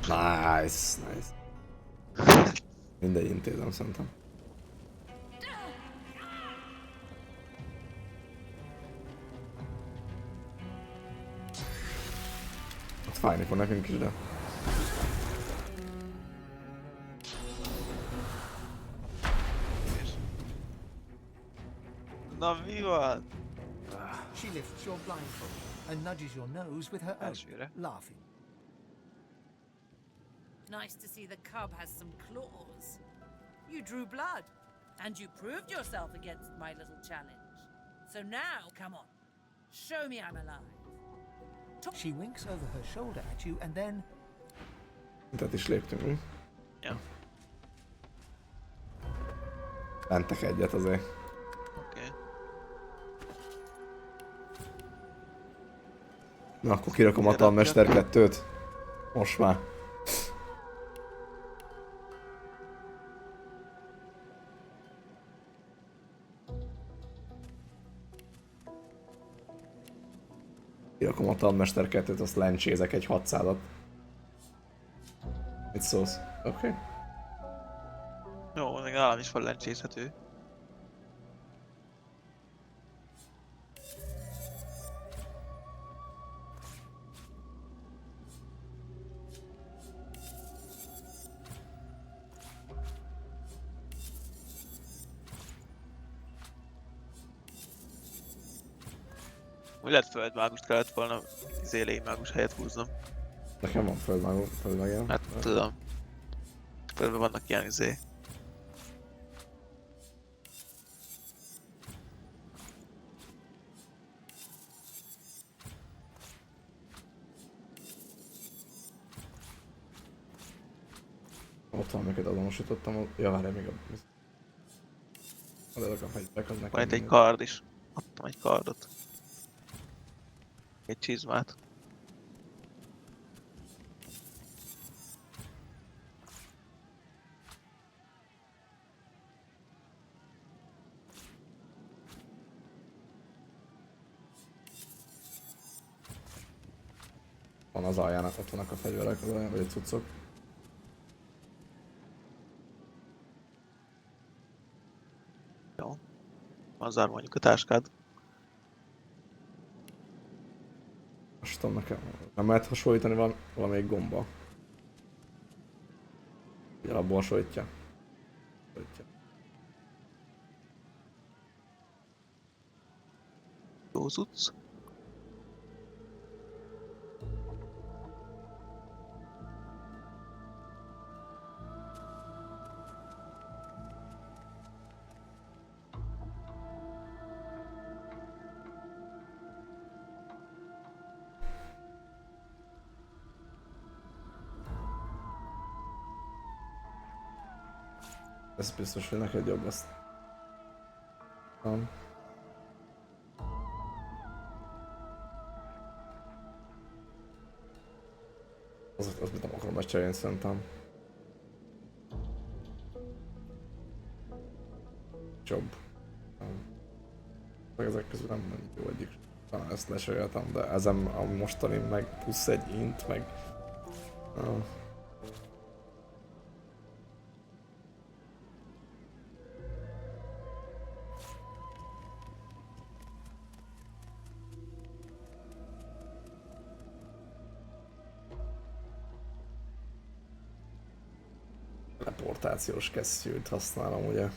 Nice. Mindegy, intézem szerintem. Hát fájni fog nekünk is, de... Na mi van? She lifts your blindfold and nudges your nose with her own, laughing. Nice to see the cub has some claws. You drew blood. And you proved yourself against my little challenge. So now, come on. Show me I'm alive. She winks over her shoulder at you and then... Tehát is léptünk, mi? Ja. Mentek egyet azért. Oké. Na, akkor kirakom a Tanmester 2-t. Most már. Kirakom a Tanmester 2-t, azt lencsézek egy 600-at. Mit szólsz? Oké. Okay. Jó, még nálam is van lencsézhető. Úgy lehet földmágust kellett volna lénymágus helyet húznom. Nekem van földmágiam. Hát tudom. Földben vannak ilyen Ott van, amiket azonosítottam. Ja, várjál még a... Oda a fegyverek, az nekem... Van itt egy kard is. Adtam egy kardot. Egy csizmát. Van az aljának, ott vannak a fegyverek, az alján, vagy a cuccok. Jó. Azzal mondjuk a táskád. Most tudom, nekem nem lehet hasonlítani, van valamelyik gomba. Ugye abból hasonlítja. Jó cucc. Ez biztos, hogy neked jobb azt. Az mit nem akarom megcserélni szerintem. Jobb. Ezek közül nem jó egyik. Talán ezt lesajáltam, de ezen a mostani meg plusz egy int, meg... Teleportációs kesztyűt használom, ugye?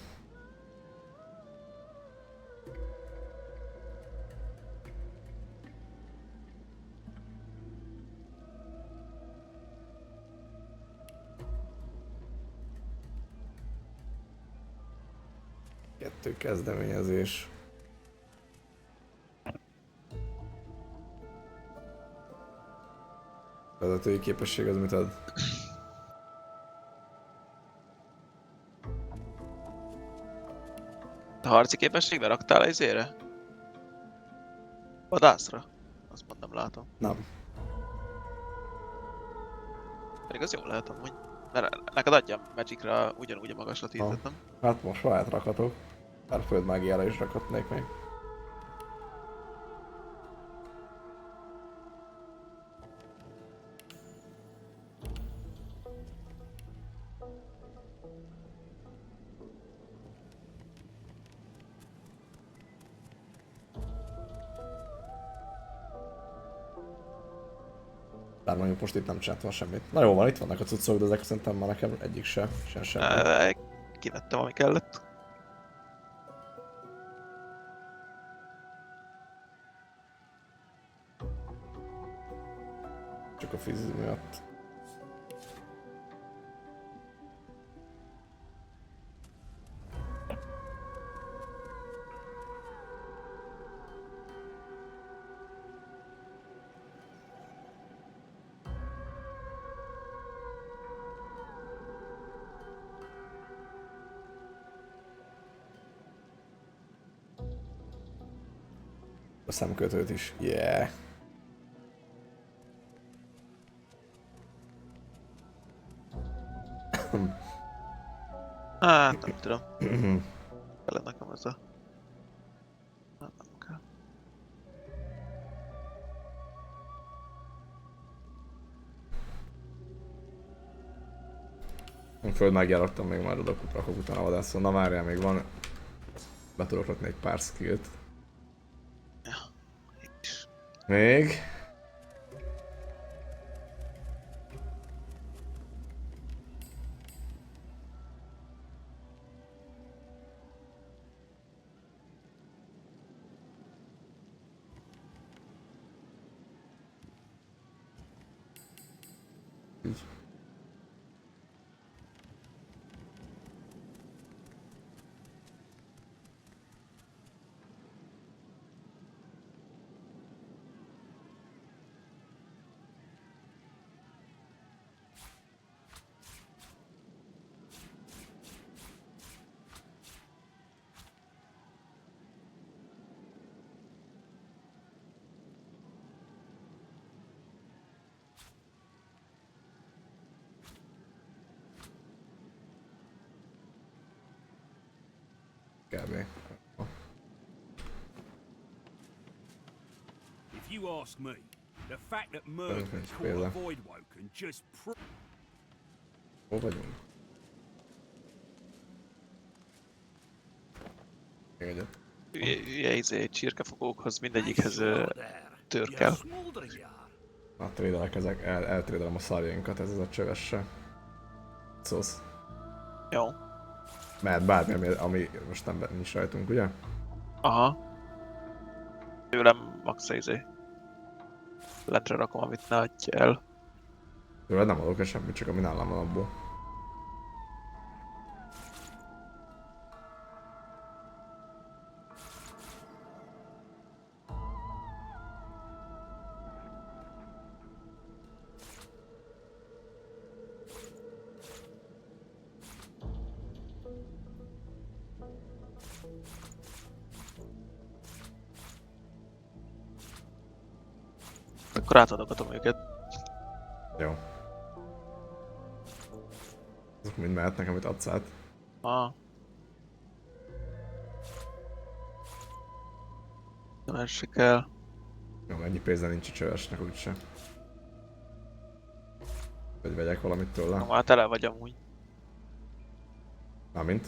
Kettő kezdeményezés. Vezetői képesség az mit ad? A harci képességbe raktál izére? Vadászra? Azt mondom, látom. Nem. Pedig az jó lehet amúgy. Mert neked adja Magicra ugyanúgy a magasra tízet, nem? Hát most saját rakhatok. Bár földmágiára is rakhatnék még. Bár mondjuk most itt nem csináltam semmit. Na jó van, itt vannak a cuccok, de ezek szerintem már nekem egyik sem semmi. Kivettem, ami kellett. Csak a fizi miatt. A szemkötőt is. Yeah. Hát nem tudom. Kell nekem ez a... Nem kell. A föld megjárattam, még már rakok utána vadászol. Na várjál, még van. Be tudok rakni egy pár skillt. Még. Így. Kb. If you ask me, the fact that murderers call a void woken just Hol vagyunk? Még egyet. Hülye csirkefogókhoz mindegyikhez tör kell. Na, trédelek ezek, eltrédelem a szarjainkat, ez a csövesse. Szósz. Jó. Mert bármi, ami most nem nincs rajtunk, ugye? Aha. Tőlem max lentre rakom, amit ne adja el. Tőled nem adok el semmit, csak ami nálam van abból. Akkor átadogatom őket. Jó. Azok mind mehetnek, amit adsz át. Nem esik kell. Jó, ennyi pénzzel nincs a csövesnek úgyse. Hogy vegyek valamit tőle. Na, már tele vagy amúgy. Mármint?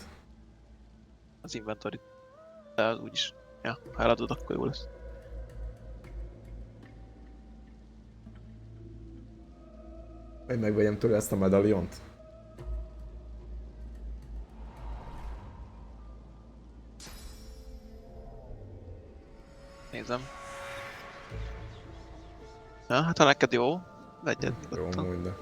Az inventory. De az úgyis. Ja, ha eladod, akkor jó lesz. Én megvegyem tőle ezt a medaliont. Nézem. Ja, hát ha neked jó, vegyed nyugodtan. Jó, minden.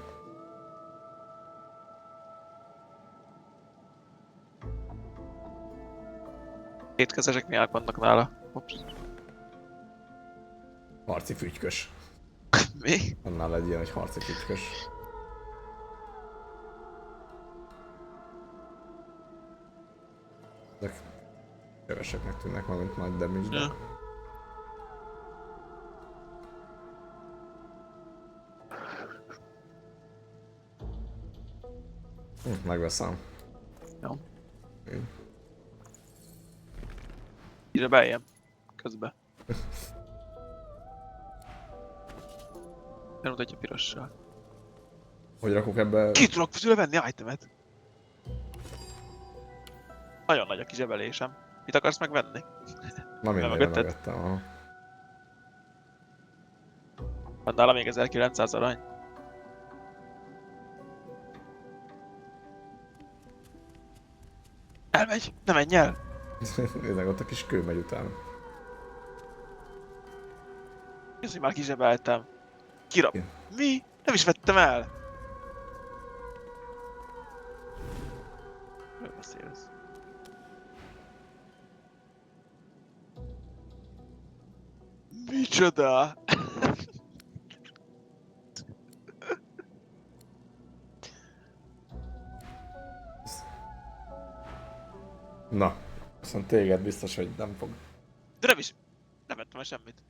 Kétkezesek miák vannak nála. Hops. Harci fügykös. Mi? Annál egy ilyen, hogy harci fügykös. Ezek keveseknek tűnnek, valamint nagy damage-de. Ja. Megveszem. Jó. Én. Ide beljön. Közben. Nem mutatja pirossal. Hogy rakok ebbe... Ki tudok tőle venni itemet? Nagyon nagy a kizsebelésem. Mit akarsz megvenni? Na mindenre megvettem, aha. Van nála még 1900 arany. Elmegy! Ne menj el! Nézzek, ott a kis kő megy utána. Nézzük, már kizsebeltem. Kirap. Mi? Nem is vettem el! Miről beszélsz? Micsoda? Na, viszont téged biztos, hogy nem fog. De nem is... Nem vettem el semmit.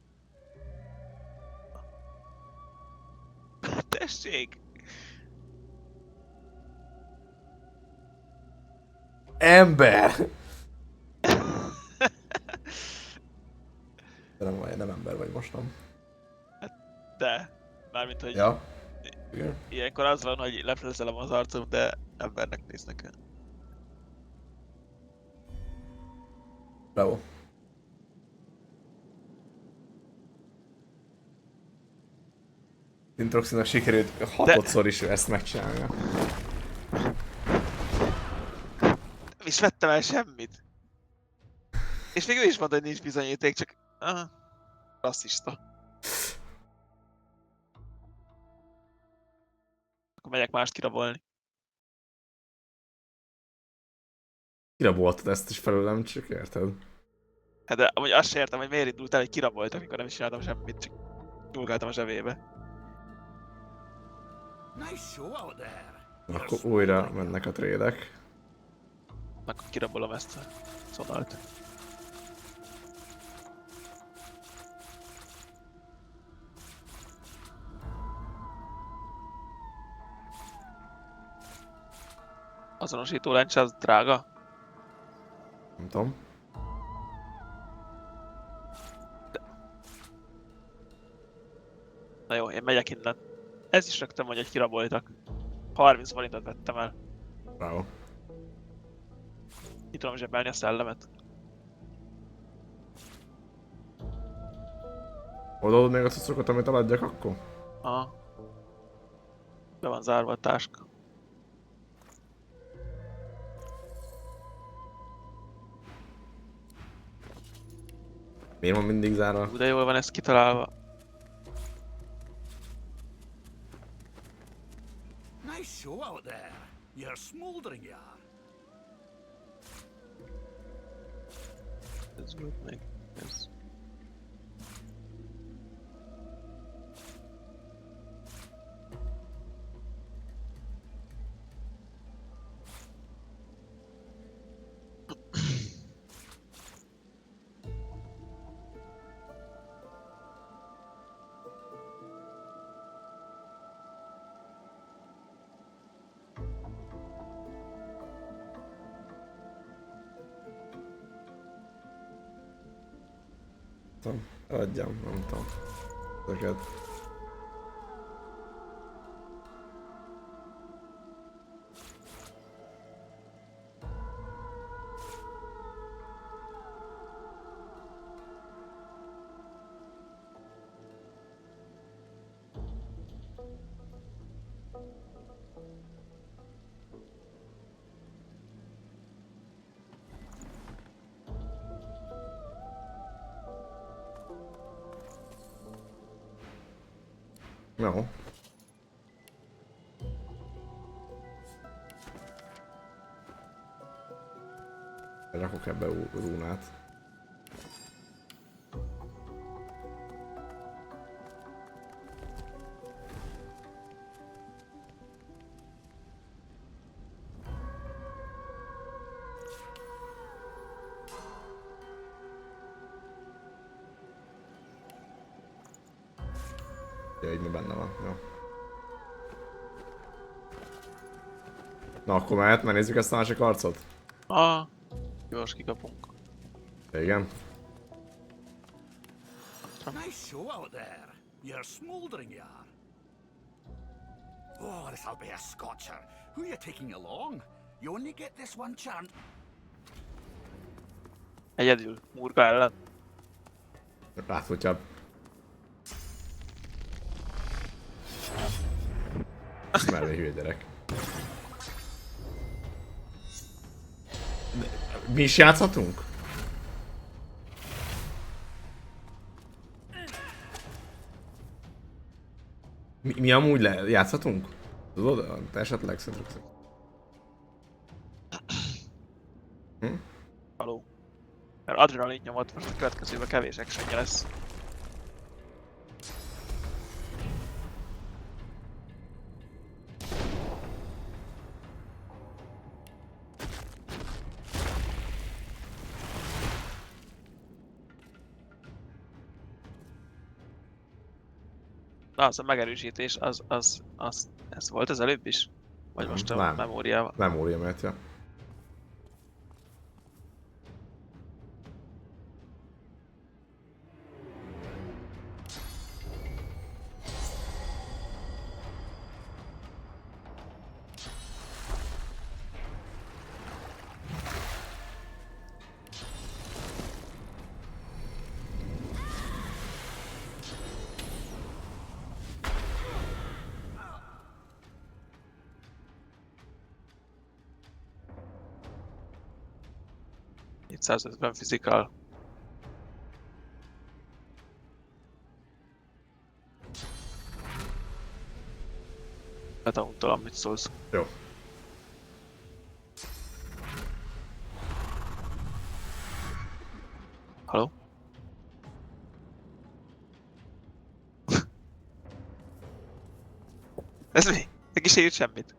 Tessék! Ember! De nem ember vagy most, nem? De. Mármint, hogy... Ja. Igen. Ilyenkor az van, hogy leflezelem az arcom, de embernek néznek el. Bravo. Introxinak sikerült 6-szor is ezt megcsinálnia. Nem is vettem el semmit. És még ő is mondta, hogy nincs bizonyíték, csak... Aha. Rasszista. Akkor megyek mást kirabolni. Kiraboltad ezt is felőlem, csak érted? Hát de amúgy azt sem értem, hogy miért indultál, hogy kiraboltak, amikor nem is csináltam semmit, csak nyúlgáltam a zsebébe. Nice show out there. Akkor újra mennek a trédek. Akkor kirabolom ezt a szonalt. Azonosító lencs az drága? Nem tudom. Na jó, én megyek innen. Ez is rögtön mondja, hogy kiraboltak. 30 forintot vettem el. Bravo. Ki tudom zsebelni a szellemet. Odaadod még a cuccokat, amit eladjak akkor? Aha. Be van zárva a táska. Miért van mindig zárva? De jól van ez kitalálva. Nice show out there. You're smoldering, you are. Ez volt még. Ez. Adjam, nem tudom. Ezeket. Jó. Rakok ebbe rúnát. Ja, így mi benne van, jó. Na akkor mehet, mert nézzük ezt a másik arcot? Ah, gyors kikapunk. Igen. Nice show out there. You're smoldering, you are. Oh, this'll be a scotcher. Who are you taking along? You only get this one chance. Egyedül, Murga ellen. Ráfutyabb. Ezt mellé hülye gyerek. Mi is játszhatunk? Mi amúgy játszhatunk? Tudod? Esetleg szerintem. Haló. Mert adrenalin nyomott, most a következőben kevés actionje lesz. Na, az a megerősítés, ez volt az előbb is? Vagy most a Nem. memóriával? Memória miatt, ja. Itt 150 physical. Hát tudom, mit szólsz. Jó. Haló? Ez mi? Neki se írt semmit.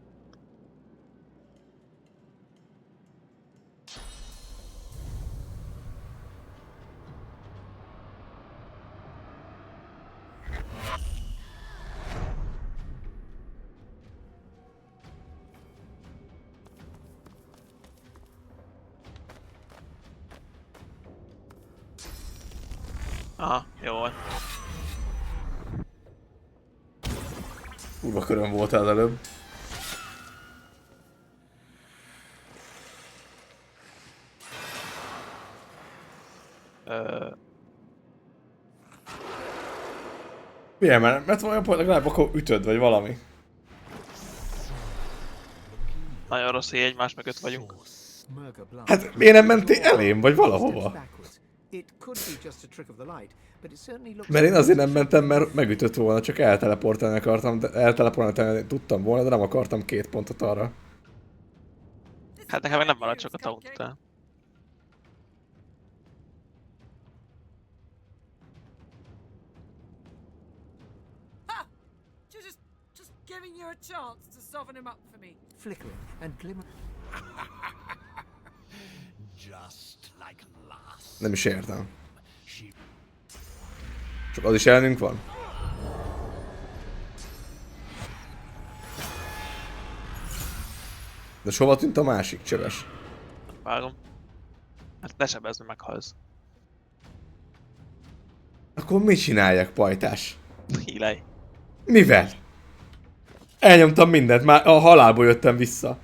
Aha, jó van. Kurva köröm voltál előbb. Milyen, mert valami pont legalább akkor ütöd, vagy valami. Nagyon rossz, hogy egymás mögött vagyunk. Hát miért nem mentél elém, vagy valahova? Mert én azért nem mentem, mert megütött volna, csak elteleportálni akartam, de elteleportálni tudtam volna, de nem akartam 2 pontot arra. Hát nekem meg nem maradt csak a taunt után. Just giving you a chance to soften him up for me. Flickering and glimmering. Just like last. Nem is értem. Csak az is ellenünk van? De hova tűnt a másik csöves? Vágom. Hát ne sebezd, meg meghalsz. Akkor mit csináljak, pajtás? Hílej. Mivel? Elnyomtam mindent, már a halálból jöttem vissza.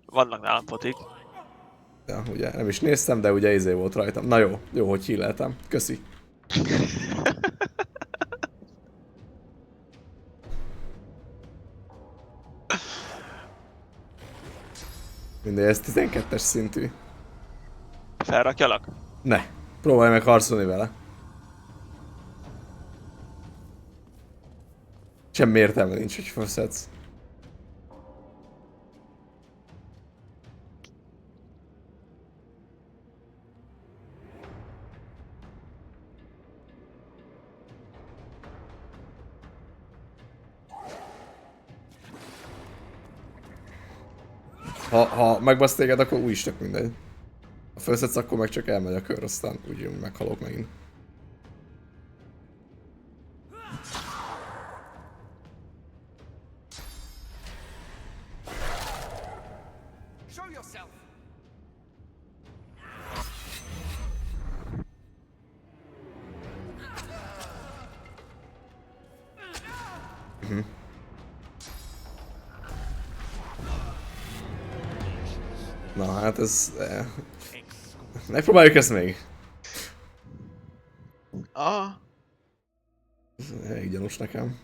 Vannak nálam potik. Ja, ugye nem is néztem, de ugye izé volt rajtam. Na jó, jó, hogy híleltem. Köszi. Mindegy, ez 12-es szintű. Felrakjalak? Ne, próbálj meg harcolni vele. Semmi értelme nincs, hogy felszedsz. Ha megbasz téged, akkor úgyis tök mindegy. Ha felszedsz, akkor meg csak elmegy a kör, aztán úgy meghalok megint. Show yourself. Na hát ez... Megpróbáljuk ezt még. Ez elég gyanús nekem.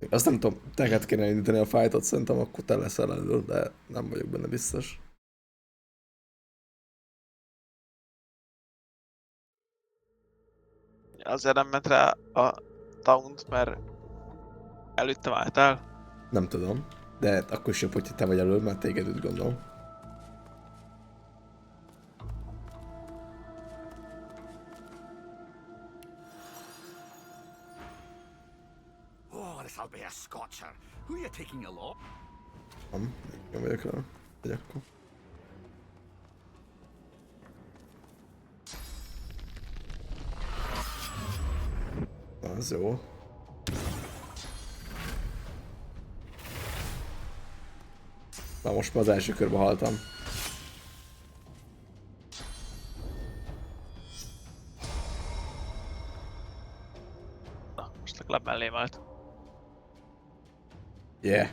Azt nem tudom, neked kéne indítani a fightot, szerintem akkor te leszel elő, de nem vagyok benne biztos. Azért nem ment rá a taunt, mert előttem álltál. Nem tudom, de akkor is jobb, hogyha te vagy elő, mert téged úgy gondolom. Oh, this'll be a scotcher. Who are you taking along? Nem vagyok rá. Vagy akkor. Az jó. Na most már az első körbe haltam. Na, most legalább mellém állt. Yeah.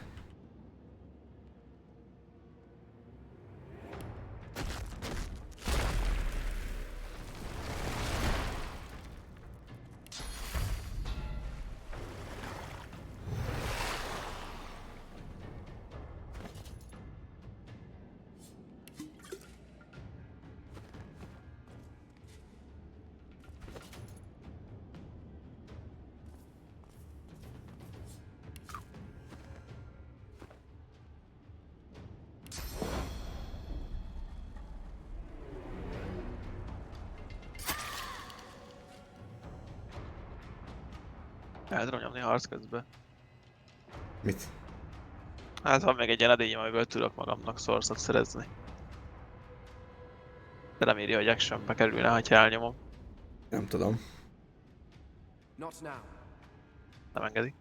El tudom nyomni harc közben. Mit? Hát van még egy ilyen edényem, amiből tudok magamnak source-ot szerezni. De nem írja, hogy actionbe kerülne, ha elnyomom. Nem tudom. Nem engedi.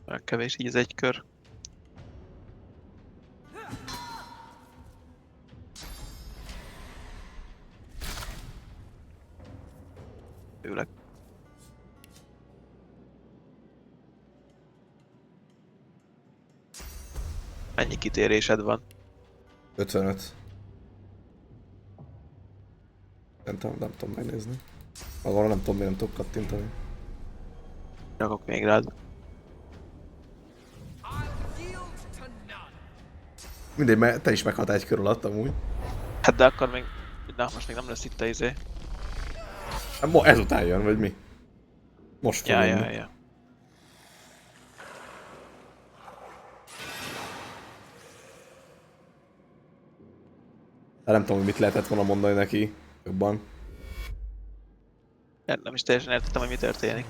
Olyan kevés így az egy kör. Ülök. Mennyi kitérésed van? 55. Nem tudom megnézni. Magamra nem tudom, miért nem tudok kattintani. Rakok még rád. Mindegy, mert te is meghaltál egy kör alatt amúgy. Hát de akkor még... Na, most még nem lesz itt a izé. Ezután jön, vagy mi? Most fog jönni. Ja. De nem tudom, hogy mit lehetett volna mondani neki jobban. Nem is teljesen értettem, hogy mi történik.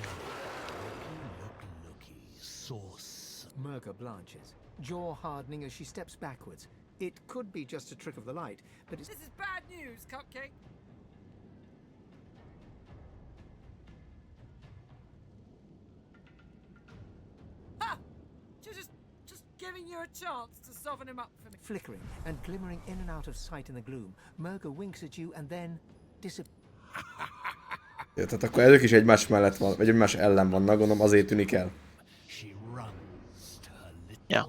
Murga blanches, jaw hardening as she steps backwards. It could be just a trick of the light, but it's... This is bad news, Cupcake. Ha! Just giving you a chance to soften him up for me. Flickering and glimmering in and out of sight in the gloom, Murga winks at you and then disappears. Ja, tehát akkor ezek is egymás mellett van, vagy egymás ellen vannak, gondolom azért tűnik el. Ja.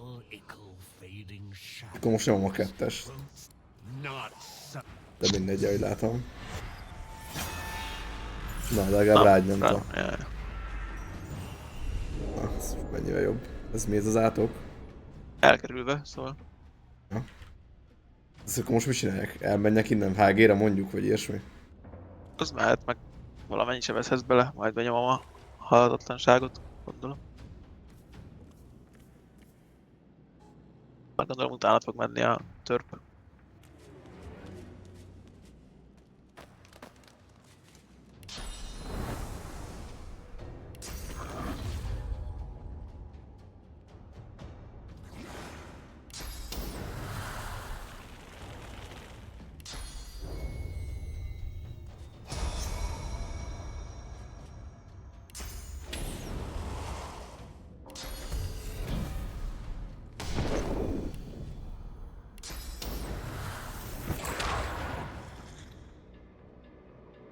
Akkor most nyomom a kettest. De mindegy, ahogy látom. Na, de legalább rád ment a... Na, ez mennyivel jobb. Ez mi ez az átok? Elkerülve, szóval. Ja. Ezt akkor most mit csinálják? Elmenjek innen HG-re mondjuk, vagy ilyesmi? Az mehet, meg valamennyi sebezhetsz bele, majd benyomom a halhatatlanságot, gondolom. Már gondolom utána fog menni a törp.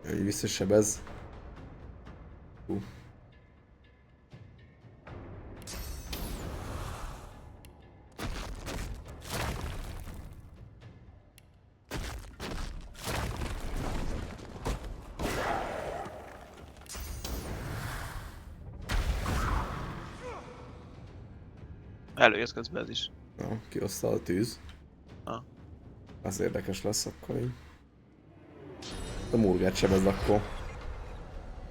Hogy visszasebez. Előjössz közben ez is. Na, kioszta a tűz. Ha. Az érdekes lesz akkor így. A murgát sebezd akkor.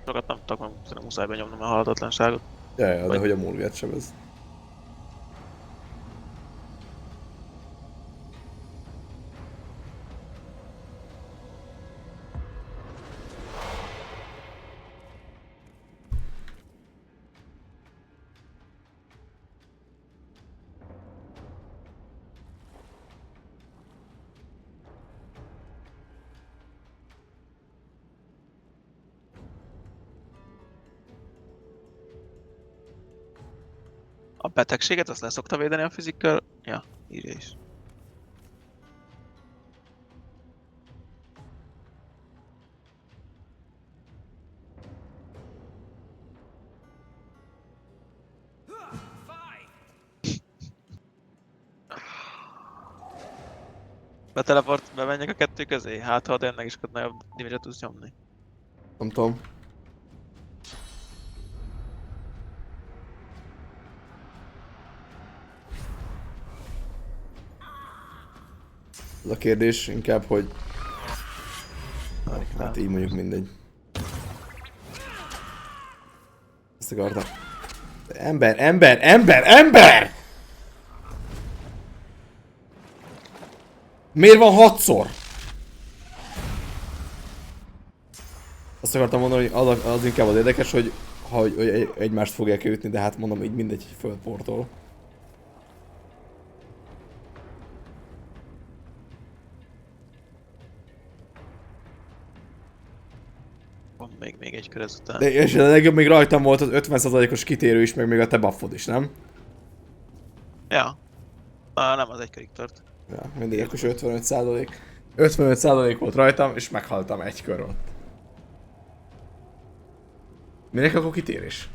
Sokat nem tudok, mert szerintem muszáj benyomnom a halhatatlanságot. Ja, de hogy a murgát sebezd. A betegséget azt le szokta védeni a physical? Ja, írja is. Bemenjek a kettő közé? Hát ha tényleg is nagyobb damage-et tudsz nyomni. Nem tudom. Az a kérdés inkább, hogy... Hát így mondjuk mindegy. Ezt akartam. Ember! Miért van 6-szor? Azt akartam mondani, hogy az inkább az érdekes, hogy egymást fogják ütni, de hát mondom, így mindegy földportol. Van még egy kör ezután. De és a legjobb még rajtam volt az 50%-os kitérő is, meg még a te buffod is, nem? Ja. Nem, az egy körig tart. Ja, mindegy, akkor is 55%. 55% volt rajtam, és meghaltam egy kör ott. Minek akkor kitérés?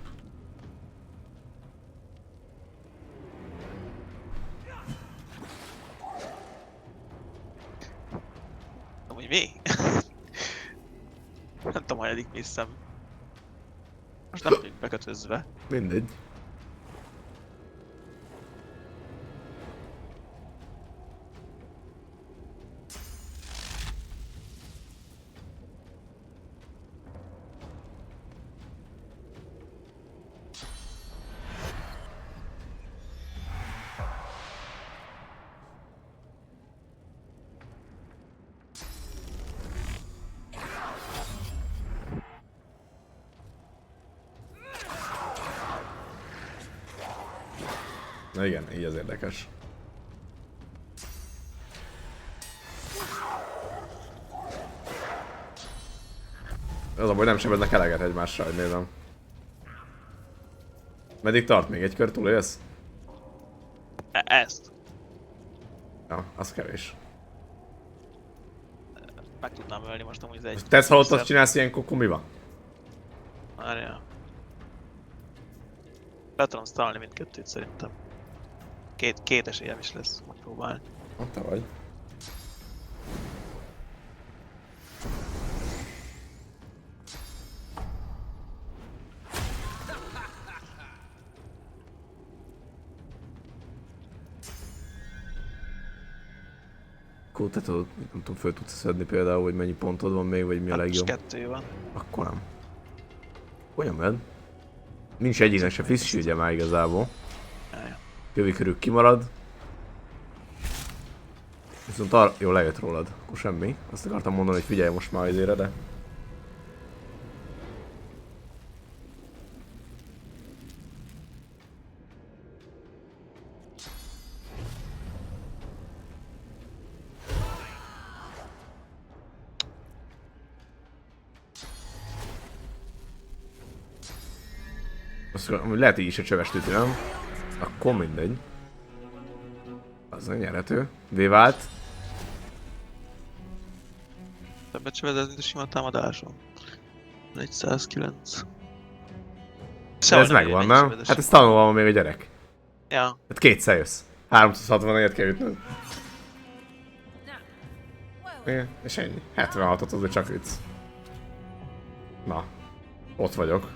Amúgy mi? Nem tudom, hogy eddig hiszem. Most nem vagyunk bekötözve. Mindegy. Na igen, így az érdekes. Az a baj, nem sebeznek eleget egymással, hogy nézem. Meddig tart még? Egy kör túlélsz? Ezt. Ja, az kevés. Meg tudnám ölni most amúgy az egy... Tesz halott, azt csinálsz ilyen kukumiba? Várjál. Be tudom sztalni mindkettőt szerintem. Két esélyem is lesz, megpróbálni. Hát te vagy. Akkor te tudod, nem tudom, föl tudsz szedni például, hogy mennyi pontod van még, vagy mi a legjobb. Hát 2 van. Akkor nem. Olyan med? Nincs egyiknek se friss ugye már igazából. Kövi körül kimarad. Viszont arra... Jó, lejött rólad. Akkor semmi. Azt akartam mondani, hogy figyelj most már izére, de... Azt akarom, hogy lehet így is a csöves tüti, nem? Akkor mindegy. Az a nyerhető. V-vált. Többet csövedezni a sima támadáson. 109. De ez megvan, nem? Hát ez tanulva van még a gyerek. Ja. Hát kétszer jössz. 364-et kell ütnöd. Igen, és ennyi. 76-ot az csak vicc. Na. Ott vagyok.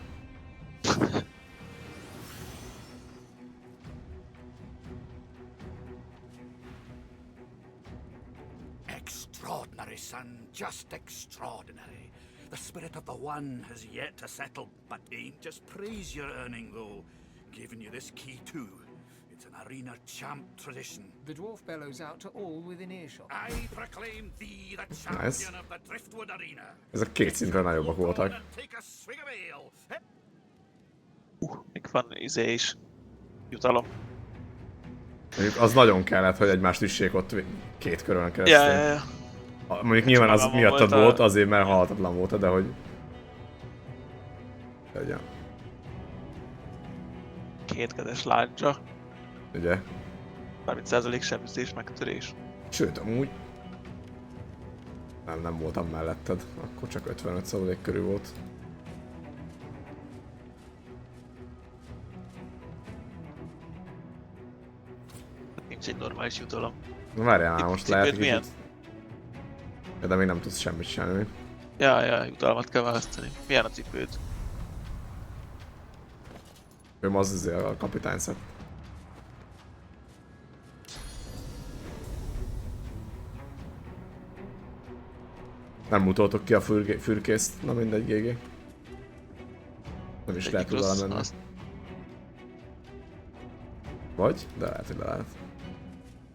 Extraordinary, son, just extraordinary. The spirit of the one has yet to settle, but ain't just praise you're earning, though. Giving you this key, too. It's an arena champ tradition. The dwarf bellows out to all within earshot. I proclaim thee the champion Nice. of the Driftwood Arena. Ezek két szinten nagyobbak voltak. Take a swig of ale. Még van izé is. Jutalom. Mondjuk az nagyon kellett, hogy egymást üssék ott két körön keresztül. Ja. Mondjuk nyilván az miattad volt, azért mert halhatatlan volt, de hogy... Ja. kétkezes láncsa. Ugye? 30% sebzés, megtörés. Sőt, amúgy... Nem voltam melletted, akkor csak 55% körül volt. Nincs egy normális jutalom. Na várjál, már most lehet egy milyen? kicsit... De még nem tudsz semmit csinálni. Ja, jutalmat kell választani. Milyen a cipőd? Ő az a kapitány szett. Nem mutatok ki a fürkészt, na mindegy, GG. Nem is lehet oda menni. Vagy? De lehet, hogy lehet.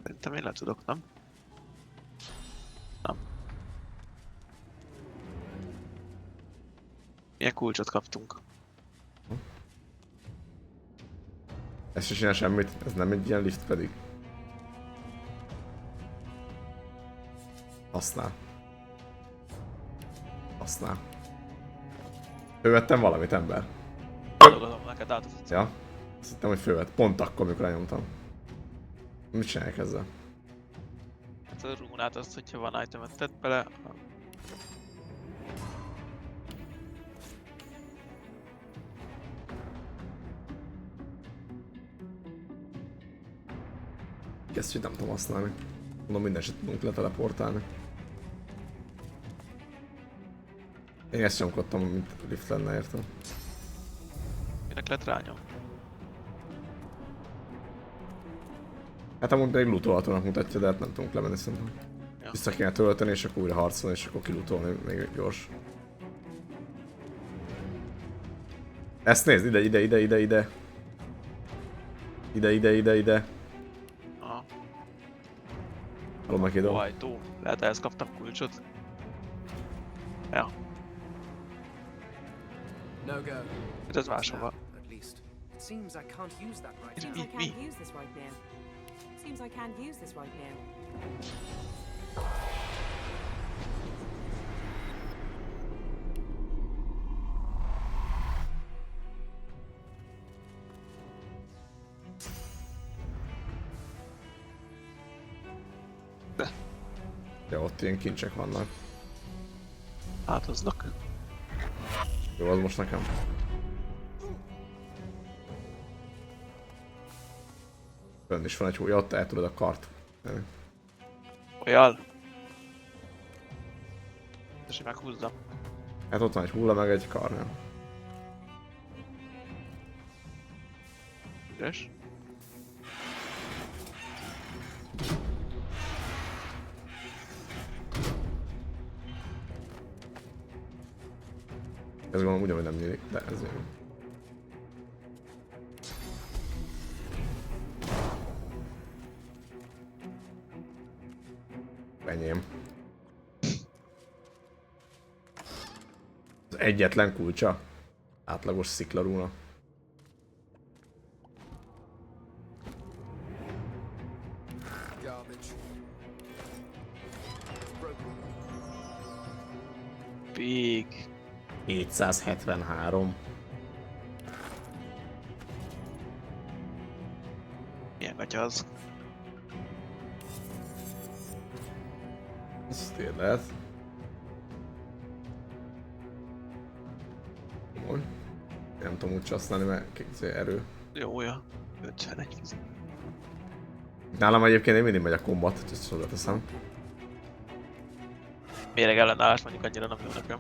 Szerintem én le tudok, nem? Nem. Milyen kulcsot kaptunk? Ez se csinál semmit, ez nem egy ilyen lift pedig. Használ. Fölvettem valamit, ember. Adogatom neked át az. Ja. Azt hittem, hogy fölvett. Pont akkor, amikor lenyomtam. Mit csinálják ezzel? Hát a rúnát azt, hogyha van itemet tett bele. Ezt így nem tudom használni. Mondom, minden eset tudunk leteleportálni. Én ezt nyomkodtam, mint lift lenne, értem. Minek lett rányom? Hát amúgy egy lootolhatónak mutatja, de hát nem tudunk lemenni szerintem. Ja. Vissza kéne tölteni, és akkor újra harcolni, és akkor kilutolni még gyors. Ezt nézd, ide. Ide. Aha. Hallom neki idő. Ajtó. Lehet ehhez kaptam kulcsot. Ja. No go. Itt ez máshova. At least. It seems I can't use that right Seems now. I can't use this right now. Seems I can't use this right now. Ja, ott ilyen kincsek vannak. Átoznak. Jó, az most nekem. Fönn is van egy húly, ott el tudod a kart. Olyan. És meghúzzam. Hát ott van egy hulla, meg egy kar, nem? Üres. Ez gondolom ugyanúgy nem nyílik, de ez jó. Enyém. Az egyetlen kulcsa. Átlagos sziklarúna. Big. 773. Milyen gatya az? Ez tényleg lehet. Komoly. Nem tudom úgy használni, mert erő. Jó, 51 fizik. Nálam egyébként én mindig megy a kombat, ezt hozzáteszem. Méreg ellenállás mondjuk annyira nem jó nekem.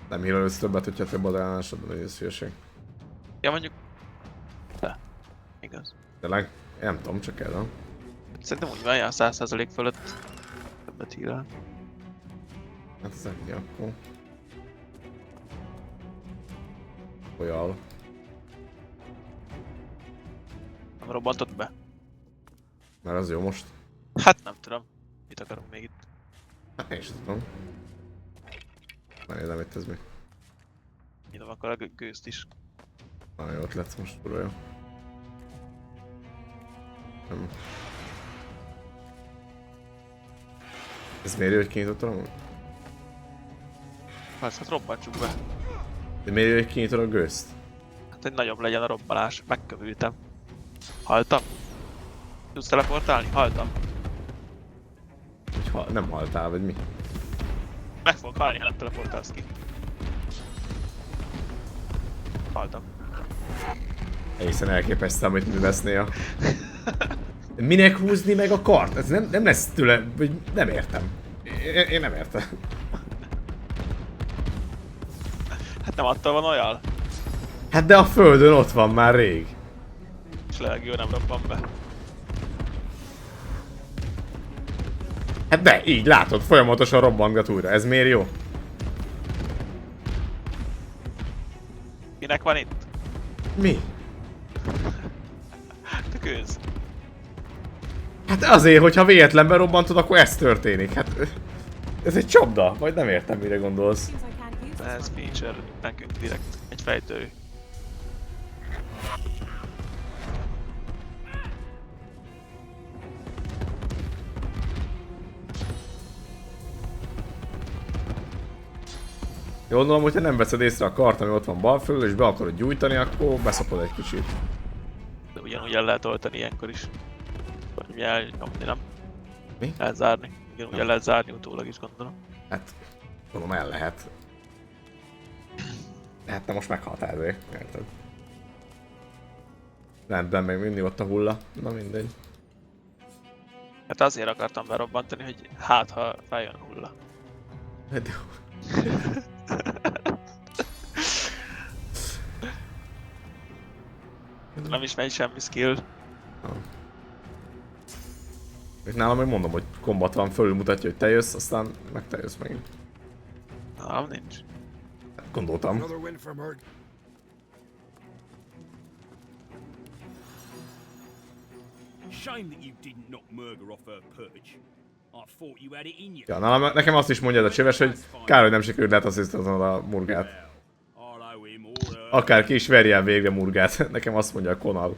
Nem hírelődsz többet, hogyha több az ellenállásod, vagy ez hülyeség. Ja mondjuk... De. Igaz. Tényleg? Nem tudom, csak ez. Szerintem úgy van, ilyen 100% fölött többet hírel. Hát ez ennyi akkor. Olyan. Nem robbantott be? Mert az jó most. Hát nem tudom. Mit akarunk még itt? Hát én sem tudom. Megnézem itt ez mi. Nyitom akkor a gőzt is. Nagyon jó ötlet most, kurva jó. Nem. Ez mérő, hogy kinyitottam amúgy? Hát robbantsuk be. De miért kinyitod a gőzt? Hát, hogy nagyobb legyen a robbanás. Megkövültem. Haltam? Tudsz teleportálni? Haltam. Hogy nem haltál, vagy mi? Meg fogok halni, ha nem teleportálsz ki. Haltam. Egészen elképesztő, amit művelsz néha. Minek húzni meg a kart? Ez nem lesz tőle, vagy nem értem. Én nem értem. Hát nem attól van olyan? Hát de a földön ott van már rég. És levegő nem robban be. Hát de, így látod, folyamatosan robbantgat újra. Ez miért jó? Minek van itt? Mi? Te kőz. Hát azért, hogyha véletlenben robbantod, akkor ez történik. Hát... Ez egy csapda, vagy nem értem, mire gondolsz. Ez feature nekünk direkt. Egy fejtörő. Jó, gondolom, hogyha nem veszed észre a kart, ami ott van bal fölül, és be akarod gyújtani, akkor beszapod egy kicsit. De ugyanúgy el lehet oltani ilyenkor is. Vagy elnyomni, nem? Mi? Elzárni. Ugyanúgy el lehet zárni utólag is, gondolom. Hát, mondom, el lehet. Hát te most meghaltál ezért, érted? Rendben, még mindig ott a hulla. Na mindegy. Hát azért akartam berobbantani, hogy hát ha feljön a hulla. De... Nem is megy semmi skill. És nálam meg mondom, hogy kombat van, fölül mutatja, hogy te jössz, aztán meg te jössz megint. Nálam nincs. Gondoltam. Shame that you didn't knock Murger off her perch. I thought you had it in you. Ja, nálam, nekem azt is mondja ez a csöves, hogy kár, hogy nem sikerült letasszisztolnod a murgát. Akárki is verje el végre murgát, nekem azt mondja a Konal.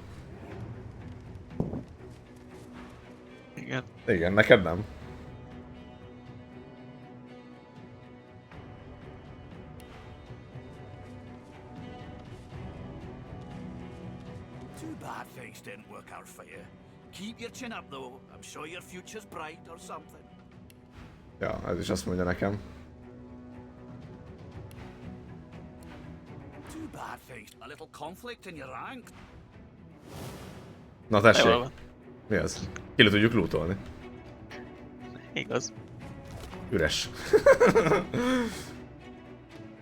Igen. Igen, neked nem. Too bad things didn't work out for you. Keep your chin up though. I'm sure your future's bright or something. Ja, ez is azt mondja nekem. Too bad things. A little conflict in your rank. Na tessék. Mi az? Ki le tudjuk lootolni. Igaz. Üres.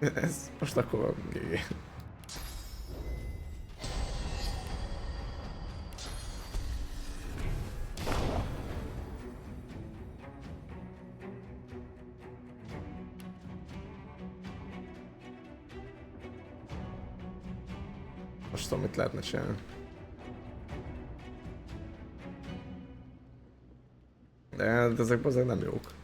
Ez most akkor GG. Most tudom, mit lehetne csinálni. De ezek azért nem jók.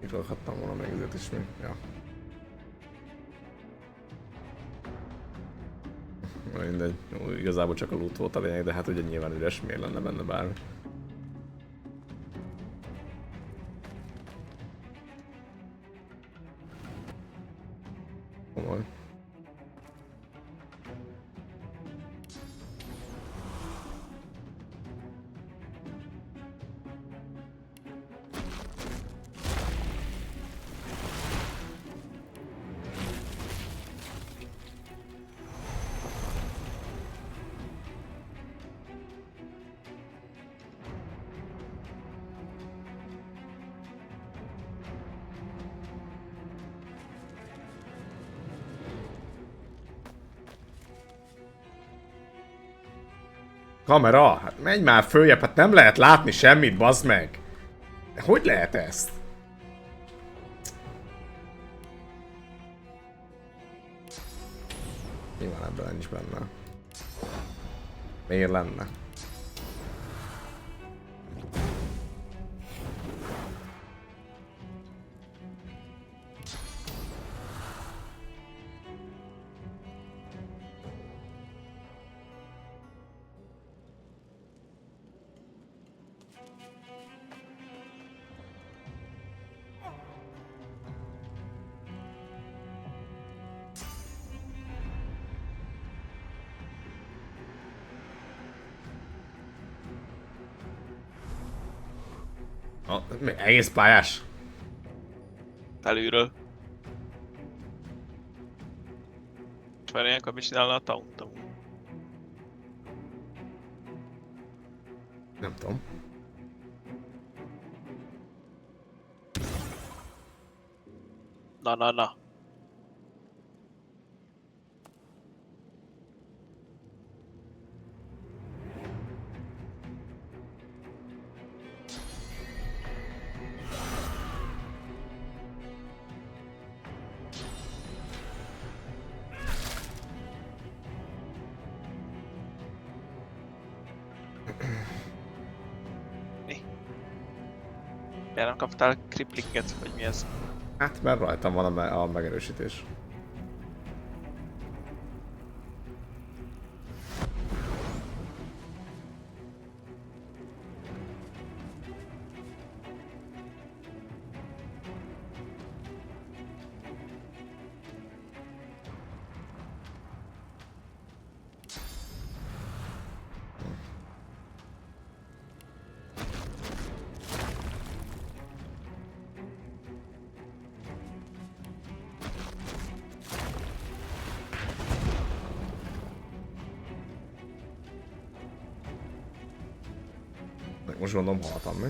Kirakhattam volna még ezért is még. Ja. Mindegy. Jó, igazából csak a loot volt a lényeg, de hát ugye nyilván üres, miért lenne benne bármi. Komoly. Kamera! Hát menj már följebb, hát nem lehet látni semmit, bazd meg! De hogy lehet ezt? Nyilván ebben nincs benne. Miért lenne? Egész pályás? Felülről. És már ilyenkor mit csinálna a taunt? Nem tudom. Na. Miért nem kaptál kriplinget, vagy mi ez? Hát mert rajtam van a megerősítés. Most gondolom haltam mi?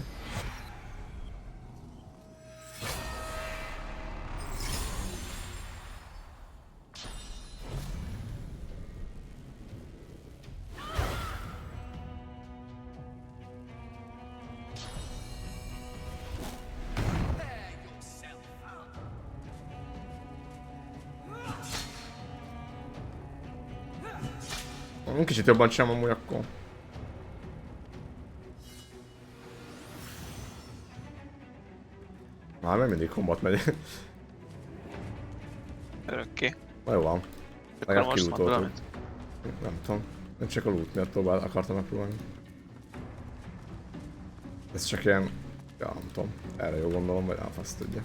Kicsit jobban sem amúgy akkor. Már még mindig kombat megy. Örökké. Na jó van. Akkor most mondd valamit. Nem tudom. Nem csak a loot miatt tovább akartam megpróbálni. Ez csak ilyen... Ja, nem tudom. Erre jó gondolom, vagy azt tudja.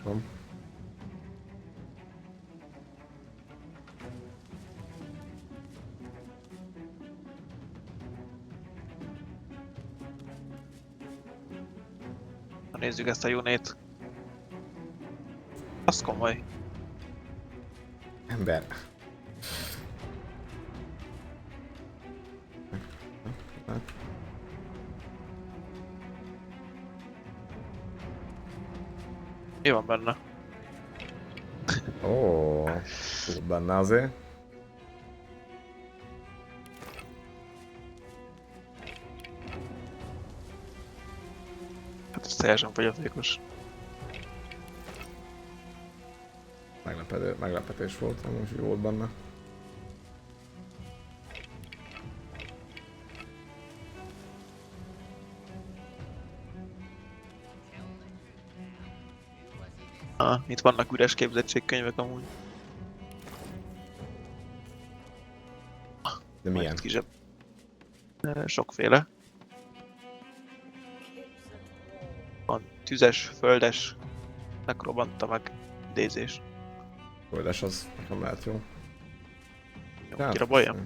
Nem. Nézzük ezt a unit. Az komoly. Ember. Mi van benne? Ó, túl benne azért. Hát ez teljesen fogyatékos. Meglepetés volt, nem is volt benne. Itt vannak üres képzettségkönyvek amúgy. De milyen? Kisebb. Sokféle. Van tüzes, földes, megrobbanta meg, idézés. Földes az nekem lehet jó. Jó, kiraboljam?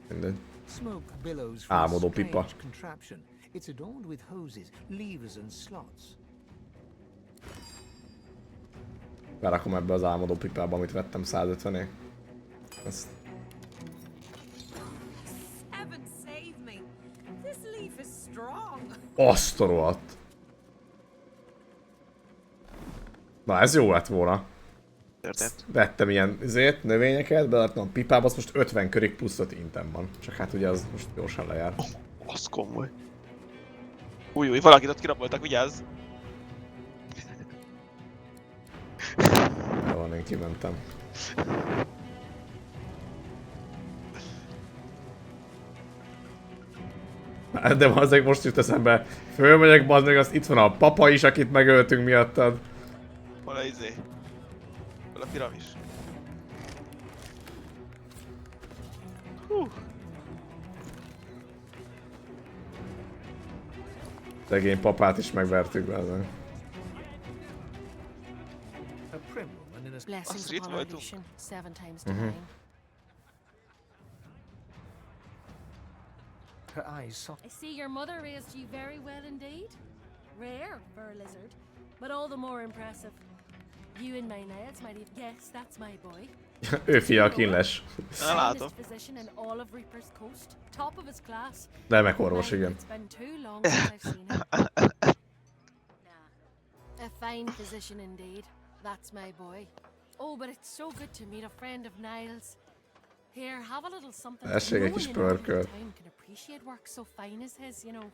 Mindegy. Smoke billows from Álmodó a pipa. strange contraption. It's adorned with hoses, levers and slots. Berakom ebbe az álmodó pipába, amit vettem 150-ért. Ezt... Heaven save me! This leaf is strong. Azt a rohadt. Na ez jó lett volna. Történt. Vettem ilyen növényeket, belettem a pipába, azt most 50 körig plusz 5 intem van. Csak hát ugye az most gyorsan lejár. Az komoly. Új, valakit ott kiraboltak, vigyázz! Jó van, én kimentem. De azért most jut eszembe. Fölmegyek, bazd meg, azt itt van a papa is, akit megöltünk miattad. Hol a izé? Hol a piramis? Hú. Szegény papát is megvertük be ezen. Blessings itt upon voltunk. Lucian, 7 times Mhm. divine. Her eyes soft. I see your mother raised you very well indeed. Rare for a lizard, but all the more impressive. You and my nails might even... Yes, that's my boy. Ő fia a kínles. Finest physician in all of Reaper's Coast. Top of his class. Remek orvos, igen. It's been too long since I've seen him. A fine physician indeed. That's my boy. Oh, but it's so good to meet a friend of Niles. Here, have a little something. Tessék egy kis pörkölt. Town can appreciate work so fine as his, you know.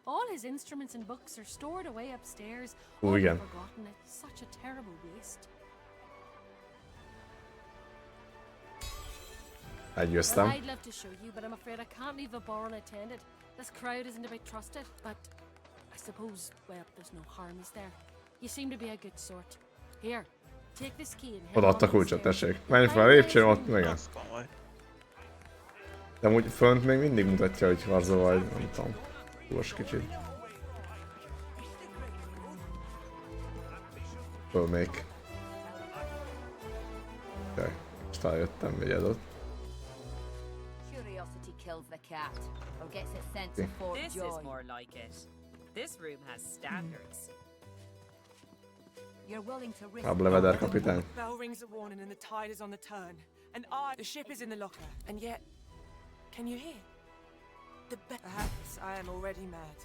All his instruments and books are stored away upstairs. Ó, igen. Forgotten. It's such a terrible waste. Elgyőztem. Well, I'd love to show you, but I'm afraid I can't leave the bar unattended. This crowd isn't a bit trusted, but I suppose, well, there's no harm, is there? You seem to be a good sort. Here, take this key and head Odaadta on kulcsot, upstairs. tessék. Menj fel a lépcsőn, ott meg. Az komoly. De amúgy fönt még mindig mutatja, hogy harza vagy, nem tudom. Gyors kicsit. Fölmék. Oké, most eljöttem, vigyázat. Curiosity kills the cat, or gets it sent to Fort This Joy. is more like it. This room has standards. You're willing to risk... Rableveder kapitány. Bell rings a warning and the tide is on the turn. And the ship is in the locker. And yet, can you hear? Perhaps I am already mad.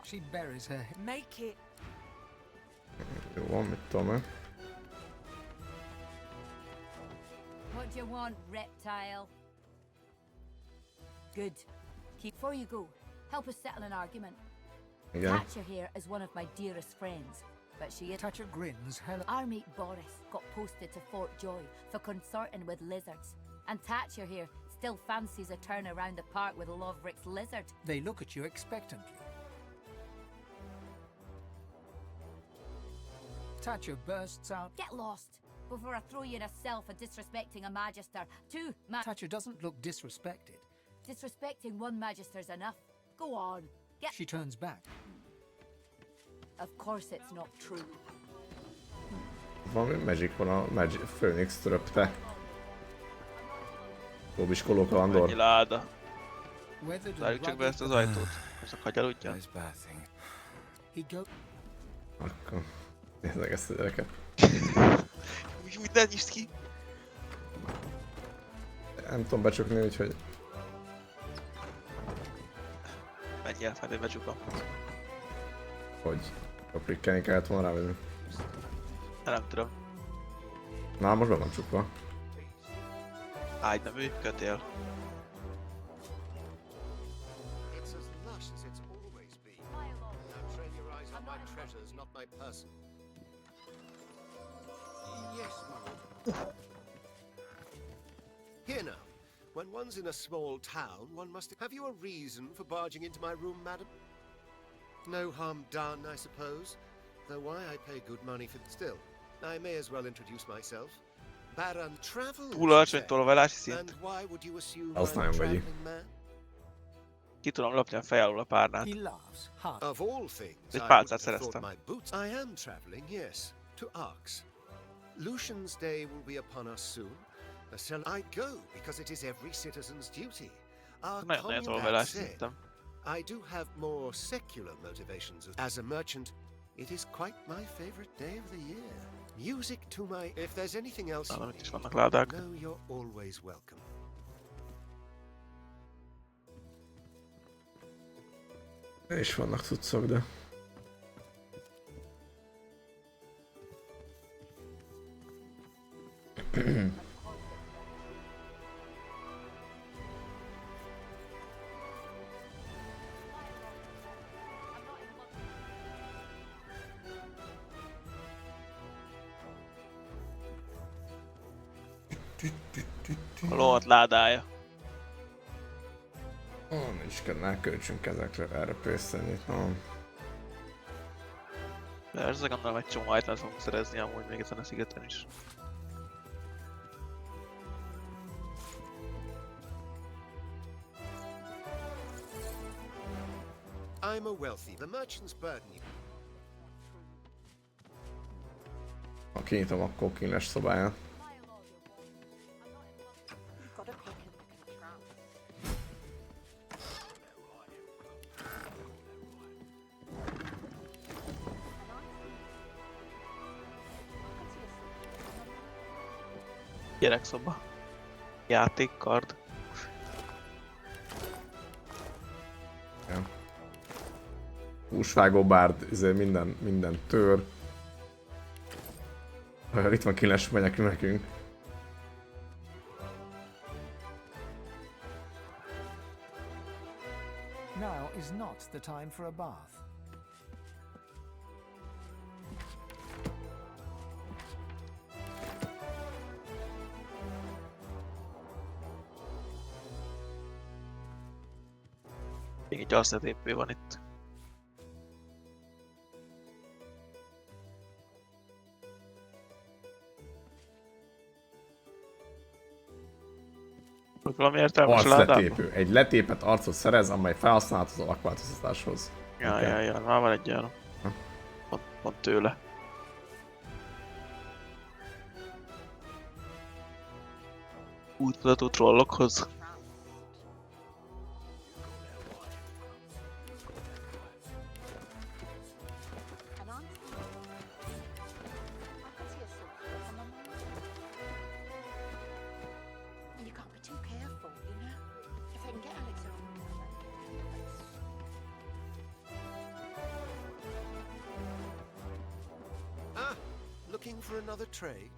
She buries her head. Make it. Jó van, mit tudom én. What do you want, reptile? Good. Before you go, help us settle an argument. Igen. Thatcher here is one of my dearest friends, but she is... Thatcher grins. Hello. Our mate Boris got posted to Fort Joy for consorting with lizards, and Thatcher here still fancies a turn around the park with Loverick's lizard. They look at you expectantly. Thatcher bursts out. Get lost before I throw you in a cell for disrespecting a magister. Thatcher doesn't look disrespected. Disrespecting one magister's enough. Go on. Get... She turns back. Of course it's not true. Valami magic van, a Phoenix töröpte. Lóbiskoló kalandor. Annyi láda. Zárjuk csak be ezt az ajtót. Azok hagyaludjan. Akkor nézd meg ezt a gyereket. Úgy ne nyisd ki! Nem tudom becsukni, úgyhogy... Menjél fel, én becsukom. Hogy? Aprikkelni kellett volna rá, vagy? Nem tudom. Na, most be van csukva. Ágy nemű, kötél. It's as lush as it's always been. Now train your eyes on my treasures, not my person. Yes, my lord. Here now. When one's in a small town, one must... Have you a reason for barging into my room, madam? No harm done, I suppose. Though why I pay good money for... Still, I may as well introduce myself. Baron Travel. Túl alacsony tolvalási szint. And why would you assume Az I'm nagyon a vegyi. traveling man? Ki tudom lopni a fej alul a párnát. Of all things, Egy I pálcát wouldn't have thought szereztem. my boots. I am traveling, yes, to Arx. Lucian's Day will be upon us soon. I go because it is every citizen's duty. Our Nagyon-nagyon commune tolvalási said, szintem. I do have more secular motivations. As a merchant, it is quite my favorite day of the year. Music to my... If there's anything else you Itt is vannak ládák. know, you're always welcome. És vannak cuccok, de... A lovat ládája. Nincs kell költsünk ezekre erre pénzt no. Persze, gondolom egy csomó itemot fogunk szerezni amúgy még ezen a szigeten is. I'm a wealthy. The merchants burden you. Ha kinyitom, akkor kínes szobáját. Gyerekszoba. Játékkard. Ja. Húsvágó bárd, minden tör. Itt van kínes megyek nekünk. Now is not the time for a bath. Még egy alszetépő van itt. Valami értelmes ládában? Arcletépő. Egy letépet arcot szerez, amely felhasználható az alakváltoztatáshoz. Ja, már van egy olyan. Pont tőle. Útmutató trollokhoz. Looking for another trade?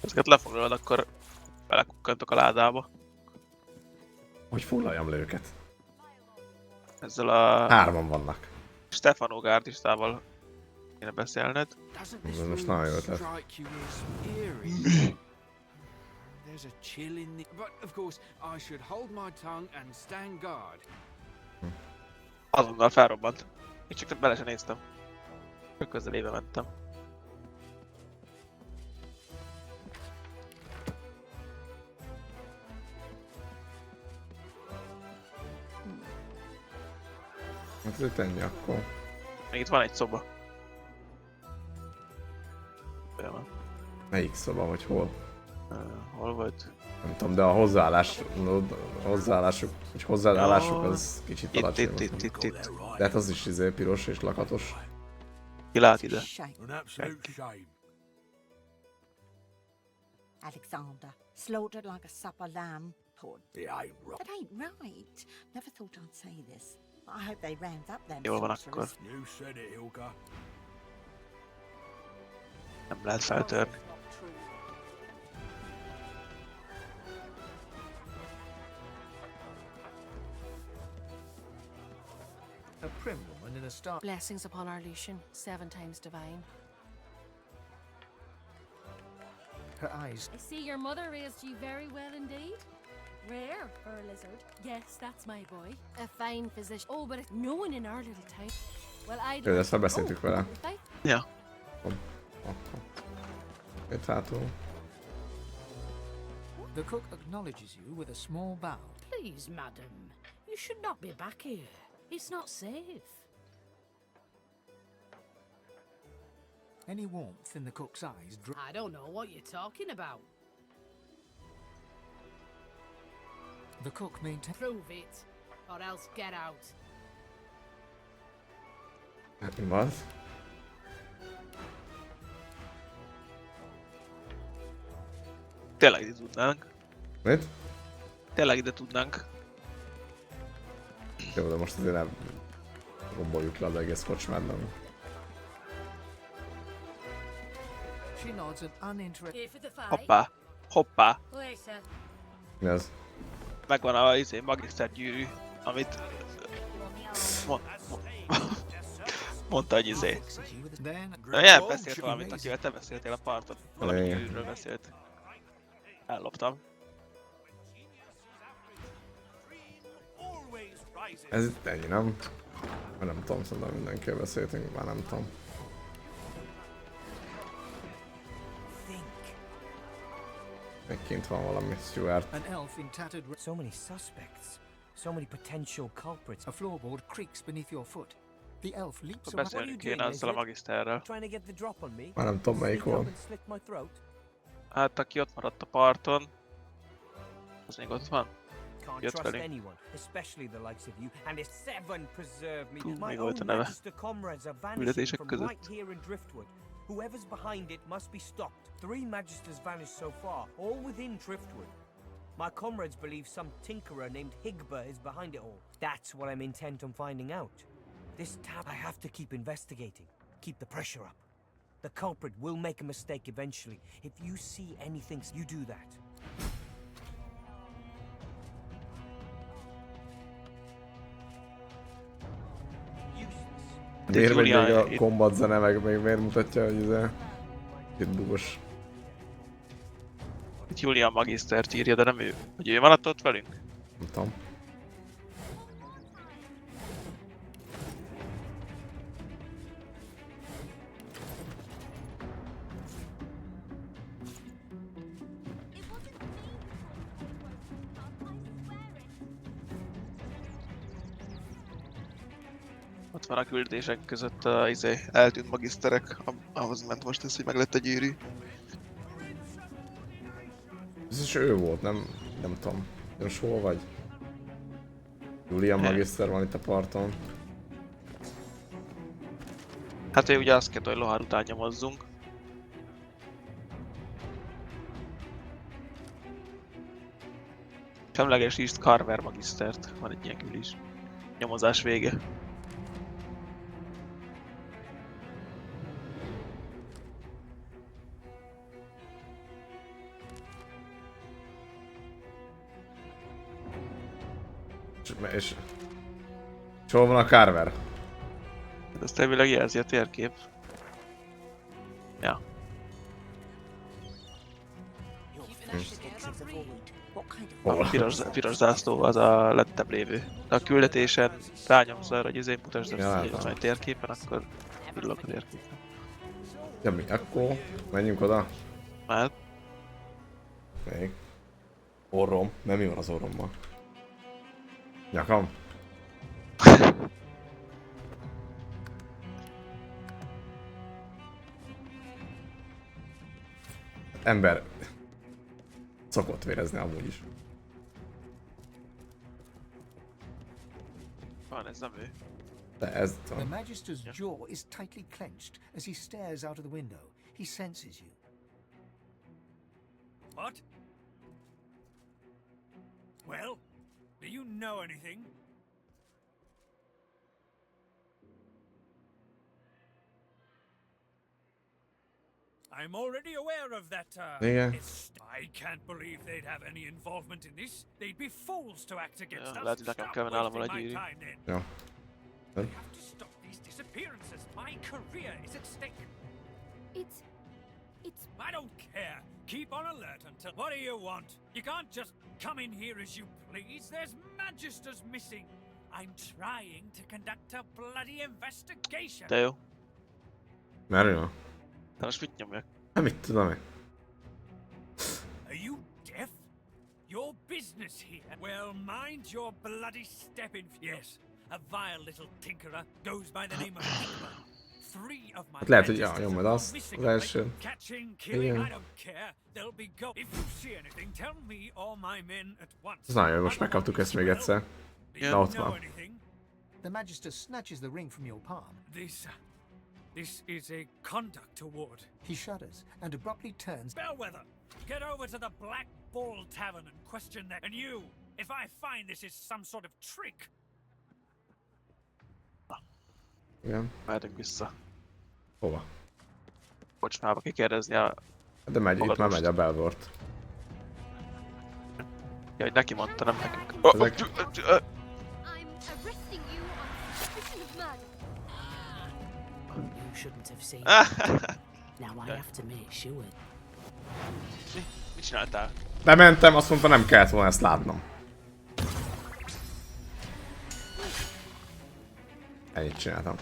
Ezeket lefoglalod, akkor belekukkantok a ládába. Hogy foglaljam le őket? Ezzel a... 3-an vannak. Stefano gárdistával kéne beszélned. Ez most nagyon jó ötlet. There's a chill in the... But of course, I should hold my tongue and stand guard. Azonnal felrobbant. Én csak bele sem néztem. Csak közelébe mentem. Hát ez ennyi akkor. Még itt van egy szoba. Melyik szoba, vagy hol? Hol volt? Nem tudom, de a hozzáállásuk az kicsit alacsony. Itt. De hát az is piros és lakatos. Ki lát ide? An absolute shame. Alexander, slaughtered like a supper lamb. Poor. It ain't right. That ain't right. Never thought I'd say this. I hope they round up them Jól van akkor. sorcerers. You said it, Ilka. Nem lehet feltörni. A prim woman in a star. Blessings upon our Lucian, 7 times divine. Her eyes. I see your mother raised you very well indeed. Rare for a lizard. Yes, that's my boy. A fine physician. Oh, but no one in our little town. Well, I Jó, ezt már beszéltük vele. Ja. Itt hátul. The cook acknowledges you with a small bow. Please, madam, you should not be back here. It's not safe. Any warmth in the cook's eyes. I don't know what you're talking about. The cook maintains. Prove it, or else get out. Hát mi van? Tényleg ide tudnánk. Mit? Tényleg ide tudnánk. Jó, de most azért nem romboljuk le az egész kocsmát, She nods an uninterested. Here for the fight. Hoppá. Hoppá. Later. Mi az? Megvan a magiszter gyűrű, amit mondta, hogy Na, ilyen beszélt valamit, akivel te beszéltél a parton. Valami gyűrűről beszélt. Elloptam. Ez itt ennyi, nem? Nem tudom, szerintem mindenkivel beszéltünk, már nem tudom. Még kint van valami, Stuart. An elf in tattered. So many suspects. So many potential culprits. A floorboard creaks beneath your foot. The elf leaps around. Beszélni kéne azzal a magiszterrel. Már nem tudom melyik volt. Hát aki ott maradt a parton, az még ott van. Can't Jött trust velünk. anyone, especially the likes of you. And if seven preserve me, Mi my volt a own neve? magister comrades are vanishing Küldetések from között. right here in Driftwood. Whoever's behind it must be stopped. 3 magisters vanished so far, all within Driftwood. My comrades believe some tinkerer named Higba is behind it all. That's what I'm intent on finding out. This time I have to keep investigating. Keep the pressure up. The culprit will make a mistake eventually. If you see anything, you do that. Miért megy még a kombat zene, meg még miért mutatja, hogy ez itt bugos. Itt Julian magisztert írja, de nem ő. Hogy ő maradt ott velünk? Nem tudom. Ott van a küldetések között az eltűnt magiszterek, ahhoz ment most ez, hogy meg lett a gyűrű. Ez is ő volt, nem tudom. Most hol vagy? Julian magiszter van itt a parton. Hát ő ugye azt kell, hogy Lohár után nyomozzunk. Semlegesítsd Carver magisztert, van egy ilyen küldés. Nyomozás vége. És hol van a Carver? Hát ezt elvileg jelzi a térkép. Ja. A piros zászló az a lettebb lévő. De a küldetésen rányomsz arra, hogy izé mutasd a térképen, akkor villog a térképen. Ja mi? Akkor menjünk oda? Mehet. Még. Orrom. Nem mi van az orrommal? Nyakam. Ember szokott vérezni amúgy is. Van, ez nem ő. De ez The Magister's jaw is tightly clenched as he stares out of the window. He senses you. What? Well, do you know anything? I'm already aware of that, Yeah. I can't believe they'd have any involvement in this. They'd be fools to act against us. Lehet, hogy nekem kell nálam a gyűrű. Ja. We have to stop these disappearances. My career is at stake. It's... I don't care. Keep on alert until... What do you want? You can't just come in here as you please. There's magisters missing. I'm trying to conduct a bloody investigation. De jó. Merül? De most mit nyomjak? Nem mit tudom én. Are you deaf? Your business here? Well, mind your bloody step in. Yes, a vile little tinkerer goes by the name of Higba. 3 of my Hát lehet, hogy magisters nyomod are azt missing az első. Catching, killing, Igen. I don't care. They'll be go. If you see anything, tell me or my men at once. Ez nagyon jó, most megkaptuk ezt még egyszer. Na ott van. The Magister snatches the ring from your palm. This is a conduct award. He shudders and abruptly turns. Bellwether, get over to the Black Bull Tavern and question that. And you, if I find this is some sort of trick. Igen. Mehetünk vissza. Hova? Kocsmába kikérdezni a... De megy, itt már megy a Belvort. Ja, hogy neki mondta, nem nekünk. I'm arresting you on suspicion of murder. You shouldn't have seen it. Now I have to make sure. Mit csináltál? Bementem, azt mondta, nem kellett volna ezt látnom. Ennyit csináltam.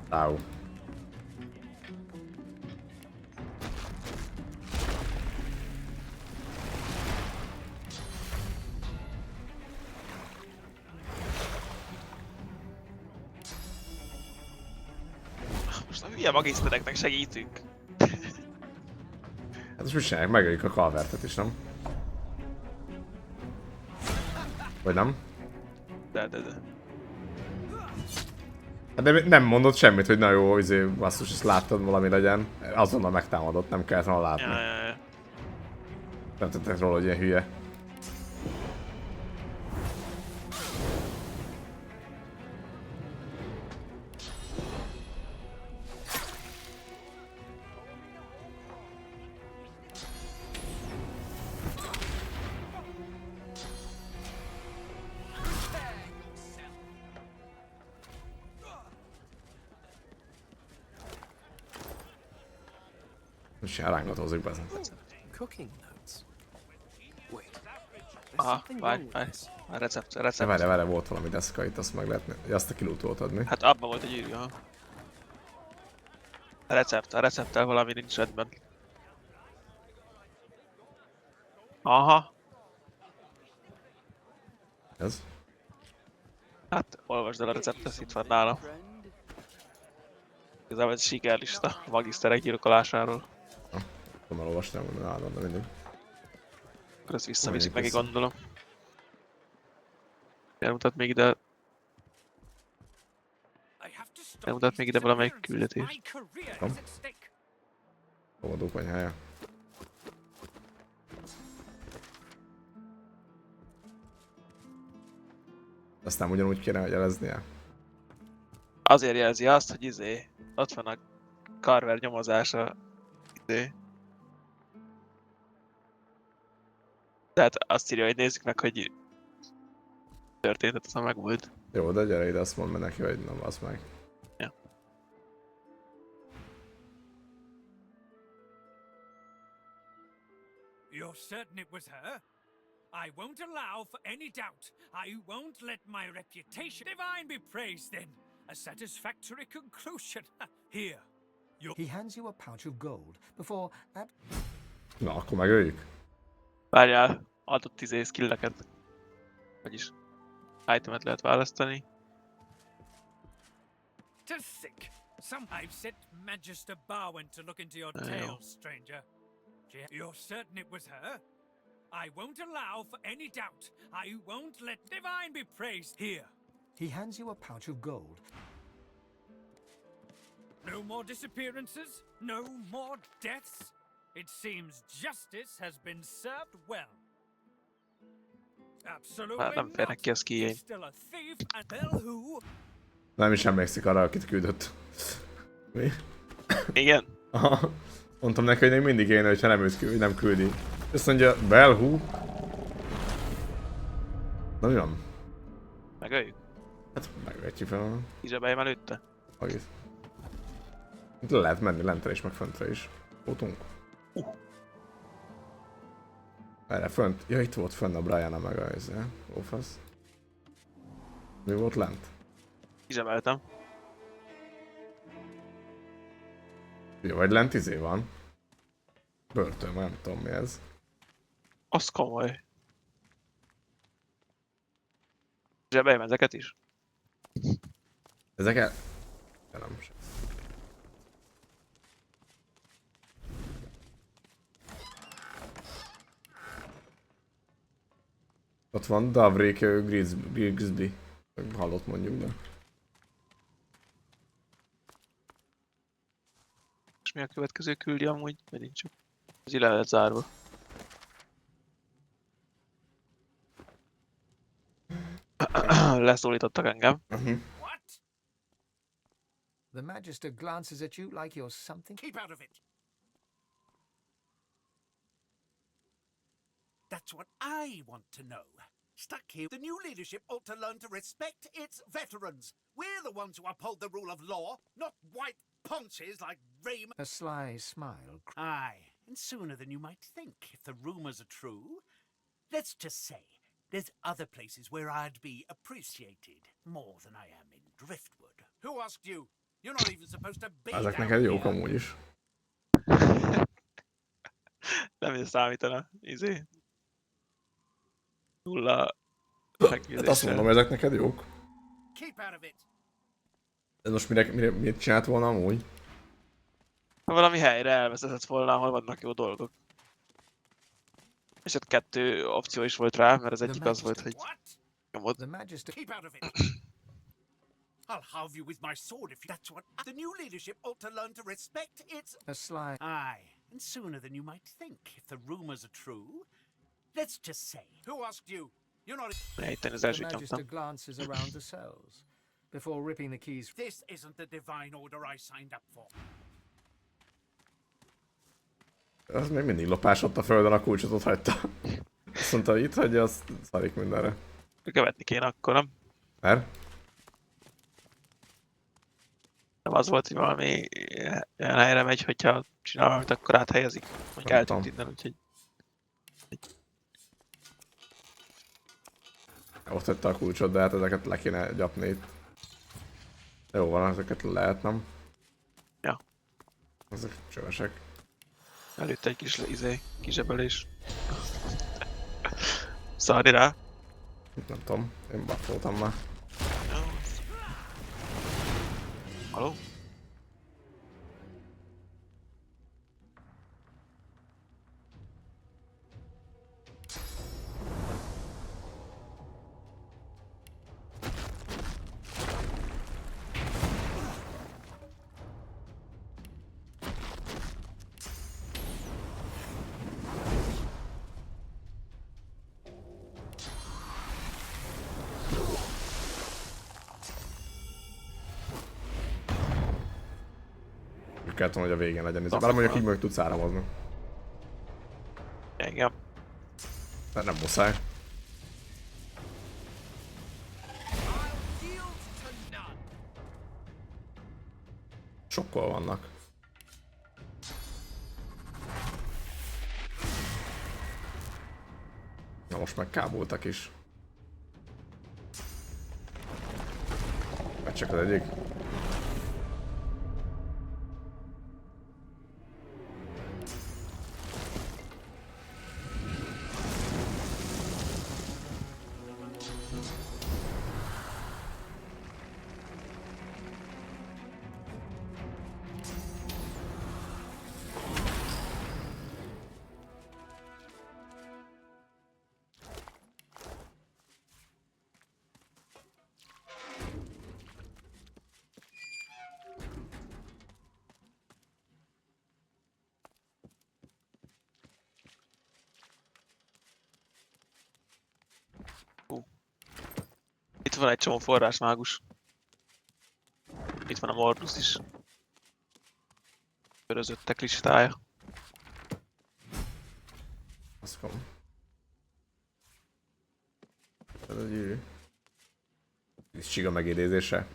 Áú. Most a hülye magisztereknek segítünk. Hát most mit csinálják? Megöljük a kalvertet is, nem? Vagy nem? De. Hát de nem mondott semmit, hogy na jó, basszus, ezt láttad, valami legyen. Azonnal megtámadott, nem kellett volna látni. Ja. Nem tettek róla, hogy ilyen hülye. És rángatózik be. Cooking notes. Wait. Aha, várj. A recept. Várj, volt valami deszka itt, azt meg lehetne, azt a kilútoltad mi? Hát abban volt egy írja. A recepttel valami nincs rendben. Aha. Ez? Hát, olvasd el a receptet, itt van nálam. Igazából ez sikerlista a magiszterek gyilkolásáról. Nem elolvastam, de nálam, de mindig. Akkor ezt visszaviszik neki, gondolom. Elmutat még ide... Elmutat még ide valamelyik küldetés. Nem? Fogadó konyhája. Aztán ugyanúgy kéne jeleznie. Azért jelzi azt, hogy ott van a Carver nyomozása. Tehát azt írja, hogy nézzük meg, hogy történt, aztán megvolt. Jó, de gyere ide, azt mondd meg neki, hogy nem az meg. Ja. You're certain it was her? I won't allow for any doubt. I won't let my reputation divine be praised then. A satisfactory conclusion. Here. He hands you a pouch of gold before... Na, akkor megöljük. Várjál, adott 10 skilleket. Vagyis itemet lehet választani. To sick. I've sent Magister Barwin to look into your tale, stranger. You're certain it was her? I won't allow for any doubt. I won't let divine be praised here. He hands you a pouch of gold. No more disappearances? No more deaths? It seems justice has been served well. Absolutely Hát nem férnek ki a skijjeim. still a thief and well who? Nem is emlékszik arra, akit küldött. Mi? Igen? Aha. Mondtam neki, hogy még mindig én, hogyha nem küldi. Azt mondja, well who? Na mi van? Megöljük? Hát megöljük fel. Izsebeljem előtte? Agit. Itt le lehet menni lentre is, meg föntre is. Futunk. Erre fönt. Ja, itt volt fönn a Brian-a meg a izé. Ófasz. Mi volt lent? Izsebeltem. Ja, vagy lent izé van. Börtön, nem tudom mi ez. Az komoly. Zsebeljem ezeket is? Ezeket? Nem sem. Ott van Davrik Grigsby. Hallott mondjuk, de... És mi a következő küldi amúgy? Vagy nincs csak. Ez így le lett zárva. Leszólítottak engem. The Magister glances at you like you're something. Keep out of it. That's what I want to know. Stuck here, the new leadership ought to learn to respect its veterans. We're the ones who uphold the rule of law, not white ponches like Raymond. A sly smile. Aye, and sooner than you might think, if the rumors are true. Let's just say, there's other places where I'd be appreciated more than I am in Driftwood. Who asked you? You're not even supposed to be Ezek down neked jók here. amúgy is. Nem számítana, nulla Hát azt mondom, ezek neked jók. Keep out of it. Ez most mit csinált volna amúgy? Ha valami helyre elvezetett volna, ahol vannak jó dolgok. És ott 2 opció is volt rá, mert az egyik az volt, hogy nyomod. Keep out of it. I'll have you with my sword if that's what. The new leadership ought to learn to respect its. A sly. Aye, and sooner than you might think, if the rumors are true. Let's just say. Who asked you? You're not. The Magister glances around the cells before ripping the keys. This isn't the divine order I signed up for. Az még mindig lopás ott a földön, a kulcsot ott hagyta. Azt mondta, itt hagyja, azt szarik mindenre. Követni kéne akkor, nem? Mert? Nem az volt, hogy valami olyan helyre megy, hogyha csinál valamit, akkor áthelyezik. Mondjuk eltűnt innen, úgyhogy... Ott hagyta a kulcsot, de hát ezeket le kéne gyapni itt. Jó van, ezeket lehet, nem? Ja. Ezek csövesek. Előtte egy kis kizsebelés. Szarni rá. Nem tudom, én buffoltam már. Haló? Kellett volna, hogy a végén legyen. Bár mondjuk így meg tudsz áramozni. Igen. De nem muszáj. Sokkal vannak. Na most meg kábultak is. Vagy csak az egyik. Itt van egy csomó forrásmágus. Itt van a Mordus is. Körözöttek listája. Azt kom. Ez a gyűrű. Ez csiga megidézése.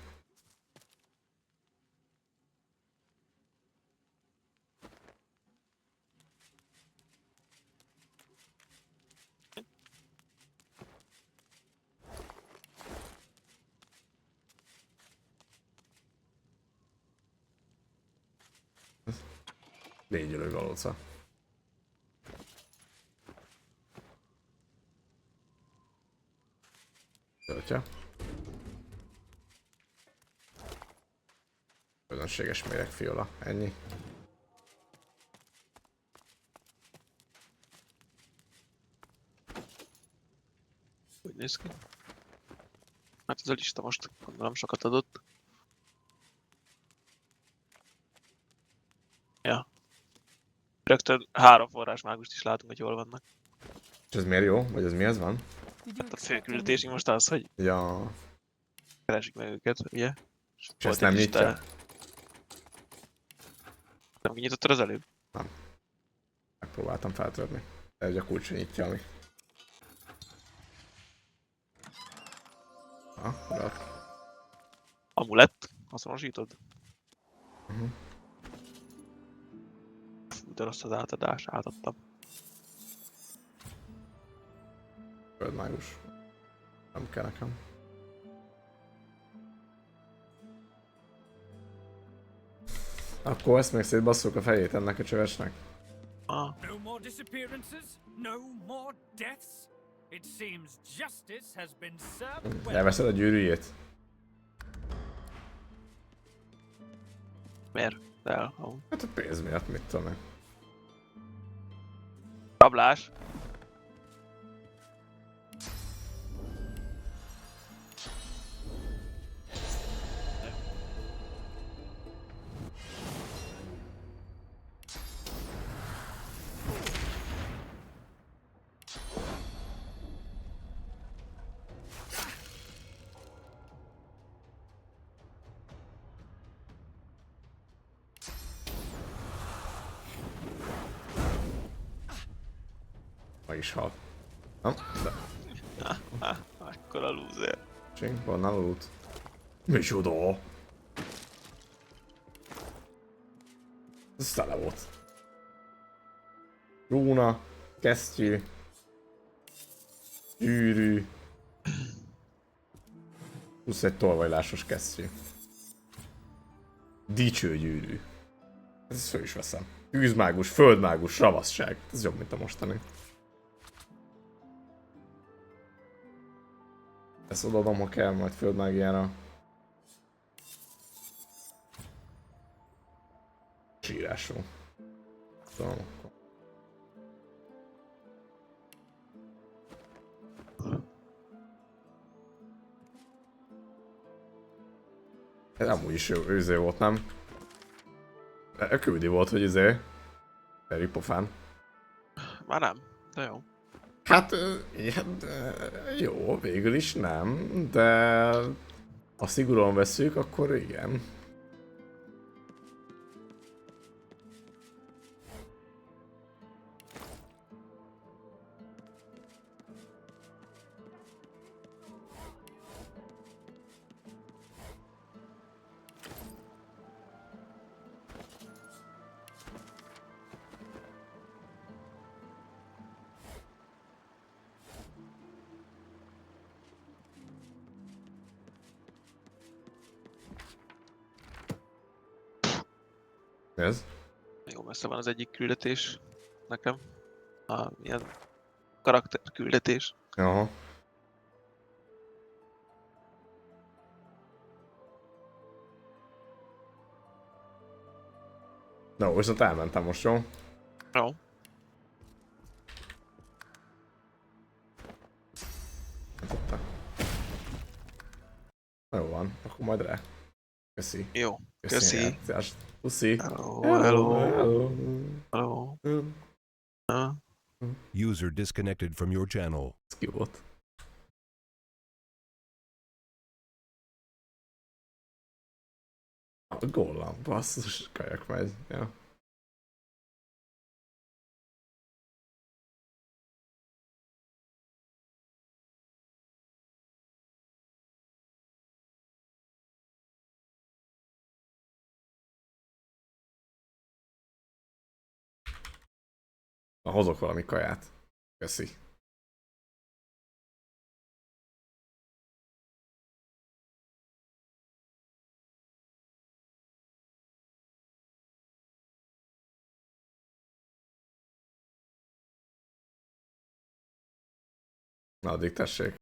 Lényülő galóca. Töltje. Közönséges méregfiola. Ennyi. Úgy néz ki. Hát ez a lista most gondolom sokat adott. Ja. Rögtön 3 forrásmágust is látunk, hogy jól vannak. És ez miért jó? Vagy ez mihez van? Hát a fő küldetésünk most az, hogy ja. Keresik meg őket, ugye? És ezt nem nyitja? Nem kinyitottad az előbb? Nem. Megpróbáltam feltörni. De egy a kulcs nyitja, ami. Amulett? Azonosítod? Fú, de rossz az átadás, átadtam. Földmágus. Nem kell nekem. Akkor ezt még szétbasszuk a fejét ennek a csövesnek. No more disappearances, no more deaths. It seems justice has been served well. Elveszed a gyűrűjét? Miért? Hát a pénz miatt, mit tudom én. Rablás. Meg is halt. Nem? De... Ekkora lúzer. Csink, van a loot. Micsoda? Ez tele volt. Rúna, kesztyű, gyűrű, plusz egy tolvajlásos kesztyű. Dicsőgyűrű. Ezt föl is veszem. Tűzmágus, földmágus, ravaszság. Ez jobb, mint a mostani. Ezt odaadom, ha kell, majd földmágiára. Sírású. Tudom, akkor. Ez amúgy is jó, őzé volt, nem? Küldi volt, hogy izé... Teri pofán. Már nem, de jó. Hát, jó, végül is nem, de... Ha szigorúan veszük, akkor igen. Ez? Jó messze van az egyik küldetés nekem. Ilyen karakter küldetés. Aha. Na, viszont elmentem most, jó? Jó. Jó van, akkor majd rá. Köszi. Jó, köszi. Puszi. Hello. User disconnected from your channel. Ez ki volt? A gollam, basszus, kajak megy. Ja. Na, hozok valami kaját. Köszi. Na, addig tessék.